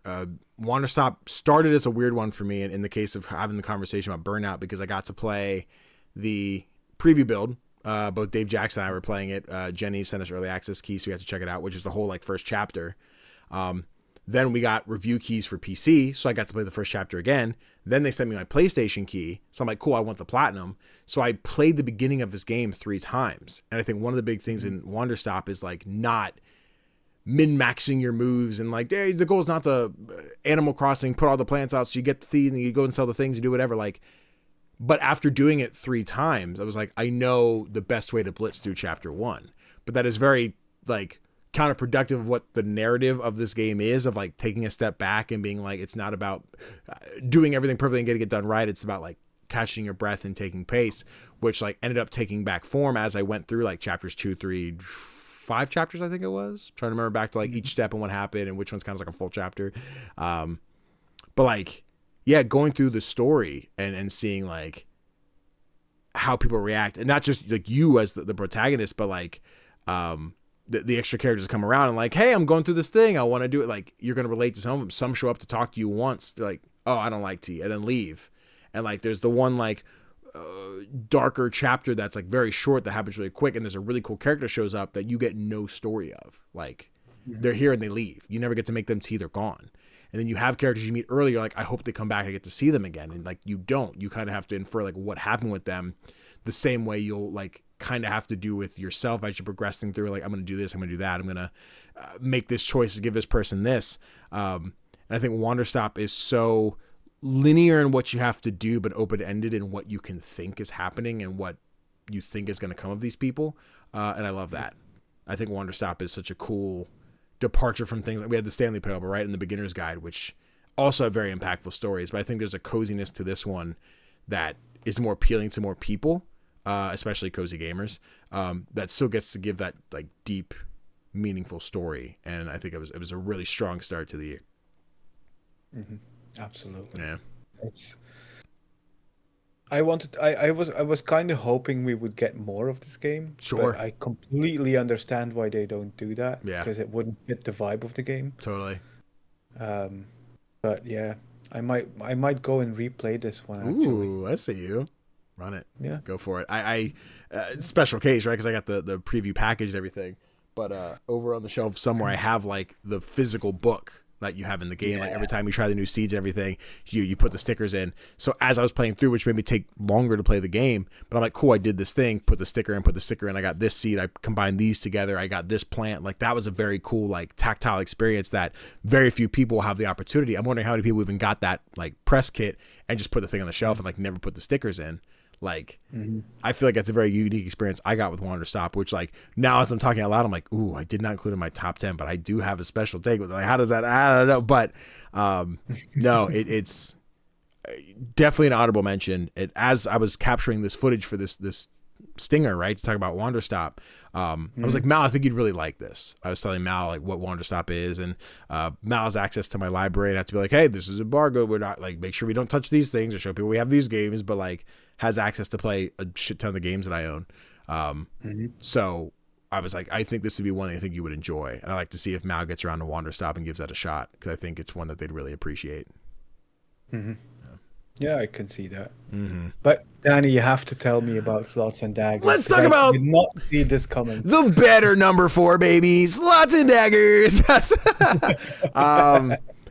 Wanderstop started as a weird one for me in the case of having the conversation about burnout, because I got to play the preview build. Both Dave Jackson and I were playing it. Jenny sent us early access keys, so we had to check it out, which is the whole like first chapter. Then we got review keys for PC, so I got to play the first chapter again. Then they sent me my PlayStation key, so I'm like, cool, I want the platinum. So I played the beginning of this game 3 times, and I think one of the big things in Wanderstop is like not min-maxing your moves and like, hey, the goal is not to Animal Crossing, put all the plants out so you get the thing and you go and sell the things, you do whatever. Like, but after doing it 3 times, I was like, I know the best way to blitz through chapter 1, but that is very like counterproductive of what the narrative of this game is, of like taking a step back and being like, it's not about doing everything perfectly and getting it done right. It's about like catching your breath and taking pace, which like ended up taking back form as I went through like chapters 2, 3, 5 chapters. I think it was trying to remember back to like each step and what happened and which one's kind of like a full chapter. But like, yeah, going through the story and seeing like how people react, and not just like you as the protagonist, but like, the extra characters come around and like, hey, I'm going through this thing, I want to do it. Like, you're going to relate to some of them. Some show up to talk to you once. They're like, oh, I don't like tea, and then leave. And like, there's the one like darker chapter that's like very short that happens really quick. And there's a really cool character shows up that you get no story of. Like, they're here and they leave. You never get to make them tea. They're gone. And then you have characters you meet earlier. Like, I hope they come back. I get to see them again. And like, you don't, you kind of have to infer like what happened with them the same way you'll like kind of have to do with yourself as you're progressing through. Like, I'm going to do this, I'm going to do that, I'm going to make this choice to give this person this. And I think Wanderstop is so linear in what you have to do, but open-ended in what you can think is happening and what you think is going to come of these people. And I love that. I think Wanderstop is such a cool departure from things like we had the Stanley Parable, right, in the beginner's guide, which also have very impactful stories. But I think there's a coziness to this one that is more appealing to more people. Especially cozy gamers, that still gets to give that like deep, meaningful story, and I think it was a really strong start to the year. Absolutely. Yeah. I was kind of hoping we would get more of this game. Sure. But I completely understand why they don't do that. Yeah. Because it wouldn't fit the vibe of the game. Totally. But yeah, I might go and replay this one. Actually. Ooh, I see you. Run it. Yeah. Go for it. I special case, right? Because I got the preview package and everything. But over on the shelf somewhere, I have like the physical book that you have in the game. Yeah. Like every time you try the new seeds and everything, you put the stickers in. So as I was playing through, which made me take longer to play the game, but I'm like, cool, I did this thing, put the sticker in, I got this seed, I combined these together, I got this plant. Like, that was a very cool, like, tactile experience that very few people have the opportunity. I'm wondering how many people even got that, like, press kit and just put the thing on the shelf and, like, never put the stickers in. Like, I feel like that's a very unique experience I got with Wanderstop, which, like, now as I'm talking out loud, I'm like, ooh, I did not include in my top 10, but I do have a special take with it. Like, how does that, I don't know. But, no, it's definitely an audible mention. As I was capturing this footage for this stinger, right, to talk about Wanderstop, I was like, Mal, I think you'd really like this. I was telling Mal, like, what Wanderstop is, and Mal has access to my library, and I have to be like, hey, this is embargo. We're not, like, make sure we don't touch these things or show people we have these games, but, like, has access to play a shit ton of the games that I own. So I was like, I think this would be one that I think you would enjoy. And I like to see if Mal gets around to Wanderstop and gives that a shot, because I think it's one that they'd really appreciate. Yeah, I can see that. But Danny, you have to tell me about Slots and Daggers. Let's talk about. I did not see this coming. The better number 4, baby, Slots and Daggers.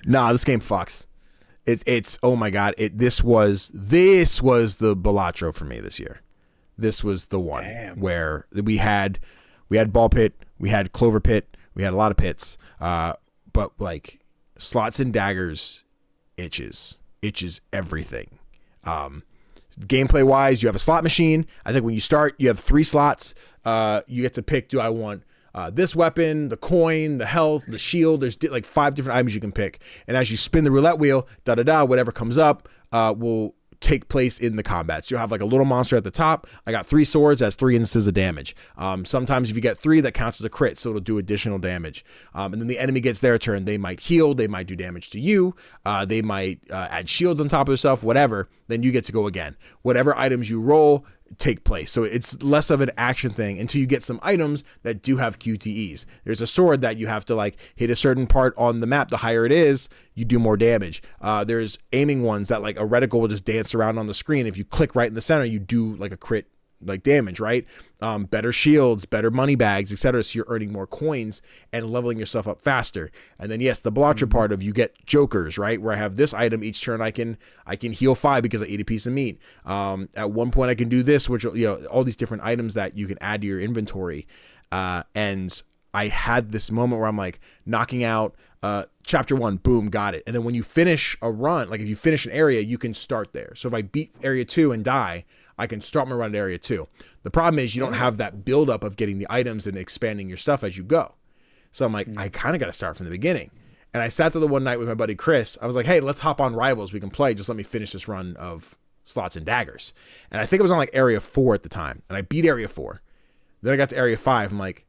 Nah, this game fucks. It's oh my god! This was the Balatro for me this year. This was the one where we had Ball Pit, We had Clover Pit. We had a lot of pits. But like Slots and Daggers itches everything. Gameplay wise, you have a slot machine. I think when you start, you have 3 slots. You get to pick, do I want this weapon, the coin, the health, the shield? There's like 5 different items you can pick. And as you spin the roulette wheel, whatever comes up will take place in the combat. So you'll have like a little monster at the top. I got 3 swords, that's 3 instances of damage. Sometimes if you get 3, that counts as a crit, so it'll do additional damage. And then the enemy gets their turn. They might heal, they might do damage to you, they might add shields on top of themselves, whatever. Then you get to go again. Whatever items you roll take place. So it's less of an action thing until you get some items that do have QTEs. There's a sword that you have to like hit a certain part on the map. The higher it is, you do more damage. There's aiming ones that like a reticle will just dance around on the screen. If you click right in the center, you do like a crit like damage, right? Better shields, better money bags, etc. So you're earning more coins and leveling yourself up faster. And then yes, the Blotcher part of you get jokers, right? Where I have this item each turn, I can heal 5 because I ate a piece of meat. At one point I can do this, which, you know, all these different items that you can add to your inventory. And I had this moment where I'm like knocking out chapter 1, boom, got it. And then when you finish a run, like if you finish an area, you can start there. So if I beat area 2 and die, I can start my run at area 2. The problem is you don't have that buildup of getting the items and expanding your stuff as you go. So I'm like, I kind of got to start from the beginning. And I sat there the one night with my buddy Chris. I was like, hey, let's hop on Rivals. We can play. Just let me finish this run of Slots and Daggers. And I think it was on like area 4 at the time. And I beat area 4. Then I got to area 5. I'm like,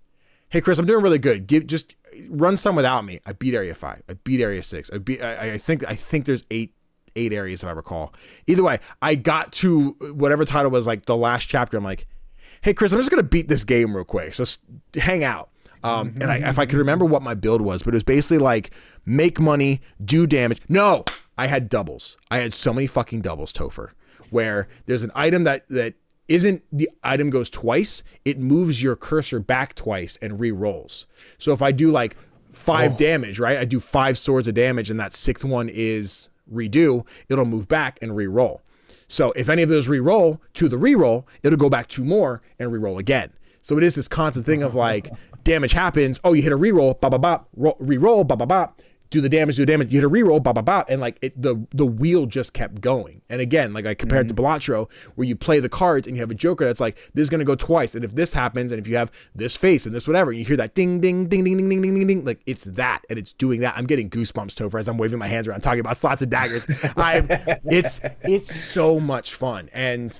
hey, Chris, I'm doing really good. Just run some without me. I beat area 5. I beat area 6. I think there's 8 areas if I recall. Either way, I got to whatever title was like the last chapter. I'm like, hey Chris, I'm just gonna beat this game real quick, so hang out. And if I could remember what my build was, but it was basically like make money, do damage. No, I had doubles. I had so many fucking doubles, Tofr, where there's an item that isn't the item goes twice, it moves your cursor back twice and re-rolls. So if I do like 5 damage, right, I do 5 swords of damage, and that 6th one is redo, it'll move back and re-roll. So if any of those re-roll to the re-roll, it'll go back 2 more and re-roll again. So it is this constant thing of like damage happens, oh, you hit a re-roll, re-roll, do the damage, you hit a reroll, and like the wheel just kept going. And again, like I compared to Balatro, where you play the cards and you have a joker that's like, this is gonna go twice, and if this happens, and if you have this face and this whatever, you hear that ding ding ding ding ding ding ding ding ding, like it's that, and it's doing that. I'm getting goosebumps, Tofr, as I'm waving my hands around talking about Slots and Daggers. It's so much fun. And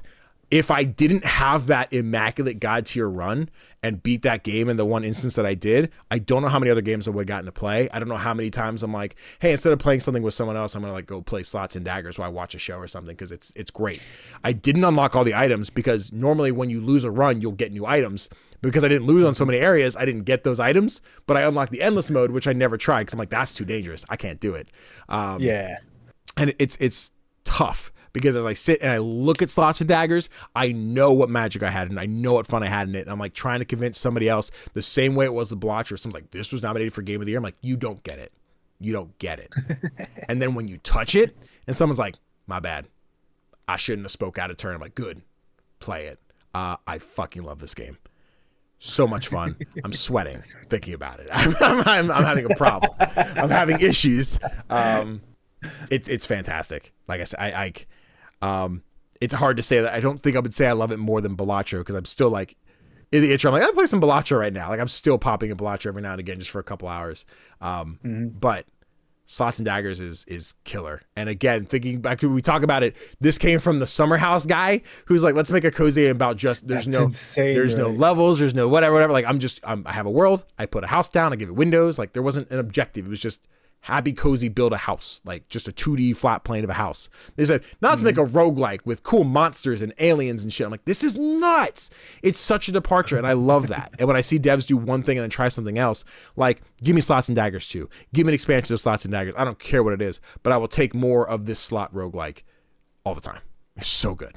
if I didn't have that immaculate guide to your run and beat that game in the one instance that I did, I don't know how many other games I would have gotten to play. I don't know how many times I'm like, hey, instead of playing something with someone else, I'm going to like go play Slots and Daggers while I watch a show or something, because it's great. I didn't unlock all the items because normally when you lose a run, you'll get new items. Because I didn't lose on so many areas, I didn't get those items, but I unlocked the endless mode, which I never tried because I'm like, that's too dangerous. I can't do it. Yeah. And it's tough. Because as I sit and I look at Slots and Daggers, I know what magic I had and I know what fun I had in it. And I'm like trying to convince somebody else the same way it was the Blotcher. Someone's like, this was nominated for Game of the Year. I'm like, you don't get it. You don't get it. And then when you touch it and someone's like, my bad, I shouldn't have spoke out of turn. I'm like, good, play it. I fucking love this game. So much fun. I'm sweating thinking about it. I'm having a problem. I'm having issues. It's fantastic. Like I said, it's hard to say that. I don't think I would say I love it more than Balatro, because I'm still like in the intro. I'm like, I play some Balatro right now. Like I'm still popping a Balatro every now and again just for a couple hours. But Slots and Daggers is killer. And again, thinking back to when we talk about it, this came from the Summer House guy who's like, let's make a cozy game about just there's no levels, there's no whatever. Like I have a world, I put a house down, I give it windows. Like there wasn't an objective. It was just happy, cozy, build a house, like just a 2D flat plane of a house. They said, now let's make a roguelike with cool monsters and aliens and shit. I'm like, this is nuts. It's such a departure, and I love that. And when I see devs do one thing and then try something else, like, give me Slots and Daggers 2. Give me an expansion of Slots and Daggers. I don't care what it is, but I will take more of this slot roguelike all the time. It's so good.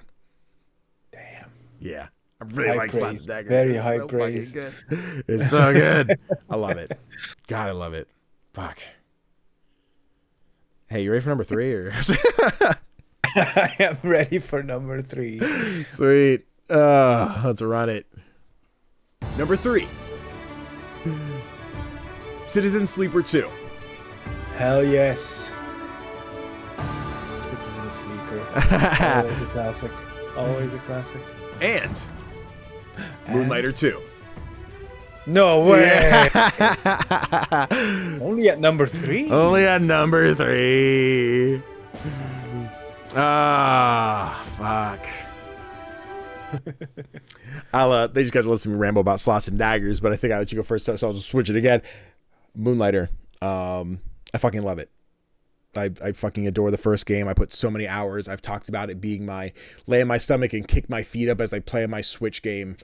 Damn. Yeah. I really like Slots and Daggers. Very high praise. Good. It's so good. I love it. God, I love it. Fuck. Hey, you ready for number 3? Or I am ready for number 3. Sweet. Let's run it. Number 3. Citizen Sleeper 2. Hell yes. Citizen Sleeper. Always a classic. Always a classic. And Moonlighter 2. No way. Yeah. Only at number 3? Only at number 3. Ah, fuck. They just got to listen to me ramble about slots and daggers, but I think I'll let you go first, so I'll just switch it again. Moonlighter. I fucking love it. I fucking adore the first game. I put so many hours. I've talked about it being my lay on my stomach and kick my feet up as I play my Switch game.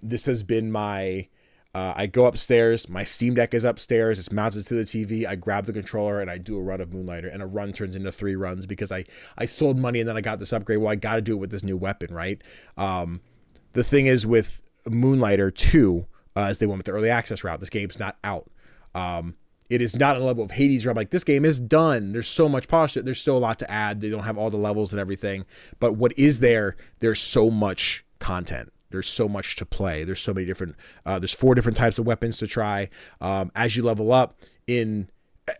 This has been my I go upstairs, my Steam Deck is upstairs, it's mounted to the TV, I grab the controller and I do a run of Moonlighter, and a run turns into 3 runs because I sold money and then I got this upgrade. Well, I got to do it with this new weapon, right? The thing is with Moonlighter 2, as they went with the early access route, this game's not out. It is not on a level of Hades where I'm like, this game is done. There's so much polish. There's still a lot to add. They don't have all the levels and everything. But what is there, there's so much content. There's so much to play. There's so many different, there's 4 different types of weapons to try. As you level up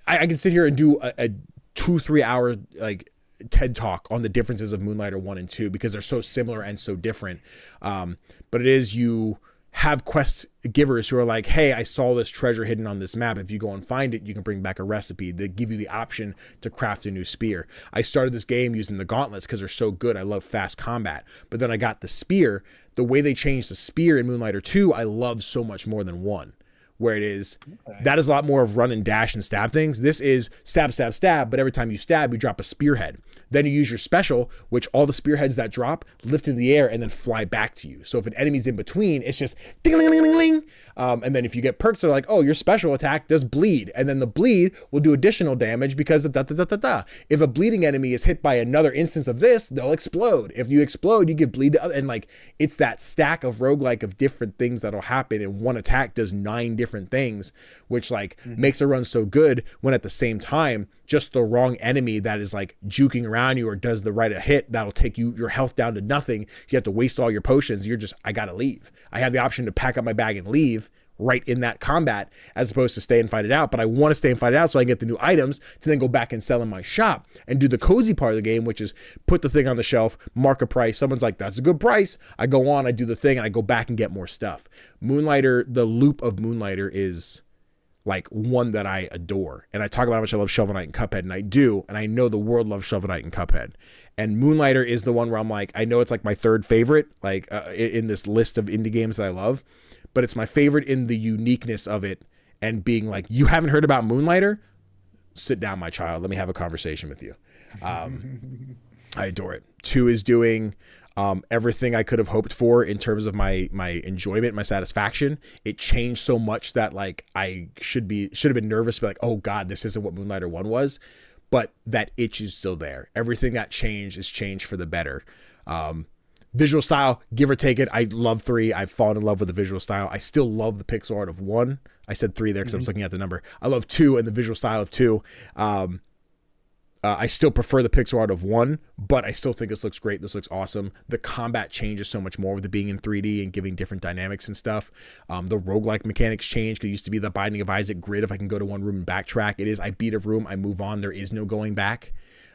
I can sit here and do a 2-3 hour like TED talk on the differences of Moonlighter 1 and 2 because they're so similar and so different. But it is, you have quest givers who are like, hey, I saw this treasure hidden on this map. If you go and find it, you can bring back a recipe. They give you the option to craft a new spear. I started this game using the gauntlets because they're so good. I love fast combat. But then I got the spear. The way they changed the spear in Moonlighter 2, I love so much more than 1. Where it is, that is a lot more of run and dash and stab things. This is stab, stab, stab, but every time you stab, you drop a spearhead. Then you use your special, which all the spearheads that drop lift in the air and then fly back to you. So if an enemy's in between, it's just ding-a-ling-ling-ling-ling. And then if you get perks, they're like, oh, your special attack does bleed. And then the bleed will do additional damage because of da-da-da-da-da. If a bleeding enemy is hit by another instance of this, they'll explode. If you explode, you give bleed to other, and like, it's that stack of roguelike of different things that'll happen, and one attack does 9 different things, which like makes a run so good when at the same time, just the wrong enemy that is like juking around you or does the right hit, that'll take your health down to nothing. You have to waste all your potions. You're just, I gotta leave. I have the option to pack up my bag and leave right in that combat as opposed to stay and fight it out. But I want to stay and fight it out so I can get the new items to then go back and sell in my shop and do the cozy part of the game, which is put the thing on the shelf, mark a price. Someone's like, that's a good price. I go on, I do the thing, and I go back and get more stuff. Moonlighter, the loop of Moonlighter is like one that I adore. And I talk about how much I love Shovel Knight and Cuphead, and I do, and I know the world loves Shovel Knight and Cuphead. And Moonlighter is the one where I'm like, I know it's like my 3rd favorite, like in this list of indie games that I love, but it's my favorite in the uniqueness of it and being like, you haven't heard about Moonlighter? Sit down, my child. Let me have a conversation with you. I adore it. 2 is doing everything I could have hoped for in terms of my enjoyment, my satisfaction. It changed so much that like I should have been nervous, but like, oh God, this isn't what Moonlighter 1 was. But that itch is still there. Everything that changed is changed for the better. Visual style, give or take it. I love 3. I've fallen in love with the visual style. I still love the pixel art of 1. I said 3 there because I was looking at the number. I love 2 and the visual style of 2. I still prefer the pixel art of 1, but I still think this looks great. This looks awesome. The combat changes so much more with it being in 3D and giving different dynamics and stuff. The roguelike mechanics change. It used to be the Binding of Isaac grid. If I can go to one room and backtrack, it is I beat a room, I move on. There is no going back.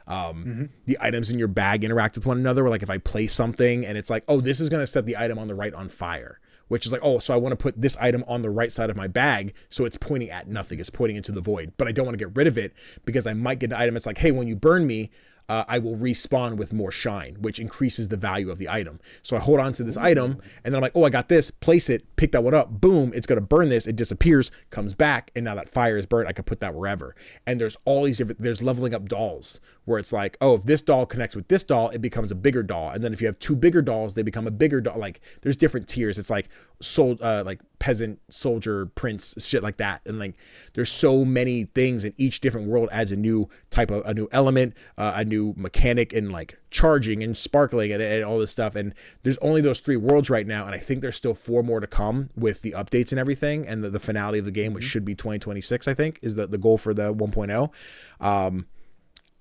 The items in your bag interact with one another. Where like if I place something and it's like, oh, this is going to set the item on the right on fire. Which is like, oh, so I want to put this item on the right side of my bag, so it's pointing at nothing. It's pointing into the void. But I don't want to get rid of it because I might get an item that's like, hey, when you burn me, I will respawn with more shine, which increases the value of the item. So I hold on to this item, and then I'm like, oh, I got this, place it, pick that one up, boom, it's going to burn this, it disappears, comes back, and now that fire is burnt, I can put that wherever. And there's all these different, there's leveling up dolls, where it's like, oh, if this doll connects with this doll, it becomes a bigger doll. And then if you have 2 bigger dolls, they become a bigger doll. Like, there's different tiers. It's like, like peasant, soldier, prince, shit like that. And like, there's so many things, and each different world adds a new type of, a new element, a new mechanic, and like charging and sparkling and all this stuff. And there's only those 3 worlds right now. And I think there's still 4 more to come with the updates and everything. And the finale of the game, which should be 2026, I think, is the goal for the 1.0.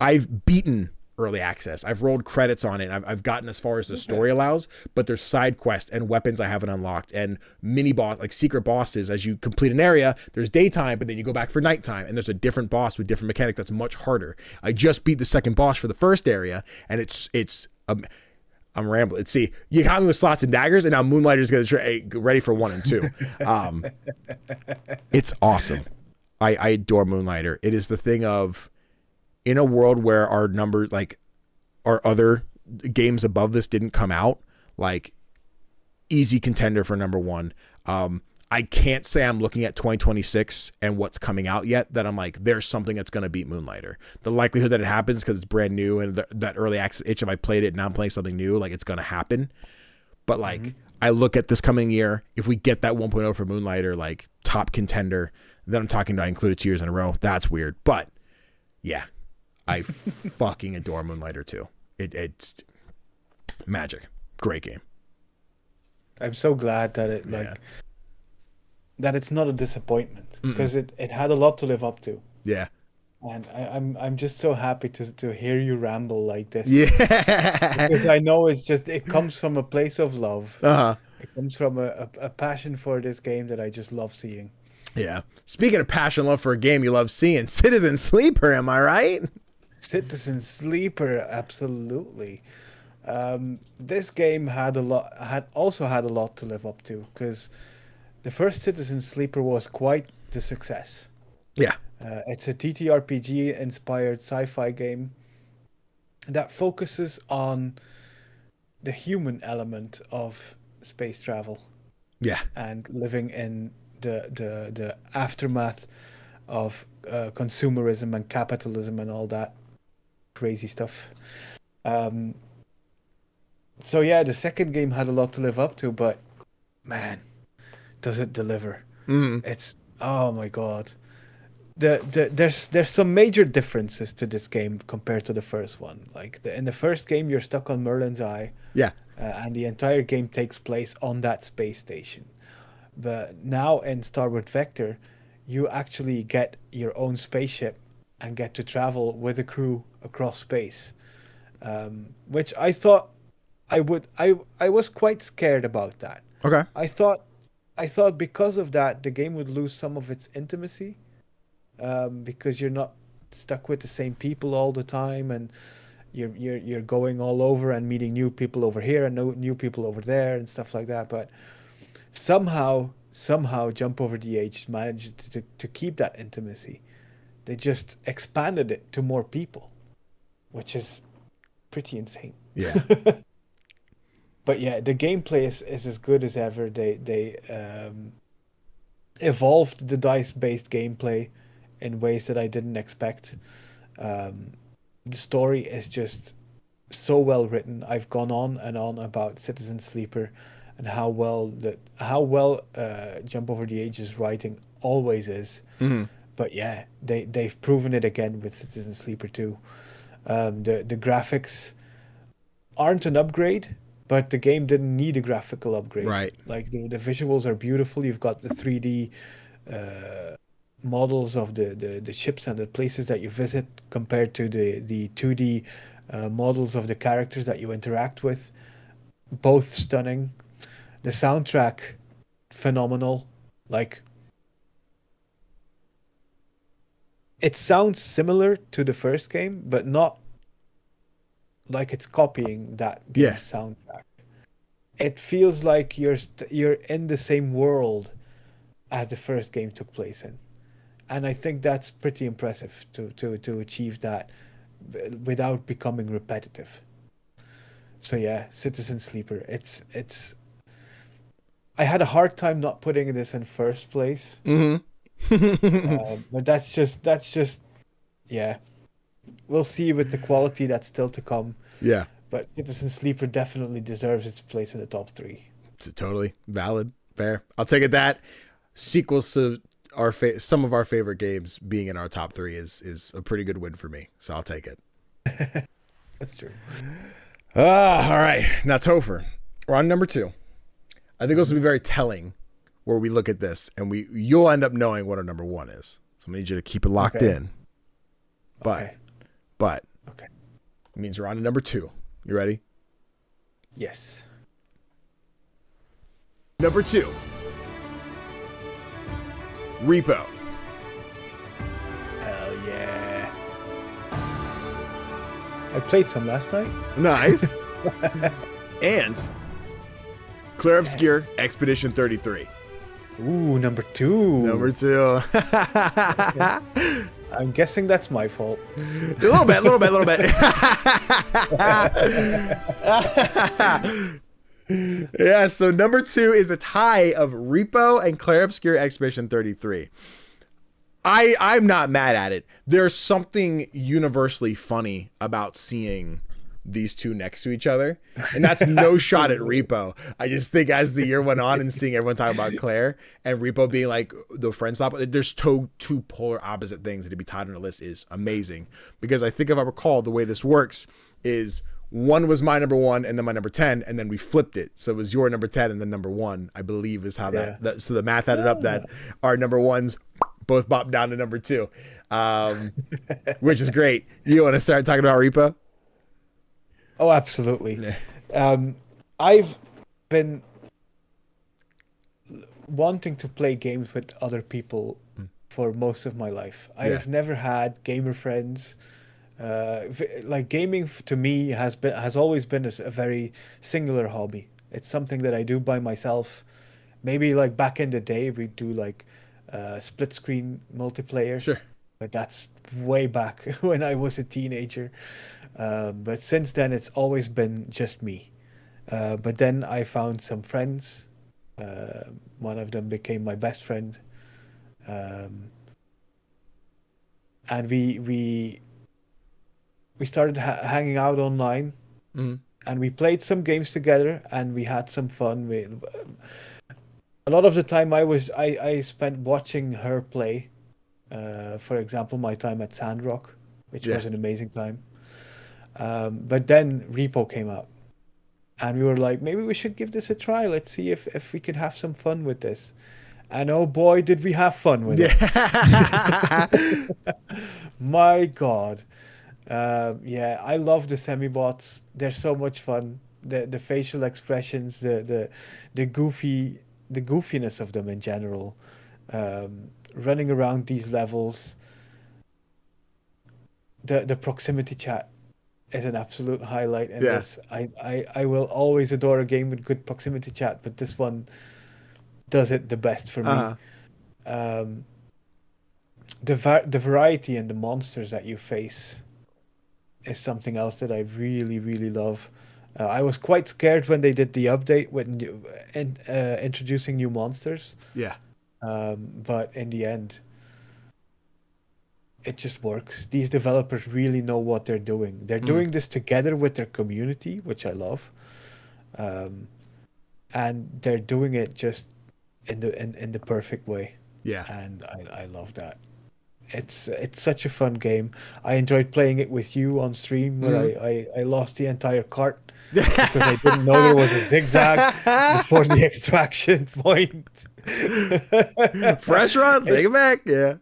I've beaten early access. I've rolled credits on it. I've gotten as far as the story allows, but there's side quests and weapons I haven't unlocked and mini boss, like secret bosses. As you complete an area, there's daytime, but then you go back for nighttime, and there's a different boss with different mechanics that's much harder. I just beat the second boss for the first area, and I'm rambling. Let's see. You got me with slots and daggers, and now Moonlighter's going to get ready for 1 and 2. It's awesome. I adore Moonlighter. It is the thing of, in a world where our numbers, like our other games above this didn't come out, like easy contender for number 1. I can't say I'm looking at 2026 and what's coming out yet that I'm like, there's something that's going to beat Moonlighter. The likelihood that it happens because it's brand new and that early access itch, if I played it and now I'm playing something new, like it's going to happen. But like, I look at this coming year, if we get that 1.0 for Moonlighter, like top contender, then I'm talking about included 2 years in a row. That's weird. But yeah, I fucking adore Moonlighter too. It's magic. Great game. I'm so glad that it that it's not a disappointment, because it had a lot to live up to. Yeah. And I'm just so happy to hear you ramble like this. Yeah. Because I know it comes from a place of love. Uh-huh. It comes from a passion for this game that I just love seeing. Yeah. Speaking of passion, love for a game you love seeing, Citizen Sleeper, am I right? Citizen Sleeper, absolutely. This game had also had a lot to live up to, because the first Citizen Sleeper was quite the success. Yeah. It's a TTRPG inspired sci-fi game that focuses on the human element of space travel. Yeah. And living in the aftermath of consumerism and capitalism and all that crazy stuff. So yeah, the second game had a lot to live up to, but man, does it deliver. It's, oh my god. There's some major differences to this game compared to the first one. Like in the first game, you're stuck on Merlin's Eye. Yeah. And the entire game takes place on that space station. But now in Starboard Vector, you actually get your own spaceship and get to travel with a crew across space, which I thought I was quite scared about that. Okay. I thought because of that the game would lose some of its intimacy, because you're not stuck with the same people all the time, and you're going all over and meeting new people over here and new people over there and stuff like that. But somehow Jump Over the Age managed to keep that intimacy. They just expanded it to more people, which is pretty insane. Yeah. But yeah, the gameplay is as good as ever. They evolved the dice-based gameplay in ways that I didn't expect. The story is just so well written. I've gone on and on about Citizen Sleeper and how well Jump Over the Age's writing always is. But yeah, they've proven it again with Citizen Sleeper 2. The graphics aren't an upgrade, but the game didn't need a graphical upgrade. Right. Like the visuals are beautiful. You've got the 3D models of the ships and the places that you visit compared to the 2D models of the characters that you interact with. Both stunning. The soundtrack, phenomenal. Like, it sounds similar to the first game, but not like it's copying that game's soundtrack. It feels like you're in the same world as the first game took place in. And I think that's pretty impressive to achieve that without becoming repetitive. So yeah, Citizen Sleeper. It's. I had a hard time not putting this in first place. But that's just, yeah. We'll see with the quality that's still to come. Yeah. But Citizen Sleeper definitely deserves its place in the top 3. It's totally valid. Fair. I'll take it that sequels to some of our favorite games being in our top 3 is a pretty good win for me. So I'll take it. That's true. All right. Now, Tofr, we're on number 2. I think this will be very telling where we look at this and you'll end up knowing what our number 1 is. So I need you to keep it locked in. But Okay. It means we're on to number 2. You ready? Yes. Number 2. Repo. Hell yeah. I played some last night. Nice. And Clear Obscure Expedition 33. Ooh, number 2. Number 2. I'm guessing that's my fault. A little bit. Yeah, so number 2 is a tie of Repo and Clair Obscure Expedition 33. I'm not mad at it. There's something universally funny about seeing these two next to each other, and that's no shot at Repo. I just think as the year went on and seeing everyone talk about Claire and Repo being like the friend stop, there's two polar opposite things, and to be tied on a list is amazing. Because I think if I recall, the way this works is one was my number 1 and then my number 10, and then we flipped it, so it was your number 10 and then number 1, I believe is how that so the math added up that our number 1s both bopped down to number 2, which is great. You want to start talking about Repo? Oh, absolutely. I've been wanting to play games with other people for most of my life. I've never had gamer friends. Like gaming to me has always been a very singular hobby. It's something that I do by myself. Maybe like back in the day we do like split screen multiplayer. Sure. But that's way back when I was a teenager. But since then, it's always been just me. But then I found some friends. One of them became my best friend. And we started hanging out online. Mm-hmm. And we played some games together, and we had some fun. A lot of the time I spent watching her play. For example, my time at Sandrock, which was an amazing time. But then Repo came out, and we were like, maybe we should give this a try. Let's see if we could have some fun with this. And oh boy, did we have fun with it. My God. I love the semi-bots. They're so much fun. The facial expressions, the goofiness of them in general. Running around these levels. The proximity chat is an absolute highlight in this. I will always adore a game with good proximity chat, but this one does it the best for me. The variety in the monsters that you face is something else that I really, really love. I was quite scared when they did the update when introducing new monsters. Yeah. But in the end, it just works. These developers really know what they're doing. They're doing this together with their community, which I love. And they're doing it just in the perfect way. Yeah. And I love that. It's such a fun game. I enjoyed playing it with you on stream where I lost the entire cart because I didn't know there was a zigzag before the extraction point. Fresh run, take it back. Yeah.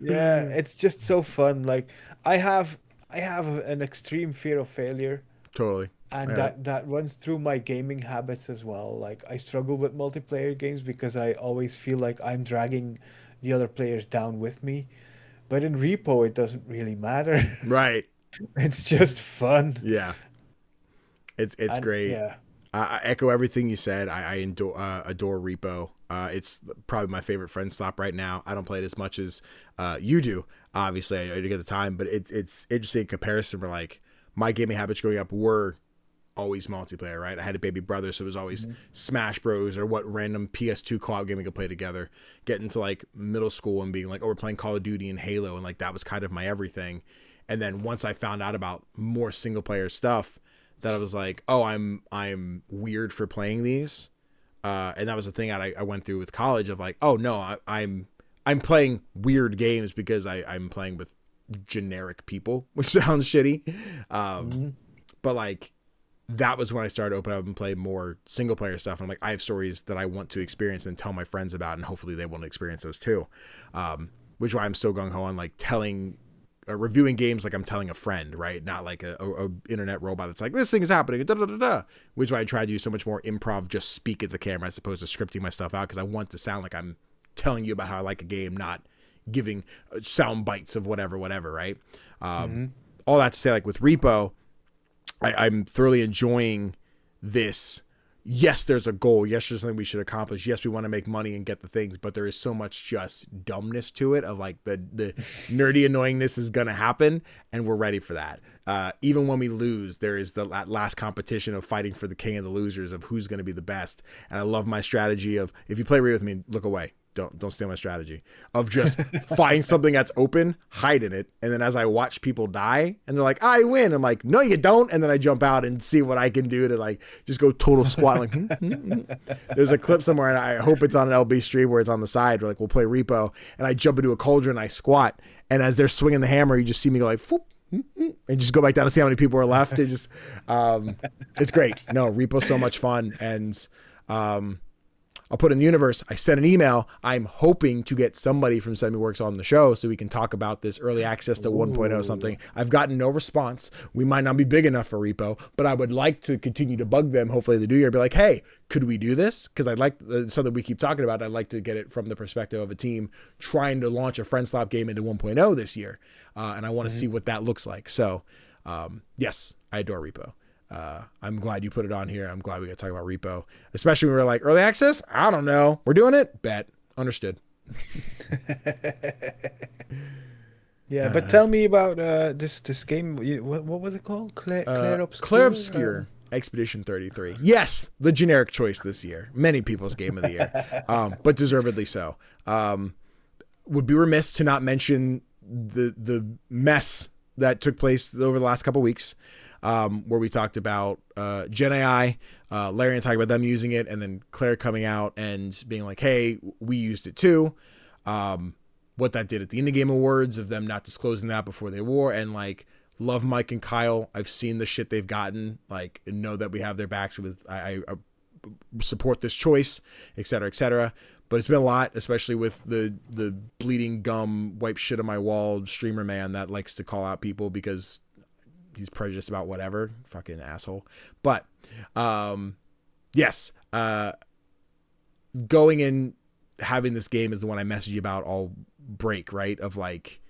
Yeah, it's just so fun. Like I have an extreme fear of failure. Totally. And that runs through my gaming habits as well. Like I struggle with multiplayer games because I always feel like I'm dragging the other players down with me. But in Repo, it doesn't really matter. Right. It's just fun. Yeah. It's great. Yeah. I echo everything you said. I adore Repo. It's probably my favorite friend slap right now. I don't play it as much as you do. Obviously, I get the time, but it's interesting in comparison. Where like my gaming habits growing up were always multiplayer, right? I had a baby brother, so it was always Smash Bros. Or what random PS2 co-op game we could play together. Getting to like middle school and being like, oh, we're playing Call of Duty and Halo, and like that was kind of my everything. And then once I found out about more single player stuff, that I was like, oh, I'm weird for playing these, and that was the thing I went through with college of like, oh no, I'm playing weird games because I'm playing with generic people, which sounds shitty, but like that was when I started to open up and play more single player stuff. And I'm like, I have stories that I want to experience and tell my friends about, and hopefully they want to experience those too, which is why I'm so gung ho on like telling reviewing games like I'm telling a friend, right? Not like a internet robot that's like, this thing is happening, da da da da. Which is why I try to do so much more improv, just speak at the camera as opposed to scripting my stuff out, because I want to sound like I'm telling you about how I like a game, not giving sound bites of whatever, right? All that to say, like with Repo, I'm thoroughly enjoying this. Yes, there's a goal. Yes, there's something we should accomplish. Yes, we want to make money and get the things, but there is so much just dumbness to it, of like the nerdy annoyingness is going to happen, and we're ready for that. Even when we lose, there is the last competition of fighting for the king of the losers, of who's going to be the best. And I love my strategy of, if you play with me, look away. Don't steal my strategy of just find something that's open, hide in it, and then as I watch people die and they're like, I win, I'm like, no you don't, and then I jump out and see what I can do to like just go total squat. Like there's a clip somewhere, and I hope it's on an LB stream where it's on the side where like we'll play Repo, and I jump into a cauldron, I squat, and as they're swinging the hammer, you just see me go like whoop, and just go back down to see how many people are left. It just it's great. No, Repo's so much fun. And I'll put in the universe, I sent an email. I'm hoping to get somebody from SemiWorks on the show so we can talk about this early access to 1.0 something. I've gotten no response. We might not be big enough for Repo, but I would like to continue to bug them. Hopefully they do here. Be like, hey, could we do this? Because I'd like something we keep talking about. I'd like to get it from the perspective of a team trying to launch a friend slap game into 1.0 this year. And I want to see what that looks like. So yes, I adore Repo. I'm glad you put it on here. I'm glad we got to talk about Repo, especially when we were like, early access? I don't know. We're doing it? Bet. Understood. Yeah, but tell me about this game. What was it called? Clair Obscure Expedition 33. Yes, the generic choice this year. Many people's game of the year, but deservedly so. Would be remiss to not mention the mess that took place over the last couple weeks. Where we talked about Gen AI, Larry and talking about them using it, and then Claire coming out and being like, hey, we used it too. What that did at the Indie Game Awards, of them not disclosing that before they wore, and like, love Mike and Kyle. I've seen the shit they've gotten, like, and know that we have their backs. With I support this choice, et cetera, et cetera. But it's been a lot, especially with the bleeding gum, wipe shit on my wall streamer man that likes to call out people because he's prejudiced about whatever, fucking asshole. But yes, going in, having this game is the one I messaged you about all break, right? Of like,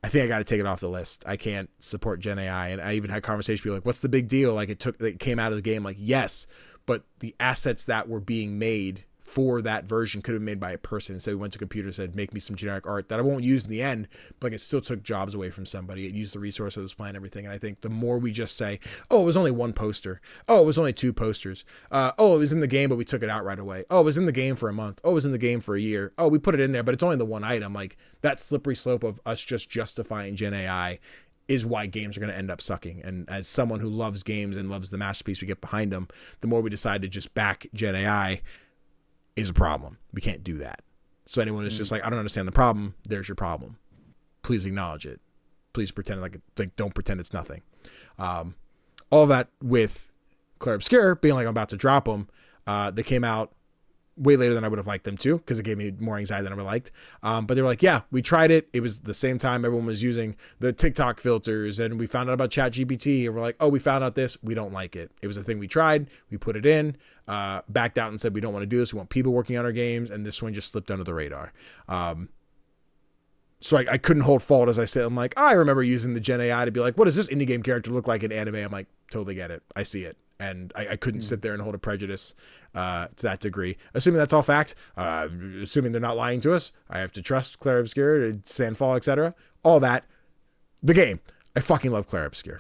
I think I got to take it off the list. I can't support Gen AI. And I even had conversations people like, what's the big deal? Like it came out of the game. Like, yes, but the assets that were being made for that version could have been made by a person. So we went to a computer and said, make me some generic art that I won't use in the end, but like, it still took jobs away from somebody. It used the resource of this plan and everything. And I think the more we just say, oh, it was only one poster. Oh, it was only two posters. Oh, it was in the game, but we took it out right away. Oh, it was in the game for a month. Oh, it was in the game for a year. Oh, we put it in there, but it's only the one item. Like, that slippery slope of us just justifying Gen AI is why games are going to end up sucking. And as someone who loves games and loves the masterpiece we get behind them, the more we decide to just back Gen AI is a problem. We can't do that. So anyone is just like, I don't understand the problem. There's your problem. Please acknowledge it. Please pretend like don't pretend it's nothing. All that with Clair Obscur being like, I'm about to drop them. They came out way later than I would have liked them to, because it gave me more anxiety than I would have liked. But they were like, yeah, we tried it. It was the same time everyone was using the TikTok filters, and we found out about ChatGPT, and we're like, oh, we found out this. We don't like it. It was a thing we tried. We put it in, backed out and said, we don't want to do this. We want people working on our games. And this one just slipped under the radar. So I couldn't hold fault, as I said. I'm like, I remember using the Gen AI to be like, what does this indie game character look like in anime? I'm like, totally get it. I see it. And I couldn't sit there and hold a prejudice to that degree. Assuming that's all fact, assuming they're not lying to us, I have to trust Clair Obscur, Sandfall, etc. All that. The game. I fucking love Clair Obscur.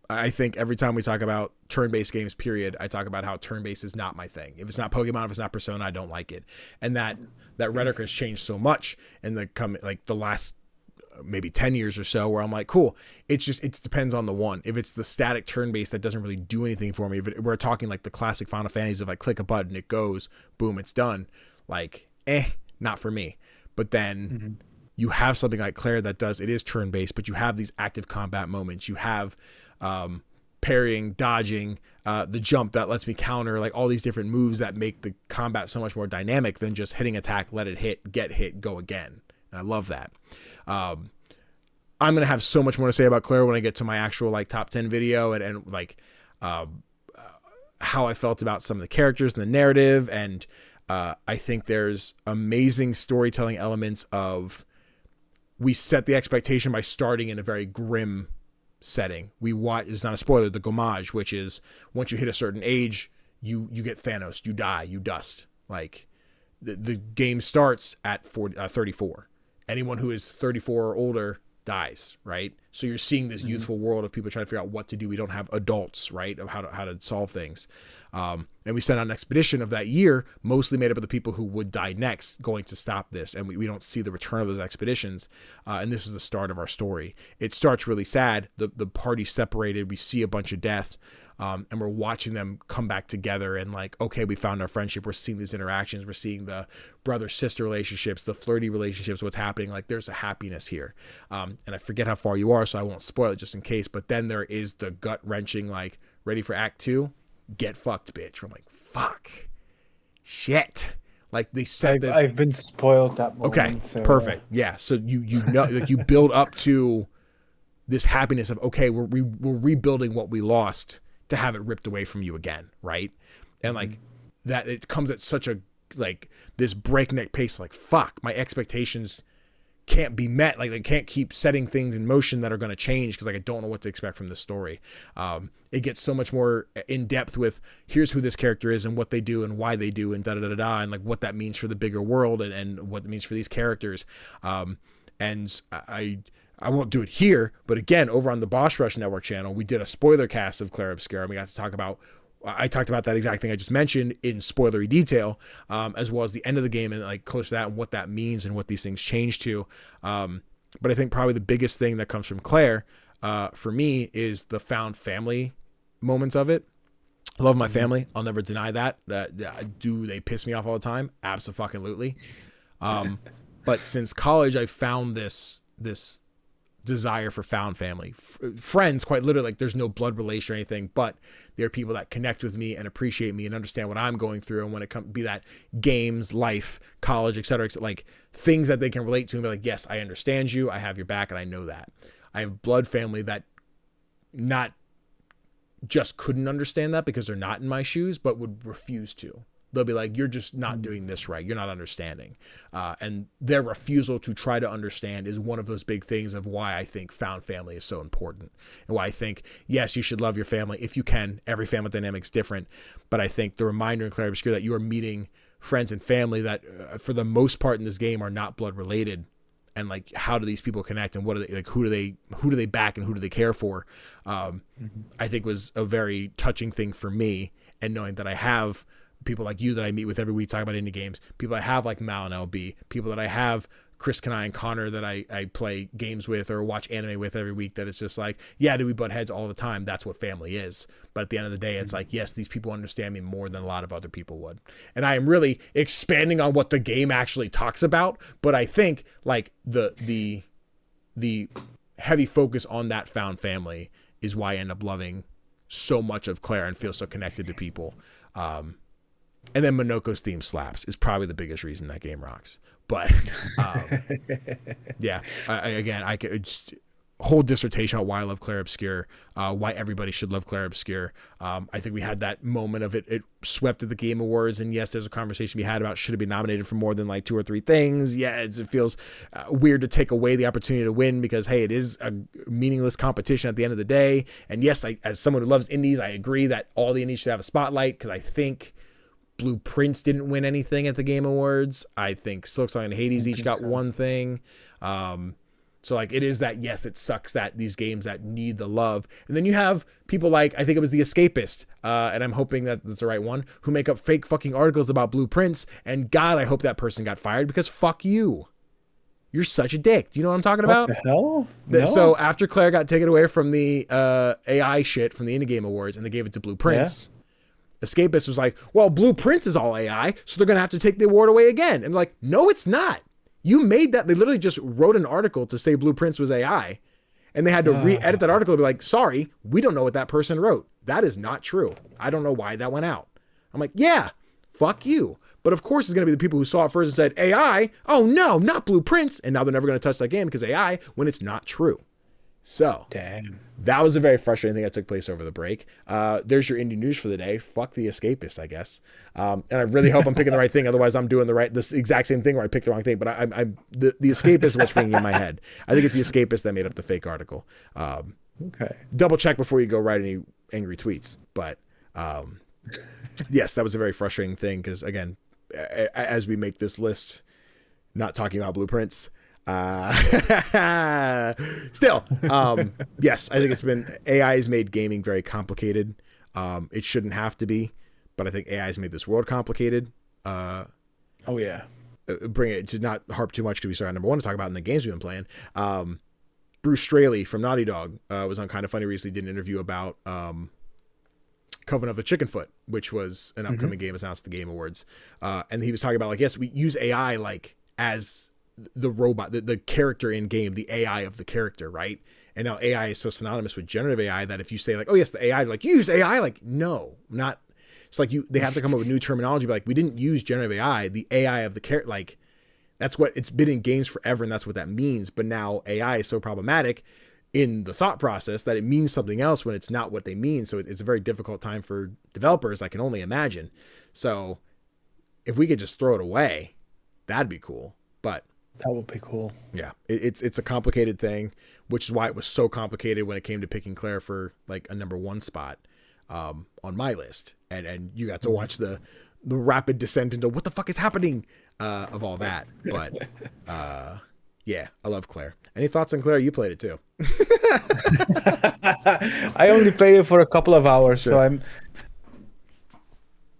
I think every time we talk about turn-based games, period, I talk about how turn-based is not my thing. If it's not Pokemon, if it's not Persona, I don't like it. And that rhetoric has changed so much in the last maybe 10 years or so, where I'm like, cool, it depends on the one. If it's the static turn-based that doesn't really do anything for me, if we're talking like the classic Final Fantasies of, I click a button, it goes, boom, it's done, like, not for me. But then you have something like Clair that it is turn-based, but you have these active combat moments. You have parrying, dodging, the jump that lets me counter, like all these different moves that make the combat so much more dynamic than just hitting attack, let it hit, get hit, go again. And I love that. I'm gonna have so much more to say about Claire when I get to my actual like top 10 video and like how I felt about some of the characters and the narrative. And I think there's amazing storytelling elements of, we set the expectation by starting in a very grim setting. We watch, it's not a spoiler, the Gommage, which is once you hit a certain age, you get Thanos, you die, you dust. Like the game starts at 34. Anyone who is 34 or older dies, right? So you're seeing this youthful world of people trying to figure out what to do. We don't have adults, right, of how to solve things. And we sent out an expedition of that year, mostly made up of the people who would die next, going to stop this. And we don't see the return of those expeditions. And this is the start of our story. It starts really sad. The party separated. We see a bunch of death. And we're watching them come back together and like, okay, we found our friendship. We're seeing these interactions. We're seeing the brother-sister relationships, the flirty relationships, what's happening. Like there's a happiness here. And I forget how far you are, so I won't spoil it just in case. But then there is the gut-wrenching, like, ready for Act 2? Get fucked, bitch. I'm like, fuck. Shit. Like they said that. I've been spoiled that moment. Okay, so, perfect. Yeah, so you know, like you build up to this happiness of, okay, we're rebuilding what we lost to have it ripped away from you again, right? And like that, it comes at such a like this breakneck pace. Like fuck, my expectations can't be met. Like they can't keep setting things in motion that are going to change because like I don't know what to expect from this story. It gets so much more in depth with here's who this character is and what they do and why they do and da da da da and like what that means for the bigger world and what it means for these characters. And I won't do it here, but again, over on the Boss Rush Network channel, we did a spoiler cast of Claire Obscura, and we got to talk about, I talked about that exact thing I just mentioned in spoilery detail, as well as the end of the game and like close to that and what that means and what these things change to. But I think probably the biggest thing that comes from Claire, for me, is the found family moments of it. I love my family. I'll never deny that. Do they piss me off all the time? Abso-fucking-lutely. But since college, I found this desire for found family, friends, quite literally, like there's no blood relation or anything, but there are people that connect with me and appreciate me and understand what I'm going through. And when it comes, be that games, life, college, et cetera, like things that they can relate to and be like, yes, I understand you. I have your back. And I know that. I have blood family that not just couldn't understand that because they're not in my shoes, but would refuse to. They'll be like, you're just not doing this right. You're not understanding. And their refusal to try to understand is one of those big things of why I think found family is so important. And why I think, yes, you should love your family if you can. Every family dynamic is different. But I think the reminder in Claire Obscura that you are meeting friends and family that for the most part in this game are not blood related. And like, how do these people connect and what are they, like, who do they back and who do they care for? I think was a very touching thing for me. And knowing that I have people like you that I meet with every week talk about indie games, people I have like Mal and LB, people that I have Chris Kanai and Connor that I play games with or watch anime with every week, that it's just like, yeah, do we butt heads all the time? That's what family is. But at the end of the day, it's like, yes, these people understand me more than a lot of other people would. And I am really expanding on what the game actually talks about, but I think like the heavy focus on that found family is why I end up loving so much of Claire and feel so connected to people. And then Monoko's theme slaps is probably the biggest reason that game rocks. But yeah, I could just whole dissertation about why I love Claire Obscura, why everybody should love Claire Obscura. I think we had that moment of it swept at the Game Awards, and yes, there's a conversation we had about should it be nominated for more than like 2 or 3 things. Yeah, it feels weird to take away the opportunity to win because hey, it is a meaningless competition at the end of the day. And yes, as someone who loves indies, I agree that all the indies should have a spotlight because I think Blue Prince didn't win anything at the Game Awards. I think Silksong and Hades each got one thing. So like it is that, yes, it sucks that these games that need the love. And then you have people like, I think it was The Escapist, and I'm hoping that that's the right one, who make up fake fucking articles about Blue Prince. And God, I hope that person got fired because fuck you. You're such a dick. Do you know what I'm talking about? What the hell? No. So after Claire got taken away from the AI shit from the Indie Game Awards and they gave it to Blue Prince, Escapist was like, well, Blue Prince is all AI, so they're going to have to take the award away again. And like, no, it's not. You made that. They literally just wrote an article to say Blue Prince was AI. And they had to re-edit that article and be like, sorry, we don't know what that person wrote. That is not true. I don't know why that went out. I'm like, yeah, fuck you. But of course, it's going to be the people who saw it first and said, AI, oh no, not Blue Prince. And now they're never going to touch that game because AI, when it's not true. So Damn. that was a very frustrating thing that took place over the break. There's your indie news for the day. Fuck the Escapist, I guess. And I really hope I'm picking the right thing. Otherwise, I'm doing this exact same thing where I picked the wrong thing. But I'm the Escapist is what's ringing in my head. I think it's the Escapist that made up the fake article. Okay. Double check before you go write any angry tweets. But yes, that was a very frustrating thing because, again, as we make this list, not talking about blueprints, still, yes, I think it's been AI has made gaming very complicated. It shouldn't have to be, but I think AI has made this world complicated. Oh yeah. Bring it to not harp too much because we started on number one to talk about in the games we've been playing. Bruce Straley from Naughty Dog was on Kind of Funny recently, did an interview about Coven of the Chicken Foot, which was an upcoming game announced at the Game Awards. And he was talking about, like, yes, we use AI like as the robot, the character in game, the AI of the character, right? And now AI is so synonymous with generative AI that if you say like, oh yes, the AI, like, you use AI, like, no, not. It's like they have to come up with new terminology, but like, we didn't use generative AI, the AI of the character, like, that's what it's been in games forever, and that's what that means. But now AI is so problematic in the thought process that it means something else when it's not what they mean. So it's a very difficult time for developers, I can only imagine. So if we could just throw it away, that'd be cool. But that would be cool. Yeah, it's a complicated thing, which is why it was so complicated when it came to picking Claire for like a number one spot on my list. And you got to watch the rapid descent into what the fuck is happening of all that. But yeah, I love Claire. Any thoughts on Claire? You played it too. I only played it for a couple of hours, Sure. so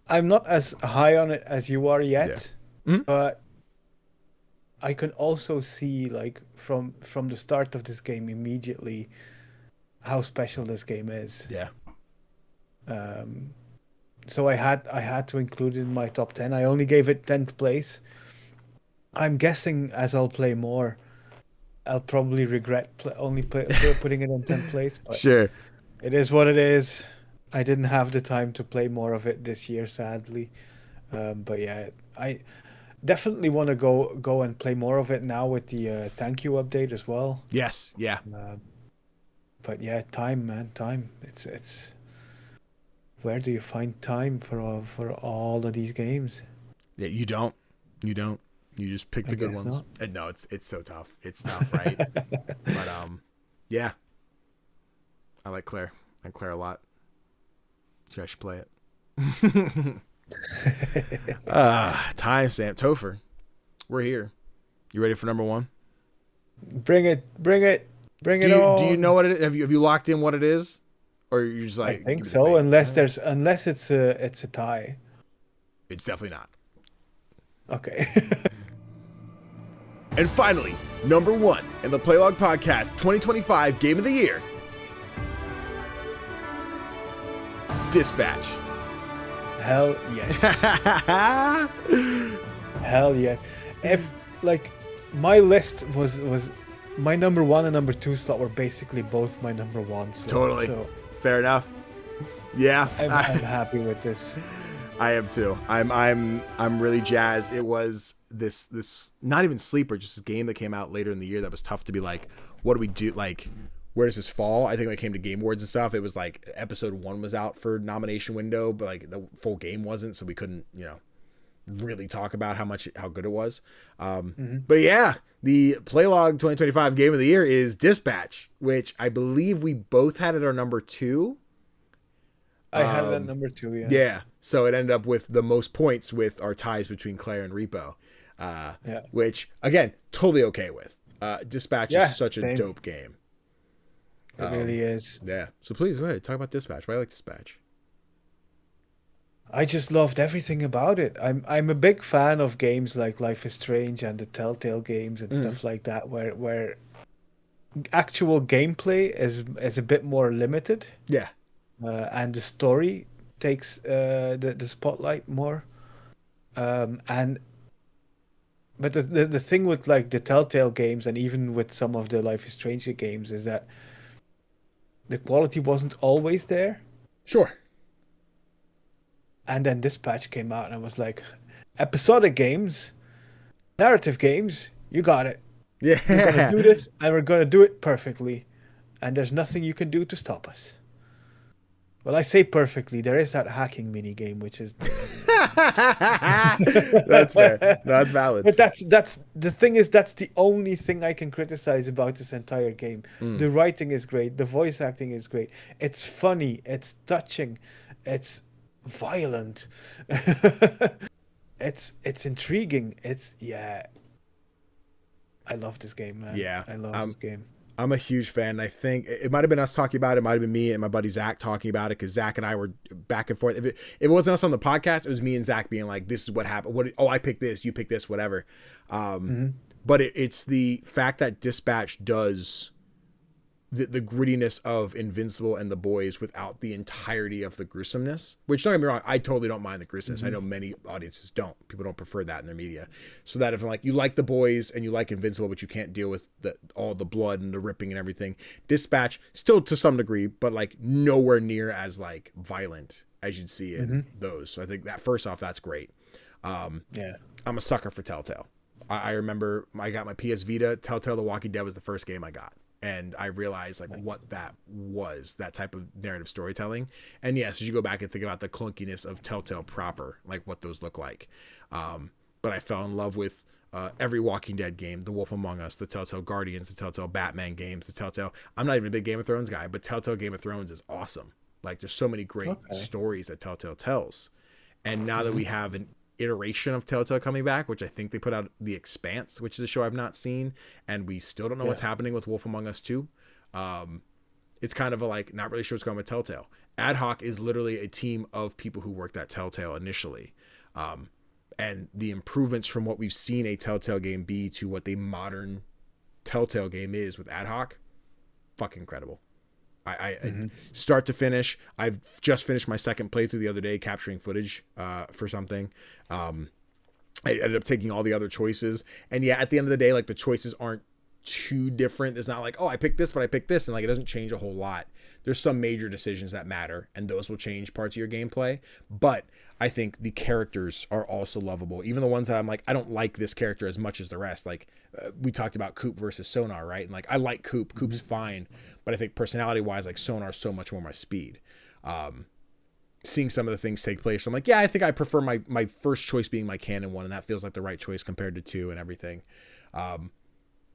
I'm not as high on it as you are yet. Yeah. But I can also see, like, from the start of this game immediately how special this game is. Yeah. So I had to include it in my top 10. I only gave it 10th place. I'm guessing as I'll play more, I'll probably regret putting it in 10th place. But Sure. it is what it is. I didn't have the time to play more of it this year, sadly. But yeah, I definitely want to go and play more of it now with the thank you update as well. Yes. Yeah. But yeah, time, man, time. It's where do you find time for all of these games? Yeah, you don't. You just pick the good ones. No, it's so tough. It's tough, right? But yeah. I like Claire. I like Claire a lot. So I should play it. Timestamp. Tofr. We're here. You ready for number one? Bring it on. Do you know what it is? Have you locked in what it is? Or you're just like, I think so, unless it's a tie. It's definitely not. Okay. And finally, number one in the Playlog Podcast 2025 Game of the Year, Dispatch. Hell yes. Hell yes. If, like, my list was my number one and number two slot were basically both my number one slot. Totally. So fair enough. Yeah. I'm happy with this. I am too. I'm really jazzed. It was this not even sleeper, just this game that came out later in the year that was tough to be like, what do we do? Like, where does this fall? I think when it came to Game Awards and stuff, it was like episode 1 was out for nomination window, but like the full game wasn't, so we couldn't, really talk about how good it was. But yeah, the Playlog 2025 Game of the Year is Dispatch, which I believe we both had at our number 2. I had it at number 2, yeah. Yeah, so it ended up with the most points with our ties between Claire and Repo, which, again, totally okay with. Dispatch is such a dope game. It really is. Yeah, so please go ahead, talk about Dispatch. Why do you like Dispatch? I just loved everything about it. I'm a big fan of games like Life is Strange and the Telltale games and stuff like that, where actual gameplay is a bit more limited. Yeah. And the story takes the spotlight more. But the thing with like the Telltale games and even with some of the Life is Strange games is that the quality wasn't always there. Sure. And then Dispatch came out and I was like, episodic games, narrative games, you got it. Yeah. We're gonna do this and we're gonna do it perfectly. and there's nothing you can do to stop us. Well, I say perfectly. There is that hacking mini game, which is. That's fair. No, that's valid. But that's the thing is that's the only thing I can criticize about this entire game. The writing is great. The voice acting is great. It's funny. It's touching. It's violent. It's intriguing. I love this game, man. Yeah, I love this game. I'm a huge fan. I think it might have been us talking about it. It might have been me and my buddy Zach talking about it, because Zach and I were back and forth. If it wasn't us on the podcast, it was me and Zach being like, "This is what happened. I picked this. You picked this. Whatever." But it's the fact that Dispatch does the grittiness of Invincible and The Boys without the entirety of the gruesomeness. Which, don't get me wrong, I totally don't mind the gruesomeness. I know many audiences don't. People don't prefer that in their media. So that if like you like The Boys and you like Invincible, but you can't deal with all the blood and the ripping and everything, Dispatch still to some degree, but like nowhere near as like violent as you'd see in those. So I think that first off, that's great. I'm a sucker for Telltale. I remember I got my PS Vita. Telltale: The Walking Dead was the first game I got. And I realized like what that was, that type of narrative storytelling. And yes, as you go back and think about the clunkiness of Telltale proper, like what those look like. But I fell in love with every Walking Dead game, The Wolf Among Us, the Telltale Guardians, the Telltale Batman games, the Telltale. I'm not even a big Game of Thrones guy, but Telltale Game of Thrones is awesome. Like there's so many great stories that Telltale tells. And now that we have an iteration of Telltale coming back, which I think they put out The Expanse, which is a show I've not seen, and we still don't know what's happening with Wolf Among Us 2. It's kind of a like not really sure what's going on with Telltale. Ad Hoc is literally a team of people who worked at Telltale initially, and the improvements from what we've seen a Telltale game be to what the modern Telltale game is with Ad Hoc, fucking incredible. I start to finish. I've just finished my second playthrough the other day, capturing footage for something. I ended up taking all the other choices, and at the end of the day, like the choices aren't too different. It's not like, oh, I picked this, but I picked this, and like it doesn't change a whole lot. There's some major decisions that matter, and those will change parts of your gameplay. But I think the characters are also lovable, even the ones that I'm like, I don't like this character as much as the rest. Like we talked about Coop versus Sonar, right? And like I like Coop. Coop's fine, but I think personality wise, like Sonar's so much more my speed. Seeing some of the things take place, I'm like, I think I prefer my first choice being my canon one, and that feels like the right choice compared to 2 and everything.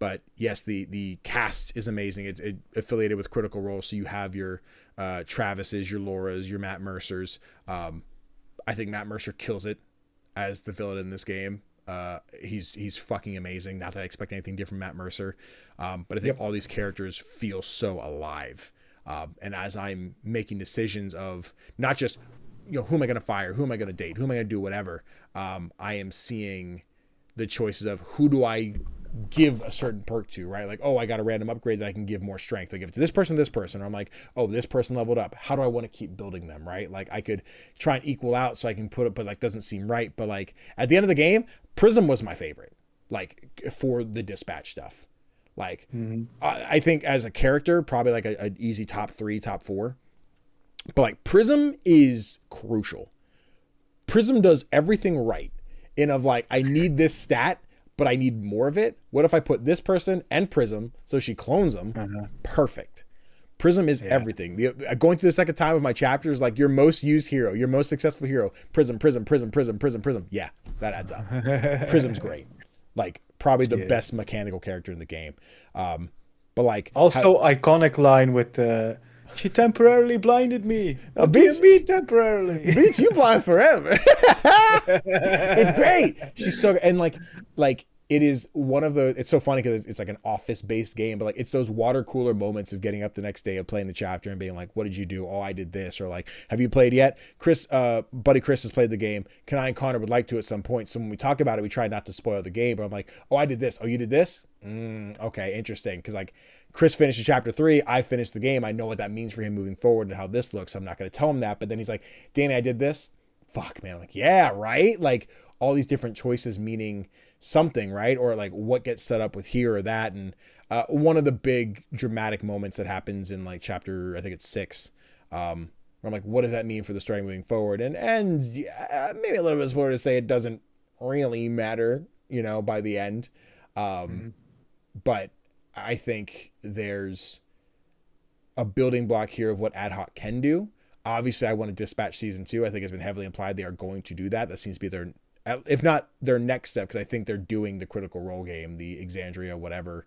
But yes, the cast is amazing. It's affiliated with Critical Role, so you have your Travis's, your Laura's, your Matt Mercer's. I think Matt Mercer kills it as the villain in this game. He's fucking amazing. Not that I expect anything different from Matt Mercer, but I think all these characters feel so alive. And as I'm making decisions of not just who am I going to fire, who am I going to date, who am I going to do whatever, I am seeing the choices of who do I give a certain perk to, right? Like, oh, I got a random upgrade that I can give more strength. I give it to this person. Or I'm like, oh, this person leveled up. How do I want to keep building them, right? Like I could try and equal out so I can put it, but like doesn't seem right. But like at the end of the game, Prism was my favorite, like for the dispatch stuff. Like I think as a character, probably like an easy top 3, top 4. But like Prism is crucial. Prism does everything right. In of like, I need this stat, but I need more of it. What if I put this person and Prism so she clones them? Perfect. Prism is everything. Going through the second time of my chapters, like your most used hero, your most successful hero, Prism. Yeah, that adds up. Prism's great. Like probably the best mechanical character in the game. But like also iconic line with she temporarily blinded me. Beat me temporarily. Bitch, you blind forever. It's great. She's so, and like it is one of the, it's so funny because it's like an office based game, but like it's those water cooler moments of getting up the next day of playing the chapter and being like, what did you do? Oh, I did this. Or like, have you played yet? Buddy Chris has played the game. Can I and Connor would like to at some point. So when we talk about it, we try not to spoil the game, but I'm like, oh, I did this. Oh, you did this? Okay, interesting. Cause like Chris finished chapter 3. I finished the game. I know what that means for him moving forward and how this looks. I'm not going to tell him that, but then he's like, Danny, I did this. Fuck, man. I'm like, yeah, right. Like all these different choices meaning something, right? Or like what gets set up with here or that. And one of the big dramatic moments that happens in like chapter, I think it's 6, where I'm like, what does that mean for the story moving forward? And maybe a little bit of spoiler to say it doesn't really matter, by the end. But I think there's a building block here of what ad hoc can do. Obviously, I want to Dispatch season 2. I think it's been heavily implied they are going to do that. That seems to be their, if not their next step, because I think they're doing the Critical Role game, the Exandria, whatever,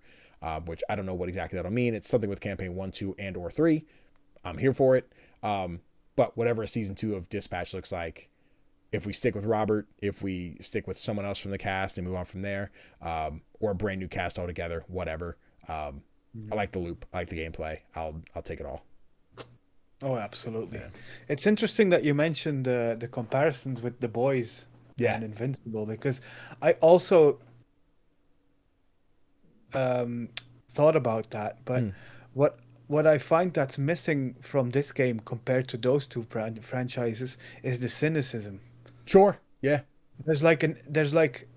which I don't know what exactly that'll mean. It's something with campaign 1, 2, and or 3. I'm here for it. But whatever a season 2 of Dispatch looks like, if we stick with Robert, if we stick with someone else from the cast and move on from there, or a brand new cast altogether, whatever. I like the loop. I like the gameplay. I'll take it all. Oh, absolutely. Yeah. It's interesting that you mentioned the comparisons with The Boys and Invincible, because I also thought about that. But what I find that's missing from this game compared to those two franchises is the cynicism. Sure. Yeah. There's like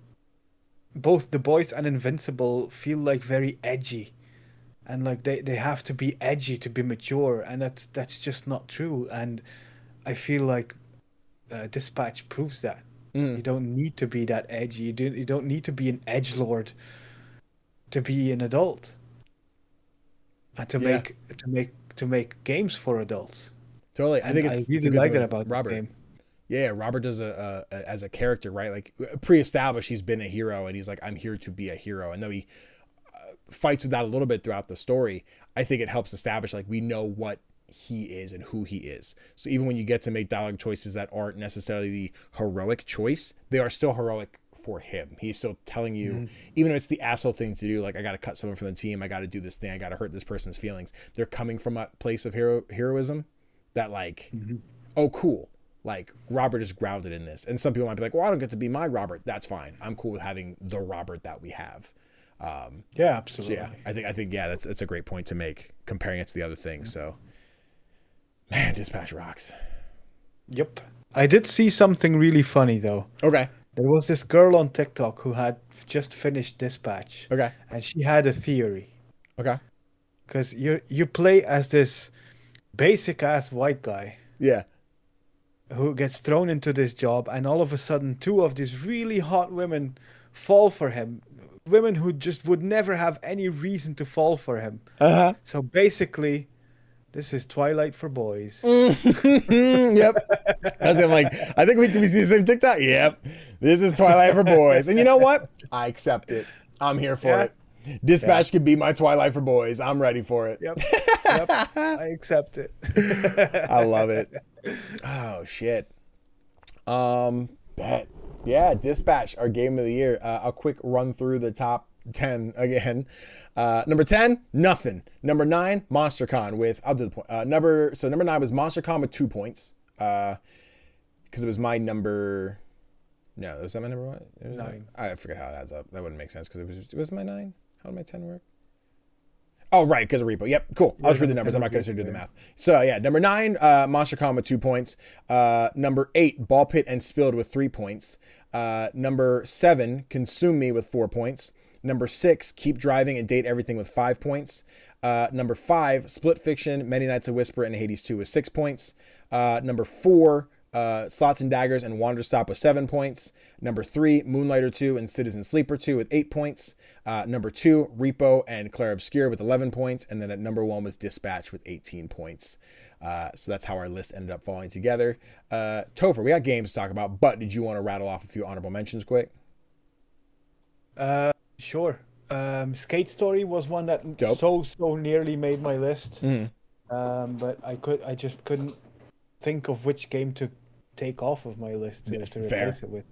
both The Boys and Invincible feel like very edgy. And like they have to be edgy to be mature, and that's just not true. And I feel like Dispatch proves that. You don't need to be that edgy. You don't need to be an edgelord to be an adult, and to make games for adults. Totally, and I really like it about Robert. The game. Yeah, Robert does as a character, right? Like pre-established, he's been a hero, and he's like, I'm here to be a hero. And though he fights with that a little bit throughout the story, I think it helps establish like we know what he is and who he is. So even when you get to make dialogue choices that aren't necessarily the heroic choice, they are still heroic for him. He's still telling you, even though it's the asshole thing to do, like I got to cut someone from the team, I got to do this thing, I got to hurt this person's feelings. They're coming from a place of heroism that like, oh cool, like Robert is grounded in this. And some people might be like, well, I don't get to be my Robert. That's fine. I'm cool with having the Robert that we have. Yeah, absolutely. So yeah, I think that's a great point to make, comparing it to the other things. So, man, Dispatch rocks. Yep. I did see something really funny though. Okay. There was this girl on TikTok who had just finished Dispatch. Okay. And she had a theory. Okay. Because you play as this basic ass white guy. Yeah. Who gets thrown into this job, and all of a sudden 2 of these really hot women fall for him. Women who just would never have any reason to fall for him. So basically, this is Twilight for boys. Yep. I'm like, I think we see the same TikTok. Yep. This is Twilight for boys. And you know what? I accept it. I'm here for it. Dispatch could be my Twilight for boys. I'm ready for it. Yep. I accept it. I love it. Oh shit. Bet. Yeah, Dispatch, our game of the year. A quick run through the top 10 again. Number 10, nothing. Number 9, MonsterCon with, I'll do the point. Number 9 was MonsterCon with 2 points. Because it was my number. No, was that my number 1? 9. I forget how it adds up. That wouldn't make sense because it was my 9. How did my 10 work? Oh, right, because of repo. Yep, cool. I'll just read the numbers. I'm not going to do the math. So, yeah, number 9, MonsterCon with 2 points. Number 8, Ball Pit and Spilled with 3 points. Number 7, Consume Me with 4 points. Number 6, Keep Driving and Date Everything with 5 points. Number 5, Split Fiction, Many Nights of Whisper, and Hades 2 with 6 points. Number 4, Slots and Daggers and Wander Stop with 7 points. Number 3, Moonlighter 2 and Citizen Sleeper 2 with 8 points. Number 2, Repo and Claire Obscure with 11 points. And then at number 1 was Dispatch with 18 points. So that's how our list ended up falling together. Tofr, we got games to talk about, but did you want to rattle off a few honorable mentions quick? Sure. Skate Story was one that Dope. so nearly made my list. But I just couldn't think of which game to take off of my list to replace it with.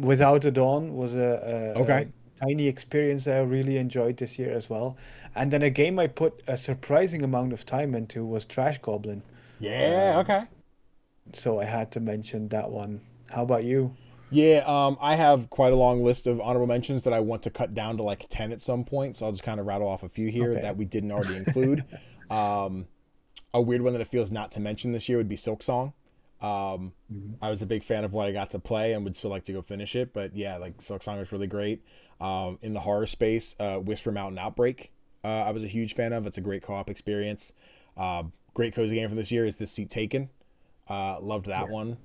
Without a Dawn was a tiny experience that I really enjoyed this year as well. And then a game I put a surprising amount of time into was Trash Goblin. Yeah, okay. So I had to mention that one. How about you? Yeah, I have quite a long list of honorable mentions that I want to cut down to like 10 at some point. So I'll just kind of rattle off a few here that we didn't already include. A weird one that it feels not to mention this year would be Silk Song. I was a big fan of what I got to play and would still like to go finish it. But yeah, like Silk Song was really great. In the horror space, Whisper Mountain Outbreak, I was a huge fan of. It's a great co-op experience. Great cozy game from this year is This Seat Taken. Loved that one.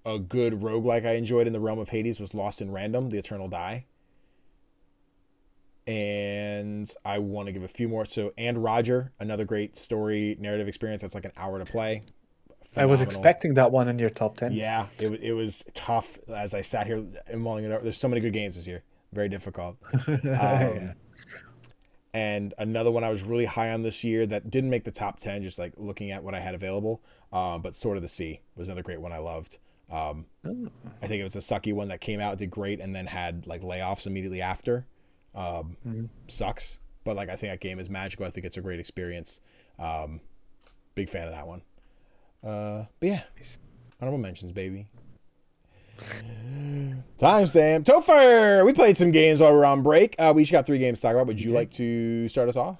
A good roguelike I enjoyed in the realm of Hades was Lost in Random, The Eternal Die. And I want to give a few more. So, and Roger, another great story narrative experience. That's like an hour to play. I was Phenomenal. expecting that one in your top 10. Yeah, it was tough as I sat here and mulling it over. There's so many good games this year. Very difficult. Yeah. And another one I was really high on this year that didn't make the top 10, just like looking at what I had available. But Sword of the Sea was another great one I loved. I think it was a sucky one that came out, did great, and then had like layoffs immediately after. Sucks. But like I think that game is magical. I think it's a great experience. Big fan of that one. But yeah, honorable mentions, baby. Timestamp. Tofr! We played some games while we were on break. We each got 3 games to talk about. Would you like to start us off?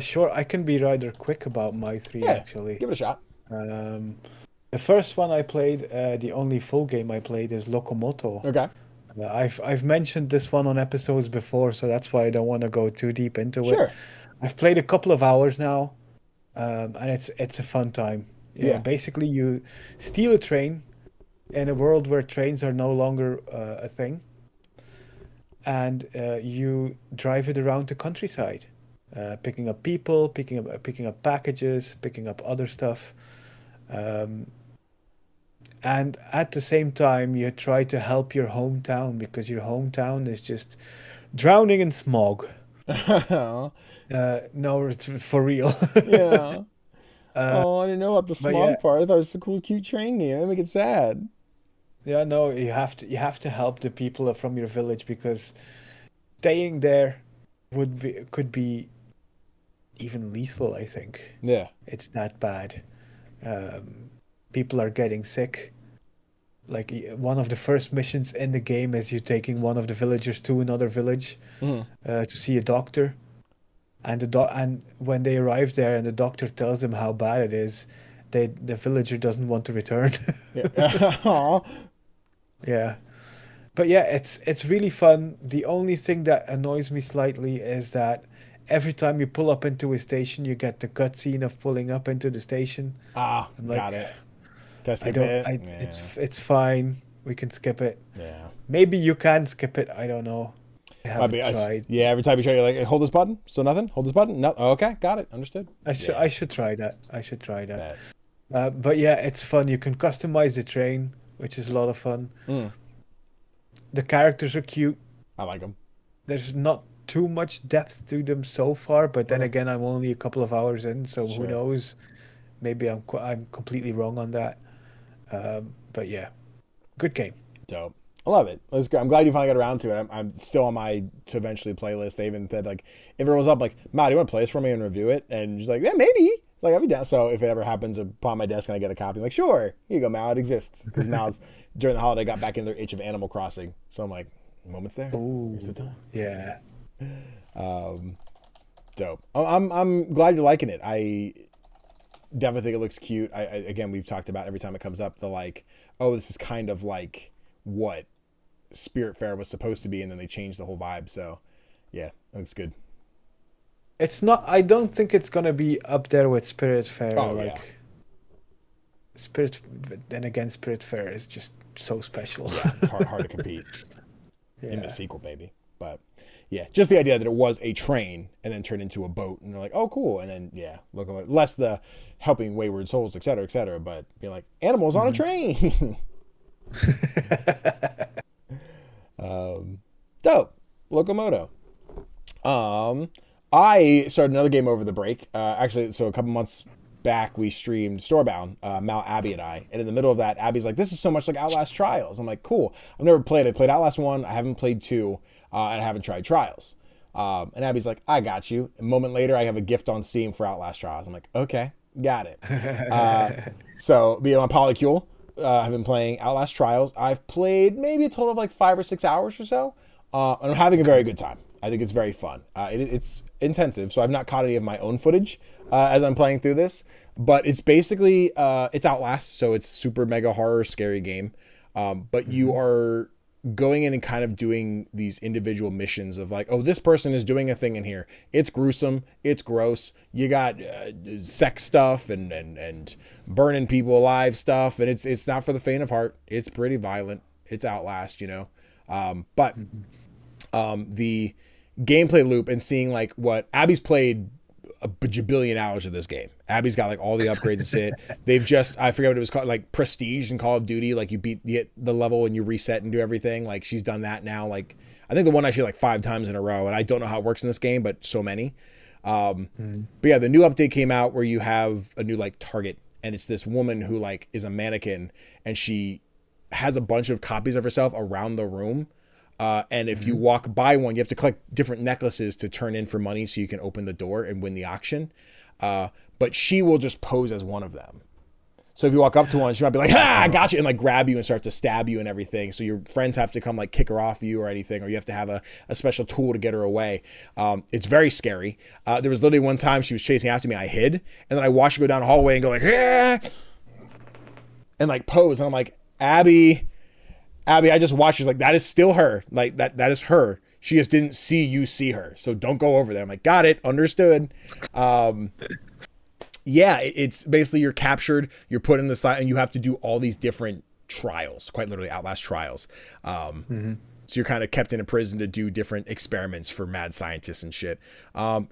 Sure, I can be rather quick about my 3, actually. Give it a shot. The first one I played, the only full game I played, is Locomoto. Okay. I've mentioned this one on episodes before, so that's why I don't want to go too deep into it. Sure. I've played a couple of hours now, and it's a fun time. Yeah. Basically, you steal a train in a world where trains are no longer a thing, and you drive it around the countryside, picking up people, picking up packages, picking up other stuff. And at the same time, you try to help your hometown because your hometown is just drowning in smog. No, it's for real. Yeah. Oh, I didn't know about the smog part. I thought it was a cool, cute train game. That make it sad. Yeah, no, you have to help the people from your village because staying there could be even lethal, I think. Yeah. It's that bad. People are getting sick. Like one of the first missions in the game is you taking one of the villagers to another village to see a doctor, and and when they arrive there and the doctor tells them how bad it is, the villager doesn't want to return. Yeah. Yeah, but yeah, it's really fun. The only thing that annoys me slightly is that every time you pull up into a station, you get the cutscene of pulling up into the station. I'm like, got it. It's fine. We can skip it. Yeah. Maybe you can skip it. I don't know. I haven't tried. Yeah, every time you try, you're like, hold this button. Still nothing. Hold this button. No. Okay, got it. Understood. I should try that. But yeah, it's fun. You can customize the train, which is a lot of fun. The characters are cute. I like them. There's not too much depth to them so far, but then again, I'm only a couple of hours in, so who knows? Maybe I'm completely wrong on that. But yeah, good game. Dope. I love it. It's good. I'm glad you finally got around to it. I'm still on my to eventually playlist. I even said like, if it was up, like, Matt, do you want to play this for me and review it? And she's like, yeah, maybe. Like, I'll be down. So if it ever happens upon my desk and I get a copy, I'm like, sure, here you go, Mal. It exists because Mal's during the holiday got back into their itch of Animal Crossing. So I'm like, moments there. Ooh, here's the time. Yeah. Dope. I'm glad you're liking it. I definitely think it looks cute. I again, we've talked about every time it comes up the like, oh, this is kind of like what Spiritfarer was supposed to be, and then they changed the whole vibe. So yeah, it looks good. It's not. I don't think it's gonna be up there with Spiritfarer. Oh, yeah. Then again, Spiritfarer is just so special. Yeah, it's hard to compete in the sequel, baby. But yeah, just the idea that it was a train and then turned into a boat, and they're like, oh, cool. And then look, less the helping wayward souls, et cetera, but being like animals on a train. Dope. Locomoto. I started another game over the break. Actually, so a couple months back, we streamed Storebound, Mal, Abby, and I. And in the middle of that, Abby's like, this is so much like Outlast Trials. I'm like, cool. I've never played. I played Outlast 1. I haven't played 2. And I haven't tried Trials. And Abby's like, I got you. A moment later, I have a gift on Steam for Outlast Trials. I'm like, okay, got it. So, being on Polycule, I've been playing Outlast Trials. I've played maybe a total of like 5 or 6 hours or so. And I'm having a very good time. I think it's very fun. It's intensive, so I've not caught any of my own footage as I'm playing through this. But it's basically, it's Outlast, so it's super mega horror, scary game. But you are going in and kind of doing these individual missions of like, oh, this person is doing a thing in here. It's gruesome. It's gross. You got sex stuff and burning people alive stuff. And it's not for the faint of heart. It's pretty violent. It's Outlast, you know. But the gameplay loop and seeing like what Abby's played a bajillion hours of this game. Abby's got like all the upgrades to sit. They've just, I forget what it was called, like Prestige in Call of Duty. Like you beat the level and you reset and do everything. Like she's done that now. Like I think the one actually like 5 times in a row. And I don't know how it works in this game, but so many. But yeah, the new update came out where you have a new like target, and it's this woman who like is a mannequin, and she has a bunch of copies of herself around the room. And if you walk by one, you have to collect different necklaces to turn in for money so you can open the door and win the auction. But she will just pose as one of them. So if you walk up to one, she might be like, "Ha, I got you," and like grab you and start to stab you and everything. So your friends have to come like kick her off you or anything, or you have to have a special tool to get her away. It's very scary. There was literally one time she was chasing after me. I hid, and then I watched her go down the hallway and go like, "Ah," and like pose. And I'm like, Abby, I just watched. She's like, that is still her. Like that is her. She just didn't see you see her. So don't go over there. I'm like, got it. Understood. Yeah, it's basically you're captured, you're put in the side, and you have to do all these different trials, quite literally Outlast trials. So you're kind of kept in a prison to do different experiments for mad scientists and shit.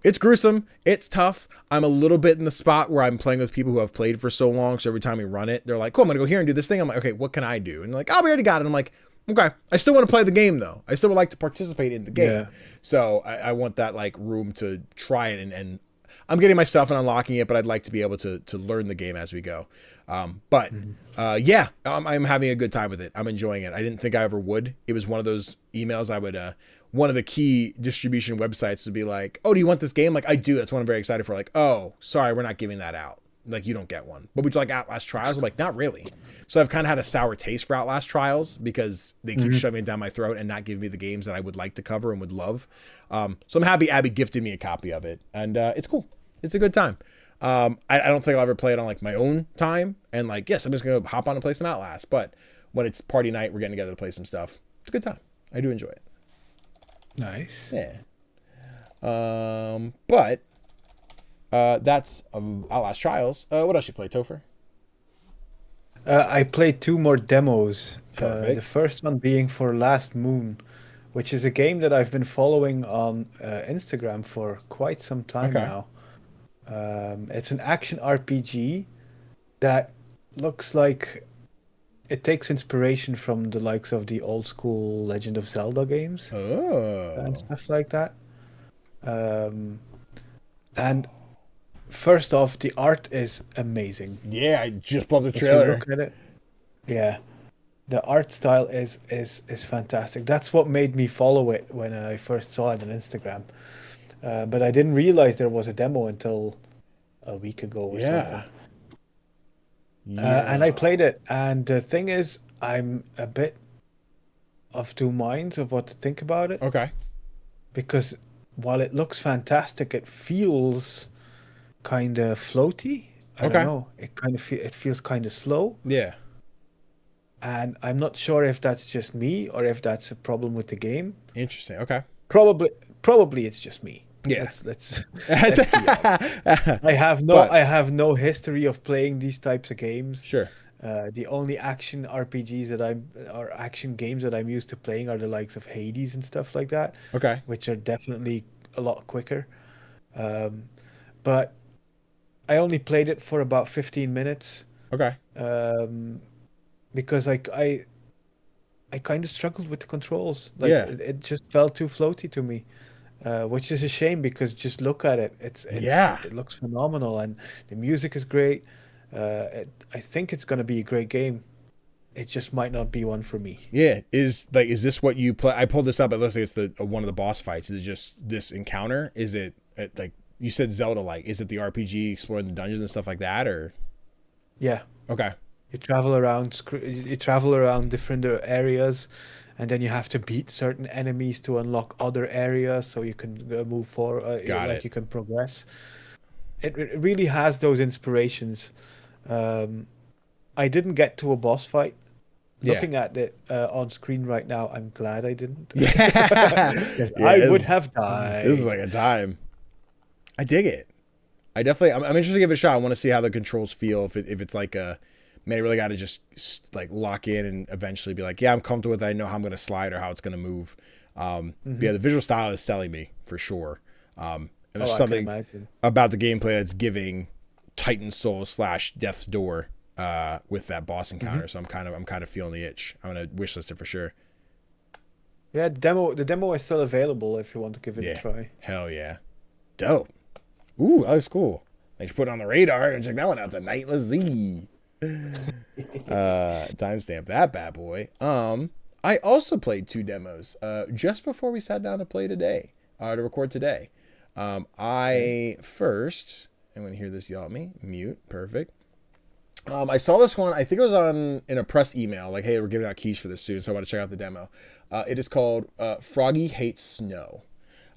It's gruesome. It's tough. I'm a little bit in the spot where I'm playing with people who have played for so long. So every time we run it, they're like, cool, I'm going to go here and do this thing. I'm like, okay, what can I do? And they're like, oh, we already got it. I'm like, okay, I still want to play the game though. I still would like to participate in the game. Yeah. So I want that like room to try it, and I'm getting my stuff and unlocking it, but I'd like to be able to learn the game as we go. Yeah, I'm having a good time with it. I'm enjoying it. I didn't think I ever would. It was one of those emails I would, one of the key distribution websites would be like, oh, do you want this game? Like, I do. That's what I'm very excited for. Like, oh, sorry, we're not giving that out. Like, you don't get one. But would you like Outlast Trials? I'm like, not really. So I've kind of had a sour taste for Outlast Trials because they keep shoving it down my throat and not giving me the games that I would like to cover and would love. So I'm happy Abby gifted me a copy of it, and it's cool. It's a good time. I don't think I'll ever play it on like my own time. And like, yes, I'm just going to hop on and play some Outlast. But when it's party night, we're getting together to play some stuff. It's a good time. I do enjoy it. Nice. Yeah. But that's Outlast Trials. What else you play, Tofr? I played 2 more demos. Perfect. The first one being for Last Moon, which is a game that I've been following on Instagram for quite some time now. It's an action RPG that looks like it takes inspiration from the likes of the old school Legend of Zelda games and stuff like that. And first off, the art is amazing. Yeah, I just pulled the trailer. If you look at it, yeah, the art style is fantastic. That's what made me follow it when I first saw it on Instagram. But I didn't realize there was a demo until a week ago or something. And I played it. And the thing is, I'm a bit of 2 minds of what to think about it. Okay. Because while it looks fantastic, it feels kind of floaty. I don't know. It feels kind of slow. Yeah. And I'm not sure if that's just me or if that's a problem with the game. Interesting. Okay. Probably it's just me. Yeah. Let's be honest. I have no history of playing these types of games. Sure. The only action RPGs or action games that I'm used to playing are the likes of Hades and stuff like that. Okay. Which are definitely a lot quicker. But I only played it for about 15 minutes. Okay. Because I kind of struggled with the controls. It just felt too floaty to me. Which is a shame because just look at it. It looks phenomenal and the music is great. I think it's going to be a great game. It just might not be one for me. Yeah. Is this what you play? I pulled this up. It looks like it's one of the boss fights. Is it just this encounter? Is it like you said Zelda-like? Is it the RPG exploring the dungeons and stuff like that, or? Yeah. Okay. You travel around different areas, and then you have to beat certain enemies to unlock other areas so you can move forward. You can progress. It really has those inspirations. I didn't get to a boss fight. Looking at it on screen right now, I'm glad I didn't. Yeah. Because I would have died. This is like a time. I dig it. I'm interested to give it a shot. I want to see how the controls feel. If it's like a, man, I really got to just like lock in and eventually be like, yeah, I'm comfortable with it. I know how I'm going to slide or how it's going to move. But yeah, the visual style is selling me for sure. And there's I something can imagine. about the gameplay that's giving Titan Soul / Death's Door with that boss encounter. So I'm kind of feeling the itch. I'm gonna wishlist it for sure. Yeah, the demo is still available if you want to give it a try. Hell yeah. Dope. Ooh, that looks cool. Thanks for putting it on the radar and check that one out tonight. Let's see. Timestamp that bad boy. I also played 2 demos just before we sat down to record today. I first, I'm gonna hear this yell at me. Mute. Perfect. I saw this one. I think it was in a press email. Like, hey, we're giving out keys for this soon, so I want to check out the demo. It is called Froggy Hates Snow.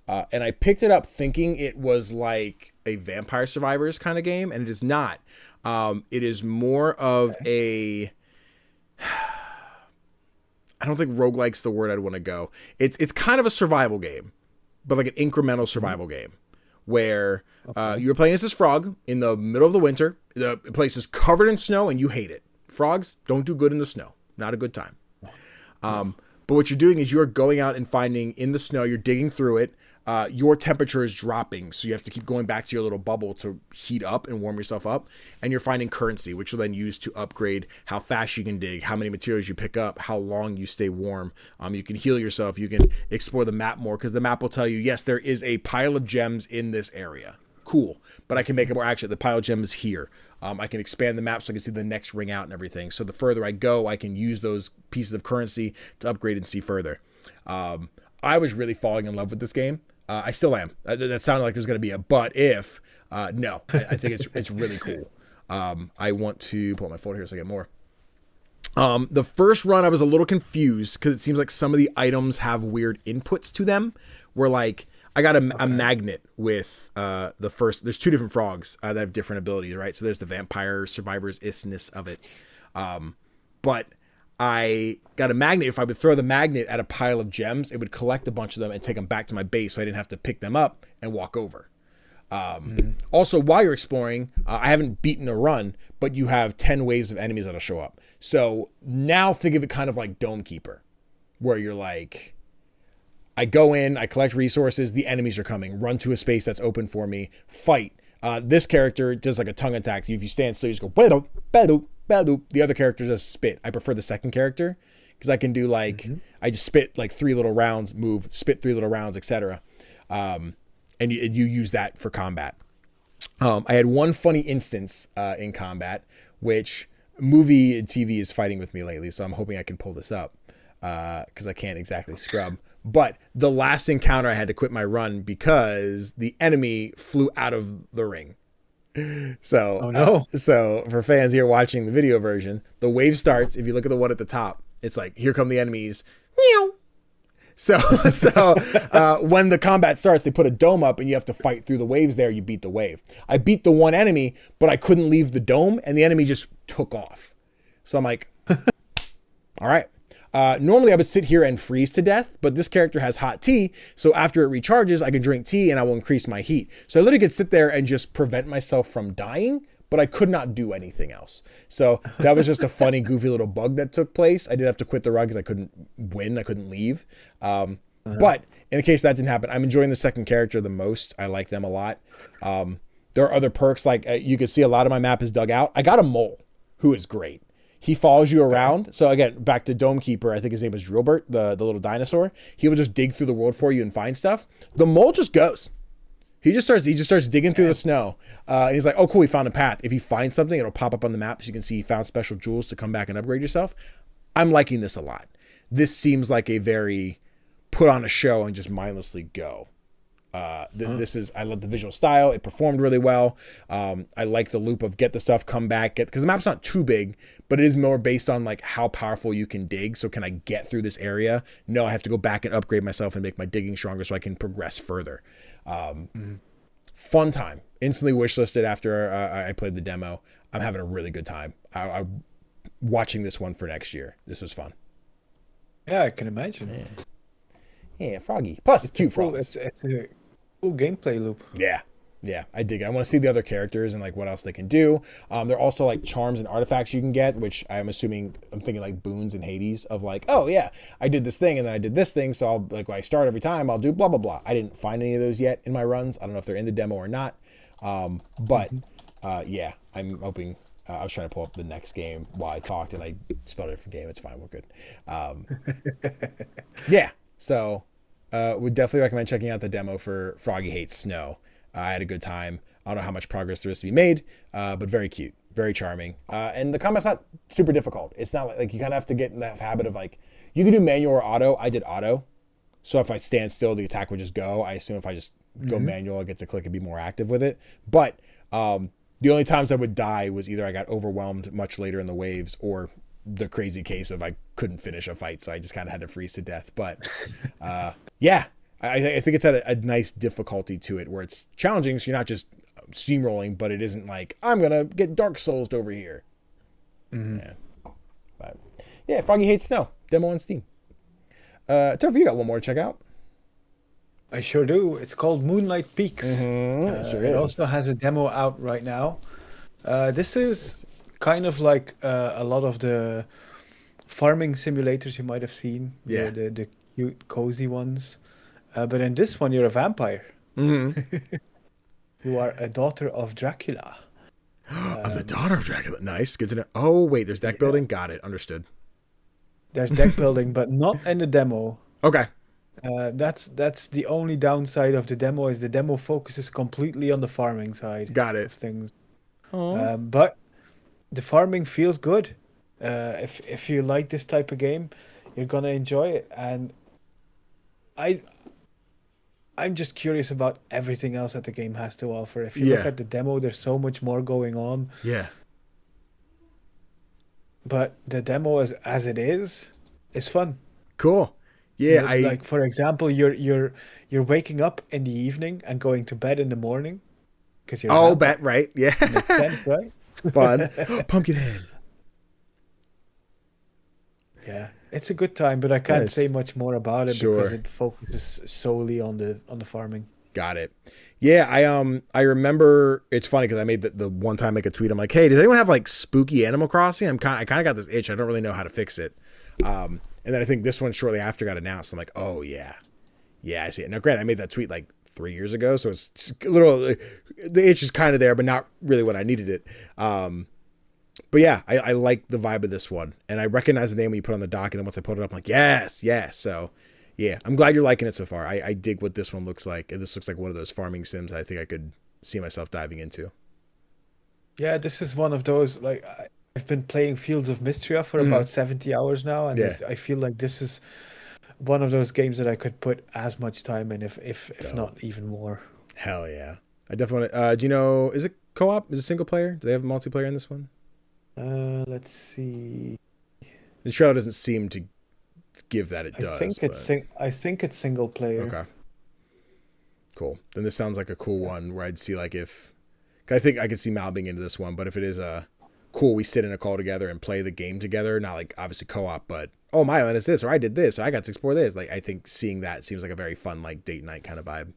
And I picked it up thinking it was like a Vampire Survivors kind of game, and it is not. It is more of a... I don't think roguelike's the word I'd want to go. It's kind of a survival game, but like an incremental survival game where you're playing as this frog in the middle of the winter. The place is covered in snow and you hate it. Frogs don't do good in the snow. Not a good time. But what you're doing is you're going out and finding in the snow, you're digging through it. Your temperature is dropping, so you have to keep going back to your little bubble to heat up and warm yourself up. And you're finding currency, which you'll then use to upgrade how fast you can dig, how many materials you pick up, how long you stay warm. You can heal yourself. You can explore the map more because the map will tell you, yes, there is a pile of gems in this area. Cool. But I can make it more accurate. The pile of gems is here. I can expand the map so I can see the next ring out and everything. So the further I go, I can use those pieces of currency to upgrade and see further. I was really falling in love with this game. I still am. That sounded like there's going to be a but if. No, I think it's really cool. I want to pull up my folder here so I get more. The first run, I was a little confused because it seems like some of the items have weird inputs to them. Where like I got a magnet with the first. There's 2 different frogs that have different abilities, right? So there's the Vampire Survivors isness of it. But I got a magnet. If I would throw the magnet at a pile of gems, it would collect a bunch of them and take them back to my base so I didn't have to pick them up and walk over. Also, while you're exploring, I haven't beaten a run, but you have 10 waves of enemies that'll show up. So now think of it kind of like Dome Keeper, where you're like, I go in, I collect resources, the enemies are coming, run to a space that's open for me, fight. This character does like a tongue attack. If you stand still, you just go, bedo, bedo, bedo. The other character does spit. I prefer the second character because I can do like, I just spit like 3 little rounds, move, spit 3 little rounds, etc. And you use that for combat. I had one funny instance in combat, which movie and TV is fighting with me lately, so I'm hoping I can pull this up because I can't exactly scrub. But the last encounter, I had to quit my run because the enemy flew out of the ring. So, oh no. So for fans here watching the video version, the wave starts. If you look at the one at the top, it's like, here come the enemies. Meow. So when the combat starts, they put a dome up and you have to fight through the waves there. You beat the wave. I beat the one enemy, but I couldn't leave the dome and the enemy just took off. So I'm like, all right. Normally I would sit here and freeze to death, but this character has hot tea. So after it recharges, I can drink tea and I will increase my heat. So I literally could sit there and just prevent myself from dying, but I could not do anything else. So that was just a funny, goofy little bug that took place. I did have to quit the run because I couldn't win. I couldn't leave. But in the case that didn't happen, I'm enjoying the second character the most. I like them a lot. There are other perks. Like you can see a lot of my map is dug out. I got a mole who is great. He follows you around. So again, back to Dome Keeper. I think his name was Drillbert, the little dinosaur. He will just dig through the world for you and find stuff. The mole just goes. He just starts digging through the snow. And he's like, oh, cool, we found a path. If he finds something, it'll pop up on the map. So you can see he found special jewels to come back and upgrade yourself. I'm liking this a lot. This seems like a very put on a show and just mindlessly go. This is, I love the visual style. It performed really well. I like the loop of get the stuff, come back, because the map's not too big, but it is more based on like how powerful you can dig. So can I get through this area? No, I have to go back and upgrade myself and make my digging stronger so I can progress further. Fun time. Instantly wishlisted after I played the demo. I'm having a really good time. I'm watching this one for next year. This was fun. Yeah, I can imagine. Yeah, Froggy. Plus, it's cute cool, frogs. it's a cool gameplay loop. Yeah. Yeah, I dig it. I want to see the other characters and like what else they can do. There are also like charms and artifacts you can get, which I'm thinking like boons in Hades of like, oh yeah, I did this thing and then I did this thing, so I'll like when I start every time I'll do blah blah blah. I didn't find any of those yet in my runs. I don't know if they're in the demo or not. Yeah, I'm hoping. I was trying to pull up the next game while I talked and I spelled a different game. It's fine, we're good. Yeah, so would definitely recommend checking out the demo for Froggy Hates Snow. I had a good time. I don't know how much progress there is to be made, but very cute, very charming. And the combat's not super difficult. It's not like you kind of have to get in that habit of like, you can do manual or auto. I did auto. So if I stand still, the attack would just go. I assume if I just go manual, I get to click and be more active with it. But the only times I would die was either I got overwhelmed much later in the waves or the crazy case of I couldn't finish a fight. So I just kind of had to freeze to death. But yeah. I think it's at a nice difficulty to it where it's challenging, so you're not just steamrolling, but it isn't like, I'm going to get Dark Souls'd over here. Yeah. But yeah, Froggy Hates Snow. Demo on Steam. Tofr, you got one more to check out? I sure do. It's called Moonlight Peaks. It also has a demo out right now. This is kind of like a lot of the farming simulators you might have seen. Yeah. The cute, cozy ones. But in this one, you're a vampire. You are a daughter of Dracula. I'm the daughter of Dracula. Nice. Good to know. Oh, wait, there's deck building? Got it. Understood. There's deck building, but not in the demo. Okay. That's the only downside of the demo is the demo focuses completely on the farming side. Got it. Of things. But the farming feels good. If you like this type of game, you're gonna enjoy it. And I'm just curious about everything else that the game has to offer. If you look at the demo, there's so much more going on. Yeah. But the demo as it is fun. Cool. Yeah, like for example, you're waking up in the evening and going to bed in the morning because you're right? Yeah, makes sense, right? Fun. Pumpkinhead. Yeah, it's a good time, but I can't say much more about it because it focuses solely on the farming. Got it. Yeah, I remember. It's funny because I made the one time make a tweet. I'm like, hey, does anyone have like spooky Animal Crossing? I kind of got this itch. I don't really know how to fix it. And then I think this one shortly after got announced. I'm like, oh yeah, I see it. Now, granted, I made that tweet like 3 years ago, so it's a little. The itch is kind of there, but not really when I needed it. But yeah, I like the vibe of this one, and I recognize the name when you put on the dock, and then once I put it up, I'm like, yes. So yeah, I'm glad you're liking it so far. I dig what this one looks like, and this looks like one of those farming sims I think I could see myself diving into. Yeah, this is one of those like. I've been playing Fields of Mystria for about 70 hours now, and I feel like this is one of those games that I could put as much time in, if not even more. Hell yeah. I definitely want to, do you know, is it co-op? Is it single player? Do they have multiplayer in this one? Let's see. The trailer doesn't seem to give that it does. I think it's single player. Okay. Cool. Then this sounds like a cool one where I'd see like if, I think I could see Mal being into this one, but if it is cool, we sit in a call together and play the game together, not like obviously co-op, but oh, my island is this, or I did this, or I got to explore this. Like I think seeing that seems like a very fun like date night kind of vibe.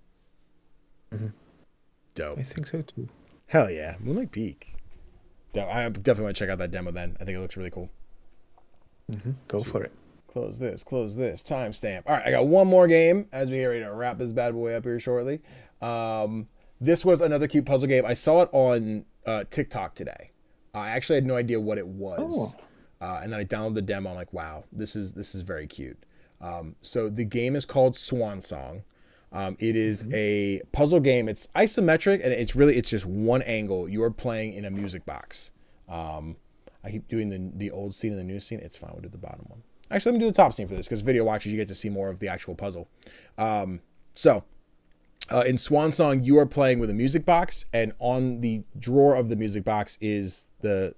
Dope. I think so too. Hell yeah, Moonlight Peak. Dope. I definitely want to check out that demo then. I think it looks really cool. Go for it. Close this. Timestamp. All right, I got one more game as we get ready to wrap this bad boy up here shortly. This was another cute puzzle game. I saw it on TikTok today. I actually had no idea what it was. And then I downloaded the demo. I'm like, wow, this is very cute. So the game is called Swan Song. It is a puzzle game. It's isometric, and it's just one angle. You are playing in a music box. I keep doing the old scene and the new scene. It's fine. We'll do the bottom one. Actually, let me do the top scene for this because video watchers, you get to see more of the actual puzzle. In Swan Song, you are playing with a music box, and on the drawer of the music box is the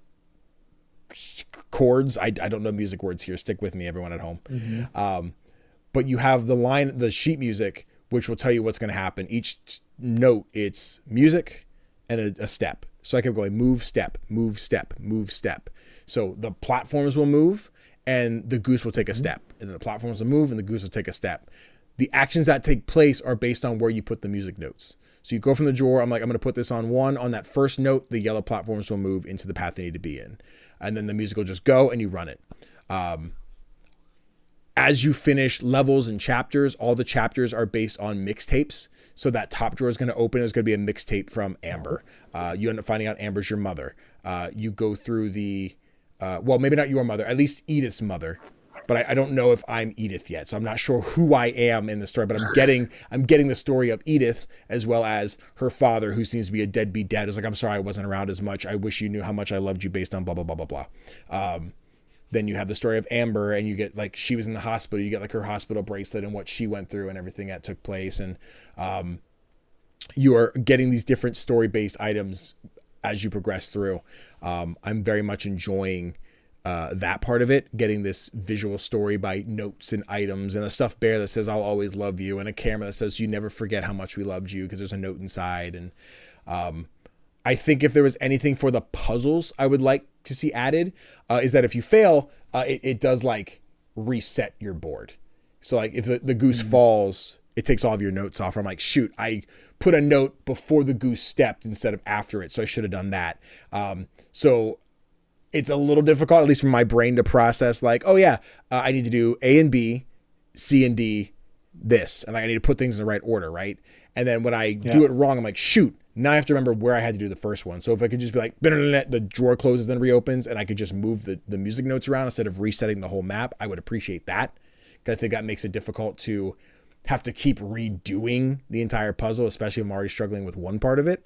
chords. I don't know music words here. Stick with me, everyone at home. But you have the sheet music, which will tell you what's going to happen. Each note, it's music and a step. So I kept going move, step, move, step, move, step. So the platforms will move, and the goose will take a step, and then the platforms will move, and the goose will take a step. The actions that take place are based on where you put the music notes. So you go from the drawer. I'm like, I'm going to put this on 1. On that first note, the yellow platforms will move into the path they need to be in. And then the music will just go and you run it. As you finish levels and chapters, all the chapters are based on mixtapes. So that top drawer is going to open. It's going to be a mixtape from Amber. You end up finding out Amber's your mother. You go through the, well, maybe not your mother, at least Edith's mother. But I don't know if I'm Edith yet. So I'm not sure who I am in the story. But I'm getting the story of Edith as well as her father, who seems to be a deadbeat dad. Is like, I'm sorry I wasn't around as much. I wish you knew how much I loved you based on blah, blah, blah, blah, blah. Then you have the story of Amber, and you get like she was in the hospital. You get like her hospital bracelet and what she went through and everything that took place. And you are getting these different story-based items as you progress through. I'm very much enjoying that part of it, getting this visual story by notes and items, and a stuffed bear that says I'll always love you, and a camera that says you never forget how much we loved you, because there's a note inside. And I think if there was anything for the puzzles I would like to see added, is that if you fail, it does like reset your board. So like if the goose falls, it takes all of your notes off. I'm like, shoot, I put a note before the goose stepped instead of after it, so I should have done that. So it's a little difficult, at least for my brain, to process like, oh yeah, I need to do A and B, C and D, this, and like I need to put things in the right order, right? And then when I do it wrong, I'm like, shoot, now I have to remember where I had to do the first one. So if I could just be like, the drawer closes, then reopens, and I could just move the music notes around instead of resetting the whole map, I would appreciate that. Because I think that makes it difficult to have to keep redoing the entire puzzle, especially if I'm already struggling with one part of it.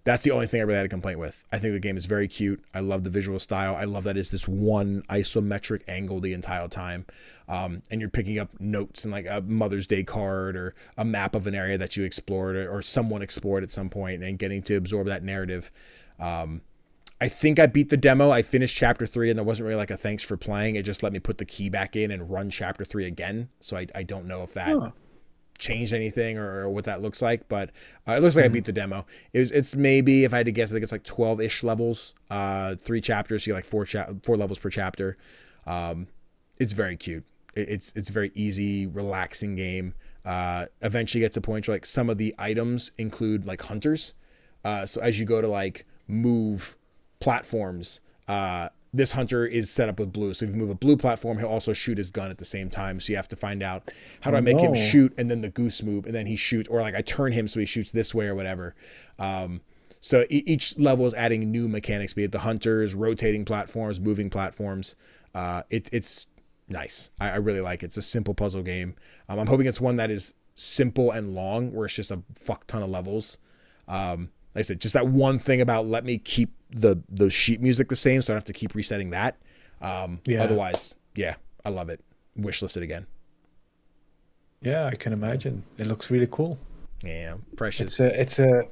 That's the only thing I really had a complaint with. I think the game is very cute. I love the visual style. I love that it's this one isometric angle the entire time. And you're picking up notes and like a Mother's Day card or a map of an area that you explored or someone explored at some point, and getting to absorb that narrative. I think I beat the demo. I finished chapter 3, and there wasn't really like a thanks for playing. It just let me put the key back in and run chapter 3 again. So I don't know if that changed anything or what that looks like, but it looks like I beat the demo. It's maybe, if I had to guess, I think it's like 12-ish levels, 3 chapters, so you like 4 levels per chapter. It's very cute. It's a very easy, relaxing game. Eventually gets to a point where like some of the items include like hunters. So as you go to like move platforms, this hunter is set up with blue. So if you move a blue platform, he'll also shoot his gun at the same time. So you have to find out, how do I make him shoot and then the goose move and then he shoots, or like I turn him so he shoots this way or whatever. So each level is adding new mechanics, be it the hunters, rotating platforms, moving platforms. It's nice. I really like it. It's a simple puzzle game. I'm hoping it's one that is simple and long, where it's just a fuck ton of levels. Like I said, just that one thing about let me keep the sheet music the same, so I don't have to keep resetting that. Otherwise, yeah, I love it. Wishlist it again. Yeah, I can imagine. It looks really cool. Yeah, precious. It's a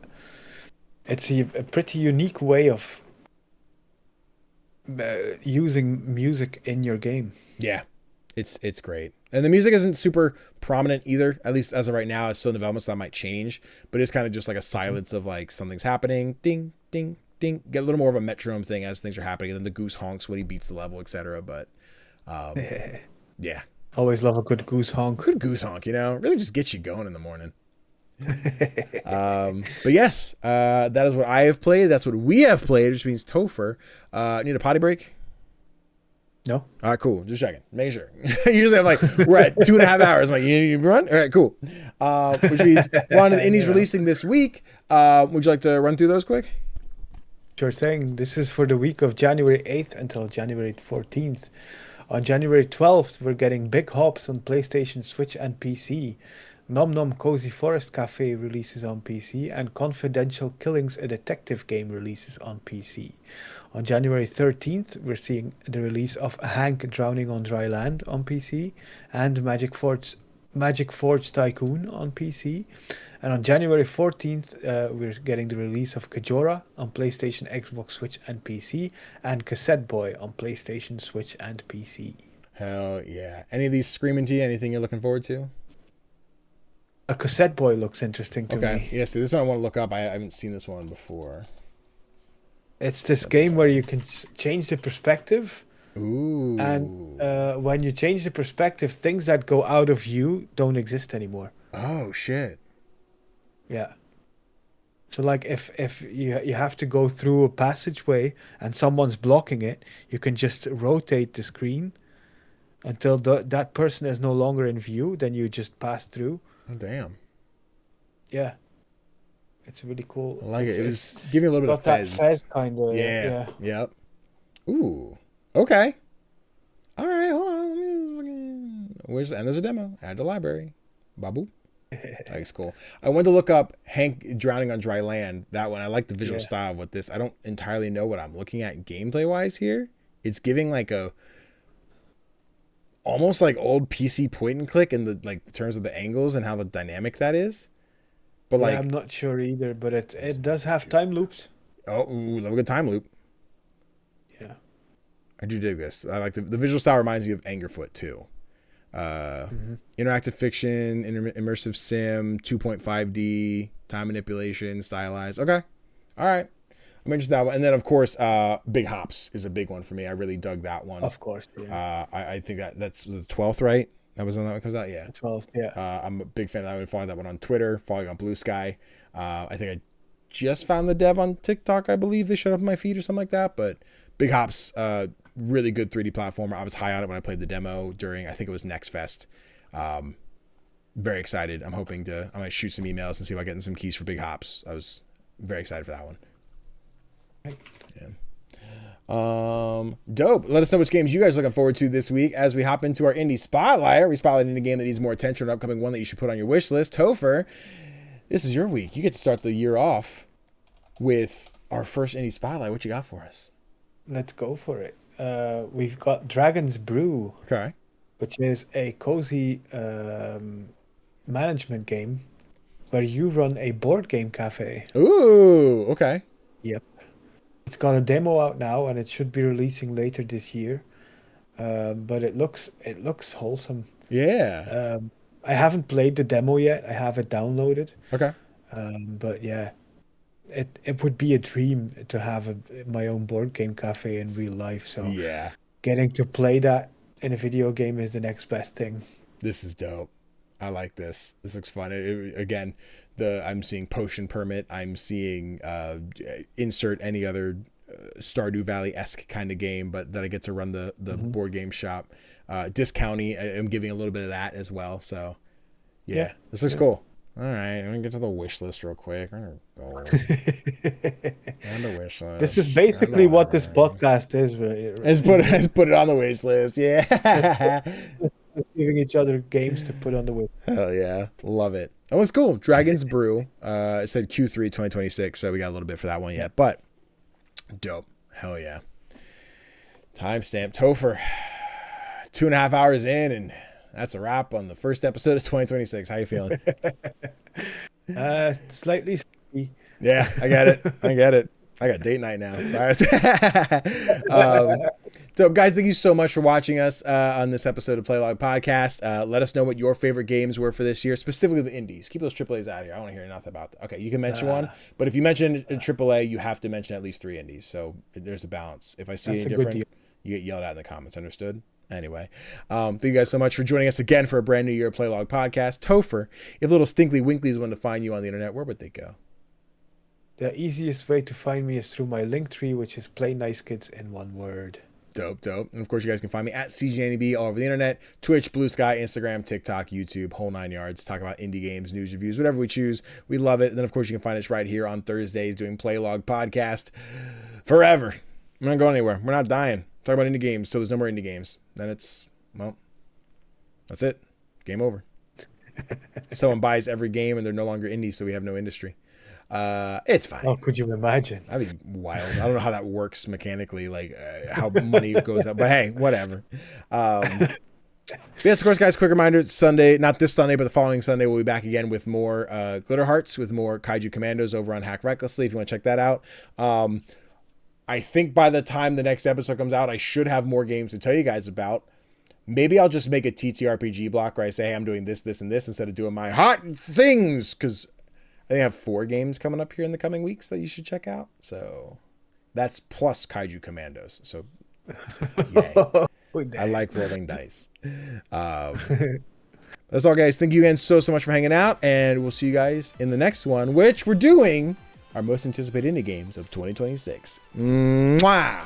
pretty unique way of using music in your game. Yeah, it's great. And the music isn't super prominent either, at least as of right now. It's still in development, so that might change. But it's kind of just like a silence of like something's happening, ding, ding, ding. Get a little more of a metronome thing as things are happening, and then the goose honks when he beats the level, etc. But yeah, always love a good goose honk. Good goose honk, really just gets you going in the morning. But yes, that is what I have played. That's what we have played, which means Tofr. Need a potty break? No. All right, cool. Just checking. Making sure. Usually I'm like, we're at 2.5 hours. I'm like, you run? All right, cool. Which means one of the indies releasing this week. Would you like to run through those quick? Sure thing. This is for the week of January 8th until January 14th. On January 12th, we're getting Big Hops on PlayStation, Switch, and PC. Nom Nom Cozy Forest Cafe releases on PC, and Confidential Killings, a detective game, releases on PC. On January 13th, we're seeing the release of Hank Drowning on Dry Land on PC, and Magic Forge Tycoon on PC. And on January 14th, we're getting the release of Kajora on PlayStation, Xbox, Switch, and PC, and Cassette Boy on PlayStation, Switch, and PC. Hell yeah. Any of these screaming to you? Anything you're looking forward to? A Cassette Boy looks interesting to me. Yeah, see, this one I want to look up. I haven't seen this one before. It's this game where you can change the perspective. Ooh. And when you change the perspective, things that go out of you don't exist anymore. Oh, shit. Yeah. So like if you have to go through a passageway and someone's blocking it, you can just rotate the screen until that person is no longer in view, then you just pass through. Oh, damn. Yeah. It's really cool. I like it. It It's was giving a little bit of got that fez. fez kind of, Yeah. yeah. Yep. Ooh. Okay. All right. Hold on. And there's a demo. Add to library. Babu. That's cool. I went to look up Hank Drowning on Dry Land. That one. I like the visual Yeah. style with this. I don't entirely know what I'm looking at gameplay wise here. It's giving like a almost like old PC point and click in the like terms of the angles and how the dynamic that is. But Yeah, like, I'm not sure either, but it does have time loops. oh, ooh, love a good time loop. Yeah. I do dig this. I like the visual style. Reminds me of Angerfoot too. Interactive fiction, immersive sim, 2.5D, time manipulation, stylized. Okay, all right. I'm interested in that one. And then of course, Big Hops is a big one for me. I really dug that one. Of course, yeah. I think that's the 12th, right? That was on that one comes out. Yeah. 12th, yeah. I'm a big fan of that. I've been following that one on Twitter, following on Blue Sky. I think I just found the dev on TikTok. I believe they showed up in my feed or something like that. But Big Hops, really good 3D platformer. I was high on it when I played the demo during, I think it was Next Fest. Very excited. I'm gonna shoot some emails and see if I get some keys for Big Hops. I was very excited for that one. Yeah. Dope. Let us know which games you guys are looking forward to this week as we hop into our indie spotlight. We spotlight any game that needs more attention, an upcoming one that you should put on your wish list. Tofr, this is your week. You get to start the year off with our first indie spotlight. What you got for us? Let's go for it. We've got Dragon's Brew, Okay. which is a cozy management game where you run a board game cafe. Ooh, okay. Yep. It's got a demo out now, and it should be releasing later this year. But it looks wholesome. Yeah. I haven't played the demo yet. I have it downloaded. Okay. But yeah, it would be a dream to have my own board game cafe in real life. So Yeah. getting to play that in a video game is the next best thing. This is dope. I like this. This looks fun. Again, I'm seeing Potion Permit. I'm seeing insert any other Stardew Valley-esque kind of game, but that I get to run the board game shop. Discounty, I'm giving a little bit of that as well. So yeah. This looks cool. All right, I'm gonna get to the wish list real quick. I'm gonna go on the wish list. This is basically what this podcast is. Let's put it on the wish list. Yeah. Just giving each other games to put on the wish. Hell yeah, love it. Oh, it's cool. Dragon's Brew. It said Q3 2026, so we got a little bit for that one yet, but dope. Hell yeah. Timestamp. Tofr. 2.5 hours in, and that's a wrap on the first episode of 2026. How you feeling? Slightly sleepy. Yeah, I get it. I got date night now. So guys, thank you so much for watching us on this episode of Playlog Podcast. Let us know what your favorite games were for this year, specifically the indies. Keep those AAAs out of here. I don't want to hear nothing about that. Okay, you can mention one, but if you mention a AAA, you have to mention at least 3 indies. So there's a balance. If I see any different, you get yelled at in the comments. Understood? Anyway, thank you guys so much for joining us again for a brand new year of Playlog Podcast. Tofr, if little Stinkly Winklies want to find you on the internet, where would they go? The easiest way to find me is through my link tree, which is Play Nice Kids in one word. Dope. And of course, you guys can find me at CGDannyB all over the internet, Twitch, Blue Sky, Instagram, TikTok, YouTube, whole 9 yards. Talk about indie games, news, reviews, whatever we choose. We love it. And then, of course, you can find us right here on Thursdays doing Playlog Podcast forever. We're not going anywhere. We're not dying. Talk about indie games till there's no more indie games. Then that's it. Game over. Someone buys every game and they're no longer indie, so we have no industry. It's fine. Oh, could you imagine? That'd be wild. I don't know how that works mechanically, like how money goes up, but hey, whatever. Yes, of course, guys, quick reminder, Sunday, not this Sunday, but the following Sunday, we'll be back again with more Glitter Hearts, with more Kaiju Commandos over on Hack Recklessly, if you want to check that out. I think by the time the next episode comes out, I should have more games to tell you guys about. Maybe I'll just make a TTRPG block where I say, hey, I'm doing this, this, and this, instead of doing my hot things, because I think I have 4 games coming up here in the coming weeks that you should check out. So that's plus Kaiju Commandos. So yay. I like rolling dice. That's all, guys. Thank you again so much for hanging out, and we'll see you guys in the next one, which we're doing our most anticipated indie games of 2026. Mwah!